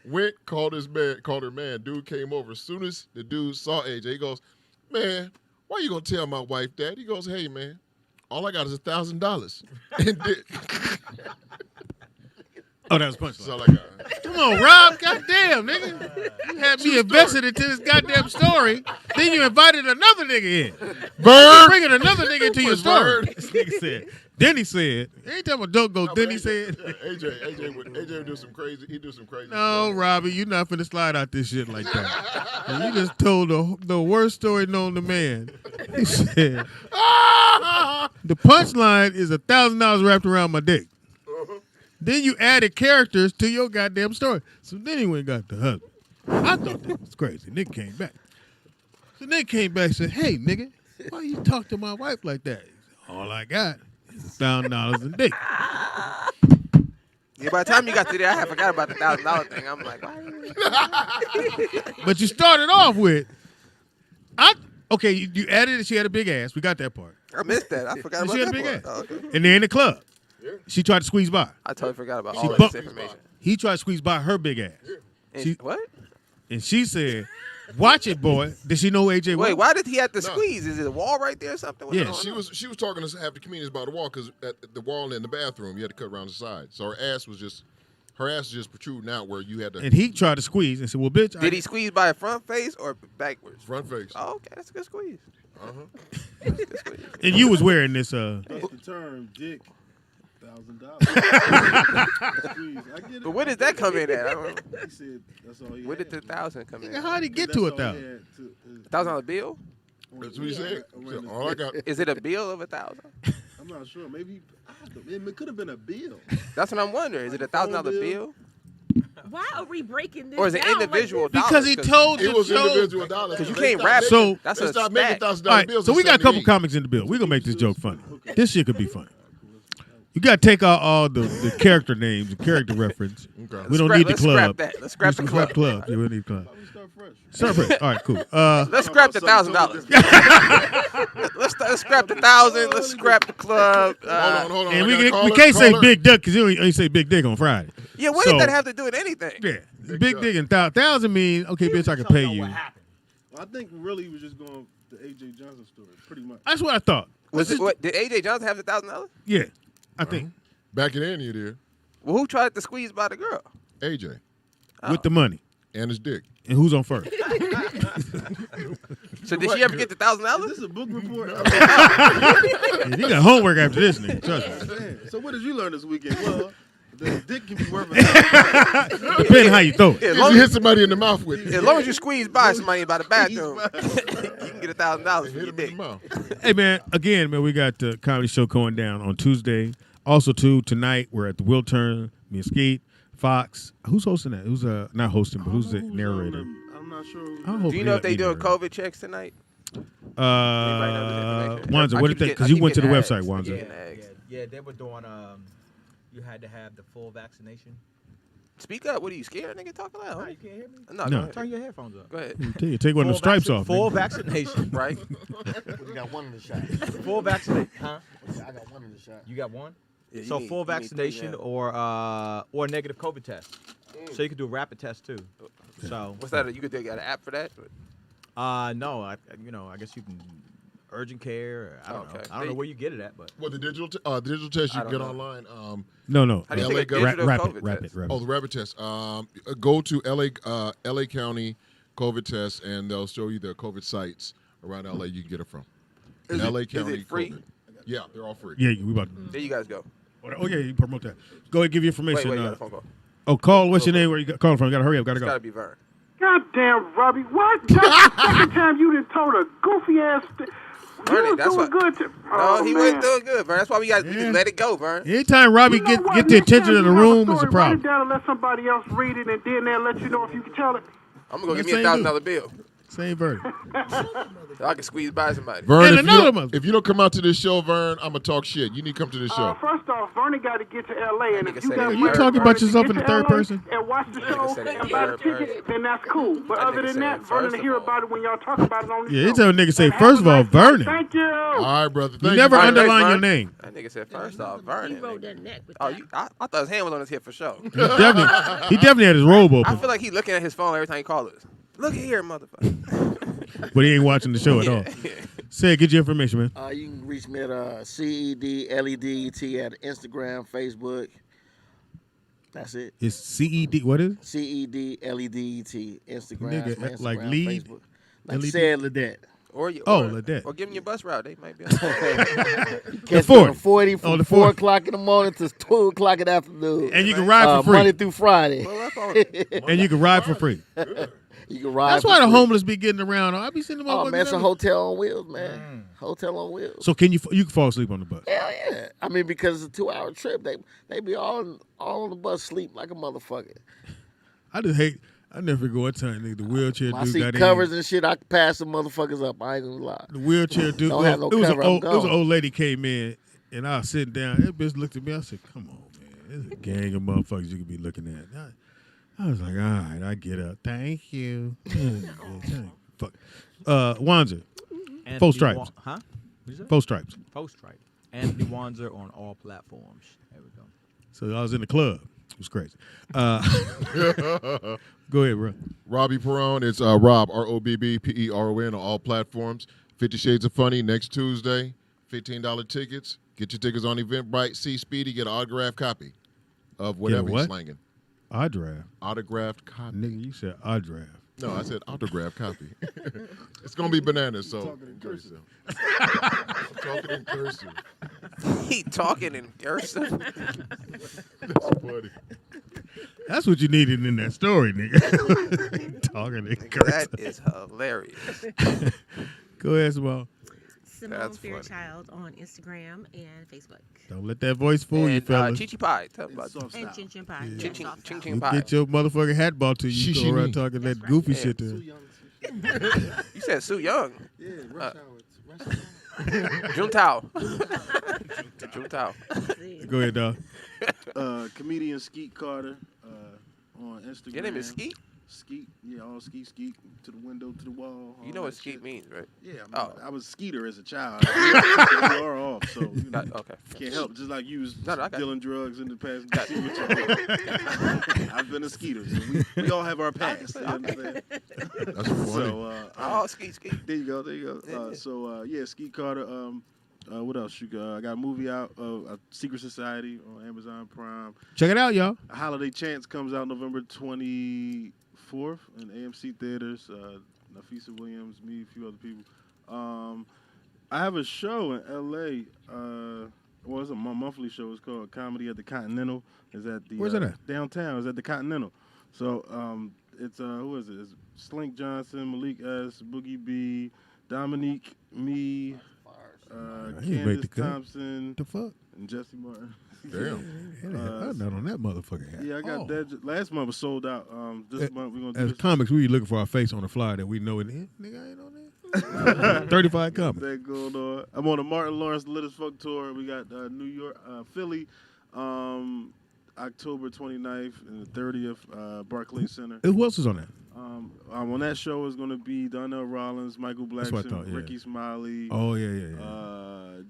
Went, called her man. Dude came over. As soon as the dude saw AJ, he goes, "Man, why you going to tell my wife that?" He goes, "Hey, man, all I got is $1,000. And dick." Oh, that was punchline. That's all I got. Come on, Rob. Goddamn, nigga. You had me invested into this goddamn story. Then you invited another nigga in. Bird. Bringing another nigga into your story. Bird. This nigga said. Then he said. Anytime a dope goes, then he said. AJ would do some crazy. He do some crazy. No, stuff. Robbie, you're not finna slide out this shit like that. And you just told the worst story known to man. He said, the punchline is $1,000 wrapped around my dick. Then you added characters to your goddamn story. So then he went and got the husband. I thought that was crazy. Nick came back. So Nick came back and said, "Hey, nigga, why you talk to my wife like that?" He said, "All I got is $1,000 in dick." Yeah, by the time you got to there, I had forgot about the $1,000 thing. I'm like, why? But you started off with, okay, you added that she had a big ass. We got that part. I missed that. I forgot about she had that a big part. ass. Oh, okay. And they're in the club. She tried to squeeze by. I totally forgot about She all of bumped- this information. He tried to squeeze by her big ass. And what? And she said, "Watch it, boy." Did she know AJ? Wait, was? why did he have to squeeze? Is it a wall right there or something? What's Yeah, going on? She was talking to have the comedians by the wall because at the wall in the bathroom you had to cut around the side. So her ass was just protruding out where you had to. And he tried to squeeze and said, "Well, bitch." Did he squeeze by a front face or backwards? Front face. Oh, okay, that's a good squeeze. Uh-huh. And you was wearing this. That's the term, dick. $1,000. But where did that come in at? I don't know. He said that's all he Where had. did the 1,000 come in? Nigga, how'd he get That's to all he 1,000? had to- $1,000 bill? That's what he said. He said, all I got. Is it a bill of 1,000? I'm not sure. Maybe it could have been a bill. That's what I'm wondering. Is it a $1,000 bill? Why are we breaking this Or is it down individual like this? Because he told It the was show. individual dollars. Because you They can't stopped wrap making- So- That's they a stopped making stack. $1,000 All right, bills. so in we got a couple 78. comics in the bill. We're going to make this joke funny. This shit could be funny. You got to take out all the character names, the character reference. Okay. We don't need the Let's club. scrap that. Let's scrap the club. Yeah, we need club. We start fresh. Start fresh. All right, cool. Let's scrap the $1,000. Let's scrap the 1,000. Let's scrap the club. Hold on. And I we got a caller, can't say caller. Big Dick because you ain't say Big Dick on Friday. Yeah, what So- did that have to do with anything? Yeah, Big Dick and 1,000 mean, okay, bitch, I can pay you. Well, I think really he was just going the A.J. Johnson story, pretty much. That's what I thought. Did AJ Johnson have the $1,000? Yeah, I think. Back it in, you did. Well, who tried to squeeze by the girl? AJ With the money. and his dick. And who's on first? So did she ever get the $1,000? Is this a book report? Yeah, you got homework after this, nigga. Trust me. Man, so what did you learn this weekend? Well, The dick can be worth it. Depending how you throw it. If you hit somebody in the mouth with it. As long as you squeeze by somebody by the bathroom, you can get $1,000 for your dick. Hey, man, again, man, we got the comedy show going down on Tuesday. Also, too, tonight, we're at the Will Turn, me and Skeet, Fox. Who's hosting that? Who's not hosting, but who's the narrator? I'm not sure. Do you know if they doing COVID checks tonight? Wanza, what did they? Because you went to the website, Wanza. Yeah, they were doing. You had to have the full vaccination. Speak up. What are you scared, nigga? Talk loud. No, you can't hear me. No. Turn your headphones up. Go ahead. Take one of the stripes off. Full vaccination, right? You got one in the shot. Full vaccination, huh? I got one in the shot. You got one? Yeah, so full vaccination or a negative COVID test. So you can do a rapid test too. So what's that? You could got an app for that? No, I guess you can urgent care. I don't know. I don't know where you get it at, but the digital test you can get online. No. How do you take a digital COVID test? Oh, the rapid test. Go to LA County COVID test, and they'll show you the COVID sites around LA you can get it from. LA County. Is it free? COVID. Yeah, they're all free. Yeah, we about. There you guys go. Oh yeah, you promote that. Go ahead, give your information. Wait, you got a phone call. Oh, call. What's your name? Where you calling from? Gotta hurry up. Gotta go. It's gotta be Vern. Goddamn, Robbie. What? That's the second time you done told a goofy ass. Vern, that's what. Good. No, he wasn't doing good, Vern. That's why we just let it go, Vern. Anytime Robbie get the attention of the room, it's a problem. Write it down and let somebody else read it, and then they'll let you know if you can tell it. I'm gonna go get me a $1,000 bill. Same Vern. So I can squeeze by somebody. Vern, if you don't come out to this show, Vern, I'm gonna talk shit. You need to come to this show. First off, Vernon got to get to L.A. and if you got you talking about yourself in the third person? And watch the show and buy the ticket, then that's cool. But other than that, Vernon will hear about it when y'all talk about it on the show. Yeah, you tell a nigga say first of all, Vernon. Thank you. All right, brother. You never underline your name. That nigga said first off, Vernon. He wrote that neck with I thought his hand was on his hip for sure. He definitely had his robe open. I feel like he looking at his phone every time he calls us. Look here, motherfucker. But he ain't watching the show at all. Say, get your information, man. You can reach me at CEDLEDET at Instagram, Facebook. That's it. It's CED. What is it? CEDLEDET. Instagram, Nigga, like lead. Facebook. Like said Ledet. Or Ledet. Or give him your bus route. They might be on Catch 40 from 4 o'clock in the morning to 2 o'clock in the afternoon. And you can ride for free. Monday through Friday. And you can ride for free. You can ride. That's why the homeless be getting around. I be seeing them. Oh man, it's a hotel on wheels, man. Hotel on wheels. So you can fall asleep on the bus? Hell yeah. I mean, because it's a 2-hour trip, they be all on the bus sleep like a motherfucker. I just hate. I never go one time, nigga. The wheelchair dude I see got covers in. and shit. I can pass some motherfuckers up. I ain't gonna lie. The wheelchair dude. Don't have no it was cover. it was an old lady came in, and I was sitting down. That bitch looked at me. I said, "Come on, man. There's a gang of motherfuckers you could be looking at." I was like, all right, I get up. Thank you. Fuck. Wanzer. 4 stripes. Huh? What is it? 4 stripes. 4 stripes. Anthony Wanzer on all platforms. There we go. So I was in the club. It was crazy. Go ahead, bro. Robbie Perone. It's Rob, ROBBPERON on all platforms. 50 Shades of Funny next Tuesday. $15 tickets. Get your tickets on Eventbrite. See Speedy. Get an autographed copy of whatever he's slanging. Autographed copy. Nigga, you said autograph. No, I said autographed copy. It's going to be bananas, so encourage them. I'm talking in cursive. He talking in cursive? That's funny. That's what you needed in that story, nigga. Talking in cursive. That is hilarious. Go ahead, Simone. Simone Fairchild on Instagram and Facebook. Don't let that voice fool you, fellas. Chichi Pie. Tell me about And Chin Chin Pie. Yeah. Chin Chin You Pie. get your motherfucking hat ball to you. You go around talking that goofy shit to You said Sue Young. Yeah, rush hour. Juntao. Juntao. Go ahead, dog. Comedian Skeet Carter on Instagram. Your name is Skeet? Skeet, yeah, all Skeet, to the window, to the wall. You know what Skeet means, right? Yeah, I was a skeeter as a child. You are off, so you know, okay. Can't help. Just like you was I dealing drugs in the past. I've been a skeeter, so we all have our past. You know what I'm saying? That's funny. So, Skeet. There you go. Yeah, Skeet Carter. What else? I got a movie out, A Secret Society on Amazon Prime. Check it out, y'all. Holiday Chance comes out November 24th in AMC theaters. Nafisa Williams, me, a few other people. I have a show in LA my monthly show. It's called Comedy at the Continental. It's at the Where's it at? Downtown. It's at the Continental. So it's who is it? It's Slink Johnson, Malik S, Boogie B, Dominique, me, Candace Thompson, the fuck, and Jesse Martin. Damn. I'm not on that motherfucker hat. Yeah, I got that. Last month was sold out. This month we're gonna do as this. comics, we looking for our face on the flyer that we know it. Nigga, I ain't on that. 35 comics. That going on. I'm on the Martin Lawrence Lit as Fuck tour. We got New York, Philly, October 29th and the 30th, Barclays Center. Who else is on that? On that show is going to be Donnell Rollins, Michael Blackson, thought, yeah. Ricky Smiley. Oh yeah.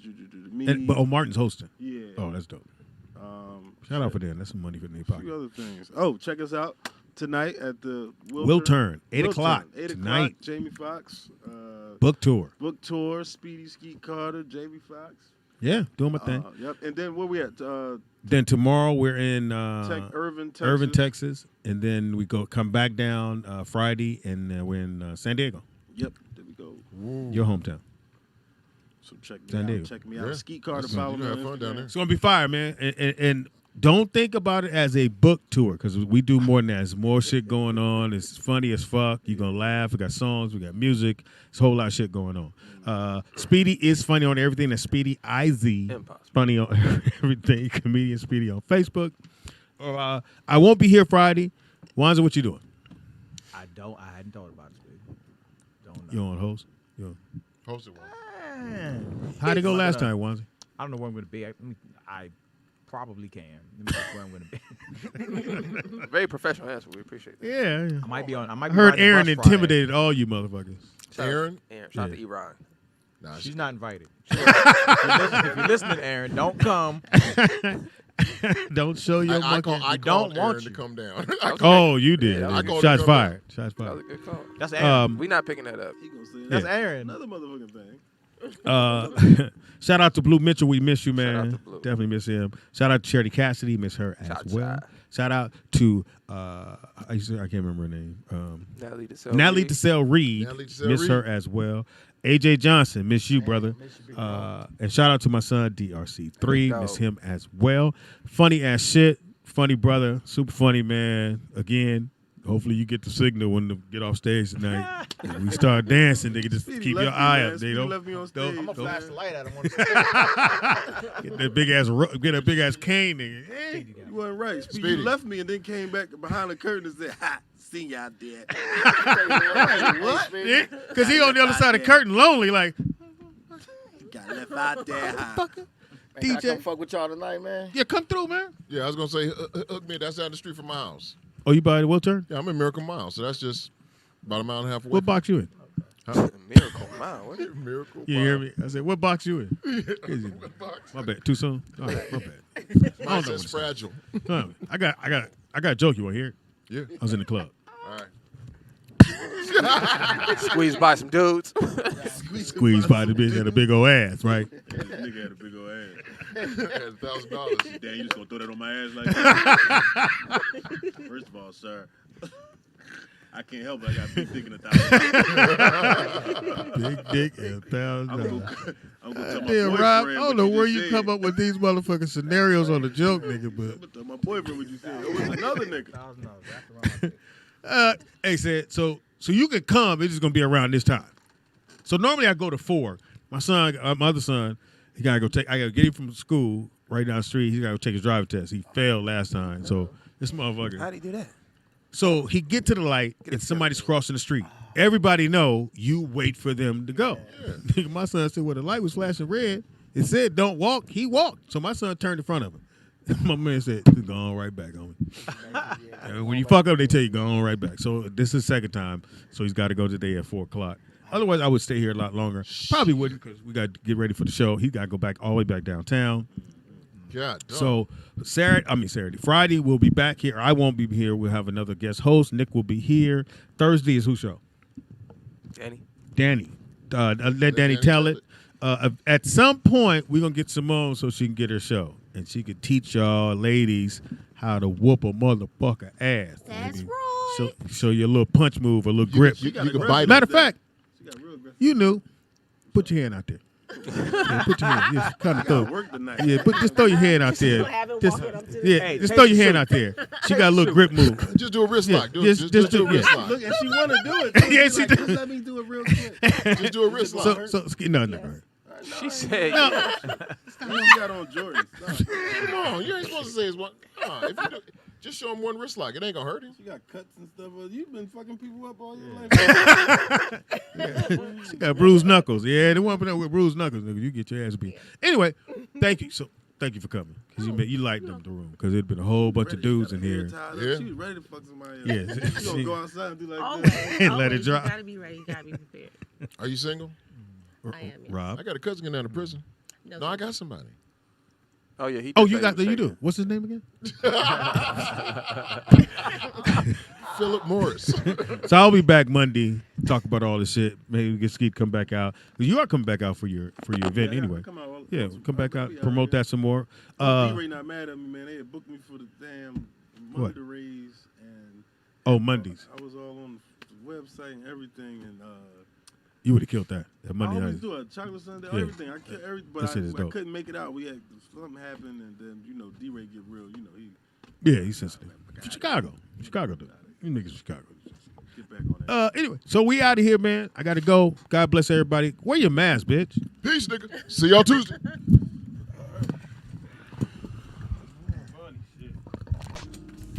Me. But Martin's hosting. Yeah. Oh, that's dope. Shout out for them. That's some money for their A pocket. few other things. Oh, check us out tonight at the Will Turn, 8 o'clock 8 tonight. o'clock. Jamie Foxx. Book tour. Book tour. Speedy, Skeet Carter, Jamie Foxx. Yeah, doing my thing. Yep. And then where we at? Then tomorrow we're in Irvin, Texas, and then we come back down Friday, and we're in San Diego. Yep. There we go. Your hometown. So check me San out. Diego. Check me out. Yeah. Skeet Carter. Listen, Follow you me have on fun down there. Instagram. It's gonna be fire, man, and don't think about it as a book tour because we do more than that. There's more shit going on. It's funny as fuck. You're gonna laugh. We got songs. We got music. It's a whole lot of shit going on. Speedy is funny on everything. That's Speedy IZ. Impossible. Funny on everything. Comedian Speedy on Facebook. I won't be here Friday. Wanza, what you doing? I hadn't thought about it, Speedy. Don't know. You on host? You on? Hosted one. How'd it go last time, Wanza? I don't know where I'm going to be. I probably can. Let me guess where I'm going to be. Very professional answer. We appreciate that. Yeah. I might be on. I heard Aaron intimidated all you motherfuckers. Aaron, shout out to Iran. Nah, She's not invited. If you're listening, Aaron, don't come. Don't show your monkey. I don't called want Aaron you. to come down. Oh, you did. Yeah, I called Shots him fired. Shots That was fired. a good call. That's Aaron. We not picking that up. He gonna say That's that. Aaron. Another motherfucking thing. Shout out to Blue Mitchell. We miss you, Shout man. out to Blue. Definitely miss him. Shout out to Charity Cassidy. Miss her as Shout well. out. Shout out to I can't remember her name. Natalie DeSalle Reed. Natalie DeSalle Miss Reed. her as well. AJ Johnson. Miss you, brother. And shout out to my son DRC3. Go. Miss him as well. Funny ass shit. Funny brother. Super funny man. Again. Hopefully you get the signal when to get off stage tonight. When we start dancing, nigga, just keep your eye up. They don't. Left me on stage. I'm gonna flash the light at him. Get that big ass cane, nigga. Hey. You wasn't right. Speedy. You left me and then came back behind the curtain and said, "Ha, seen y'all dead." What? Yeah, because he on the other side of the curtain, lonely, like, Got left out there. Ha. Can I come DJ. fuck with y'all tonight, man? Yeah, come through, man. Yeah, I was gonna say hook me. That's down the street from my house. Oh, you by the Will Turn? Yeah, I'm in Miracle Mile, so that's just about a mile and a half away. What box you in? Miracle Mile. What is Miracle You Mile. hear me? I said, what box you in? What box? My bad. Too soon? All right, my bad. Mine I don't know says what fragile. I got a joke. You want to hear it? Yeah. I was in the club. All right. Squeezed by some dudes. Squeezed by the bitch had a big old ass, right? This nigga had a big old ass. $1,000. Damn, you just gonna throw that on my ass like that? First of all, sir, I can't help it. I got big dick in $1,000. Big dick and $1,000. I'm gonna tell my Damn, boyfriend Rob, I what don't know where just you said. come up with these motherfucking scenarios on the joke, nigga, I'm but. gonna tell my boyfriend what you said. It was another nigga. Hey, said so you can come. It's just gonna be around this time. So normally I go to 4. My son, my other son, he gotta go take. I gotta get him from school right down the street. He gotta go take his driving test. He failed last time, so this motherfucker. How'd he do that? So he get to the light and somebody's crossing the street. Everybody know you wait for them to go. Nigga, my son said, well, the light was flashing red. It said don't walk. He walked. So my son turned in front of him. My man said, go on right back on me. And when you fuck up, they tell you go on right back. So this is the second time. So he's got to go today at 4 o'clock. Otherwise, I would stay here a lot longer. Probably wouldn't because we got to get ready for the show. He got to go back all the way back downtown. God, dog. So Friday we'll be back here. I won't be here. We'll have another guest host. Nick will be here. Thursday is whose show? Danny. Let Danny tell it. At some point, we're going to get Simone so she can get her show. And she can teach y'all ladies how to whoop a motherfucker ass. That's baby. right. Show you a little punch move, a little grip. You can bite Matter of it. fact, She got real aggressive. you knew. Put your hand out there. Yeah, put your hand. Just kind of throw. Work tonight. Yeah, just throw your hand out there. Just throw your hand out there. She got a little grip move. Just do a wrist lock. Just do a wrist lock. Look, and she want to do it. Too. Yeah, She she like, does. just let me do it real quick. Just do a wrist lock. No, never. She said, You got on Jordan. Come on, you ain't supposed to say it's one. If you do, just show him one wrist lock. It ain't gonna hurt him. She got cuts and stuff. You've been fucking people up all your life. She got bruised knuckles. Yeah, the one with bruised knuckles, nigga, you get your ass beat. Anyway, thank you. So thank you for coming. Because you lightened up the room. Because there'd been a whole bunch of dudes in here. Yeah. She was ready to fuck somebody else. Yeah. She gonna go outside and do like Always, that. And let it drop. You gotta be ready. You gotta be prepared. Are you single? I am. Yes. Rob. I got a cousin getting out of prison. No, I got somebody. oh yeah, he. Oh, did you say got he was you do. single. What's his name again? Philip Morris. So I'll be back Monday. Talk about all this shit. Maybe we get Skeet come back out. 'Cause you are coming back out for your event anyway. Come back out, promote that some more. D-Ray not mad at me, man. They had booked me for the damn Monday to raise and. Mondays. I was all on the website and everything, and you would have killed that Monday I night. always do a chocolate sundae, Yeah. everything. I killed everything, but I couldn't make it out. We had something happen, and then D-Ray get real. He's sensitive. Chicago, dude. You niggas from Chicago. Get back on that. Anyway, so we out of here, man. I gotta go. God bless everybody. Wear your mask, bitch. Peace, nigga. See y'all Tuesday.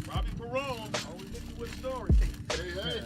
Robbie Perone always hit you with a story. Hey.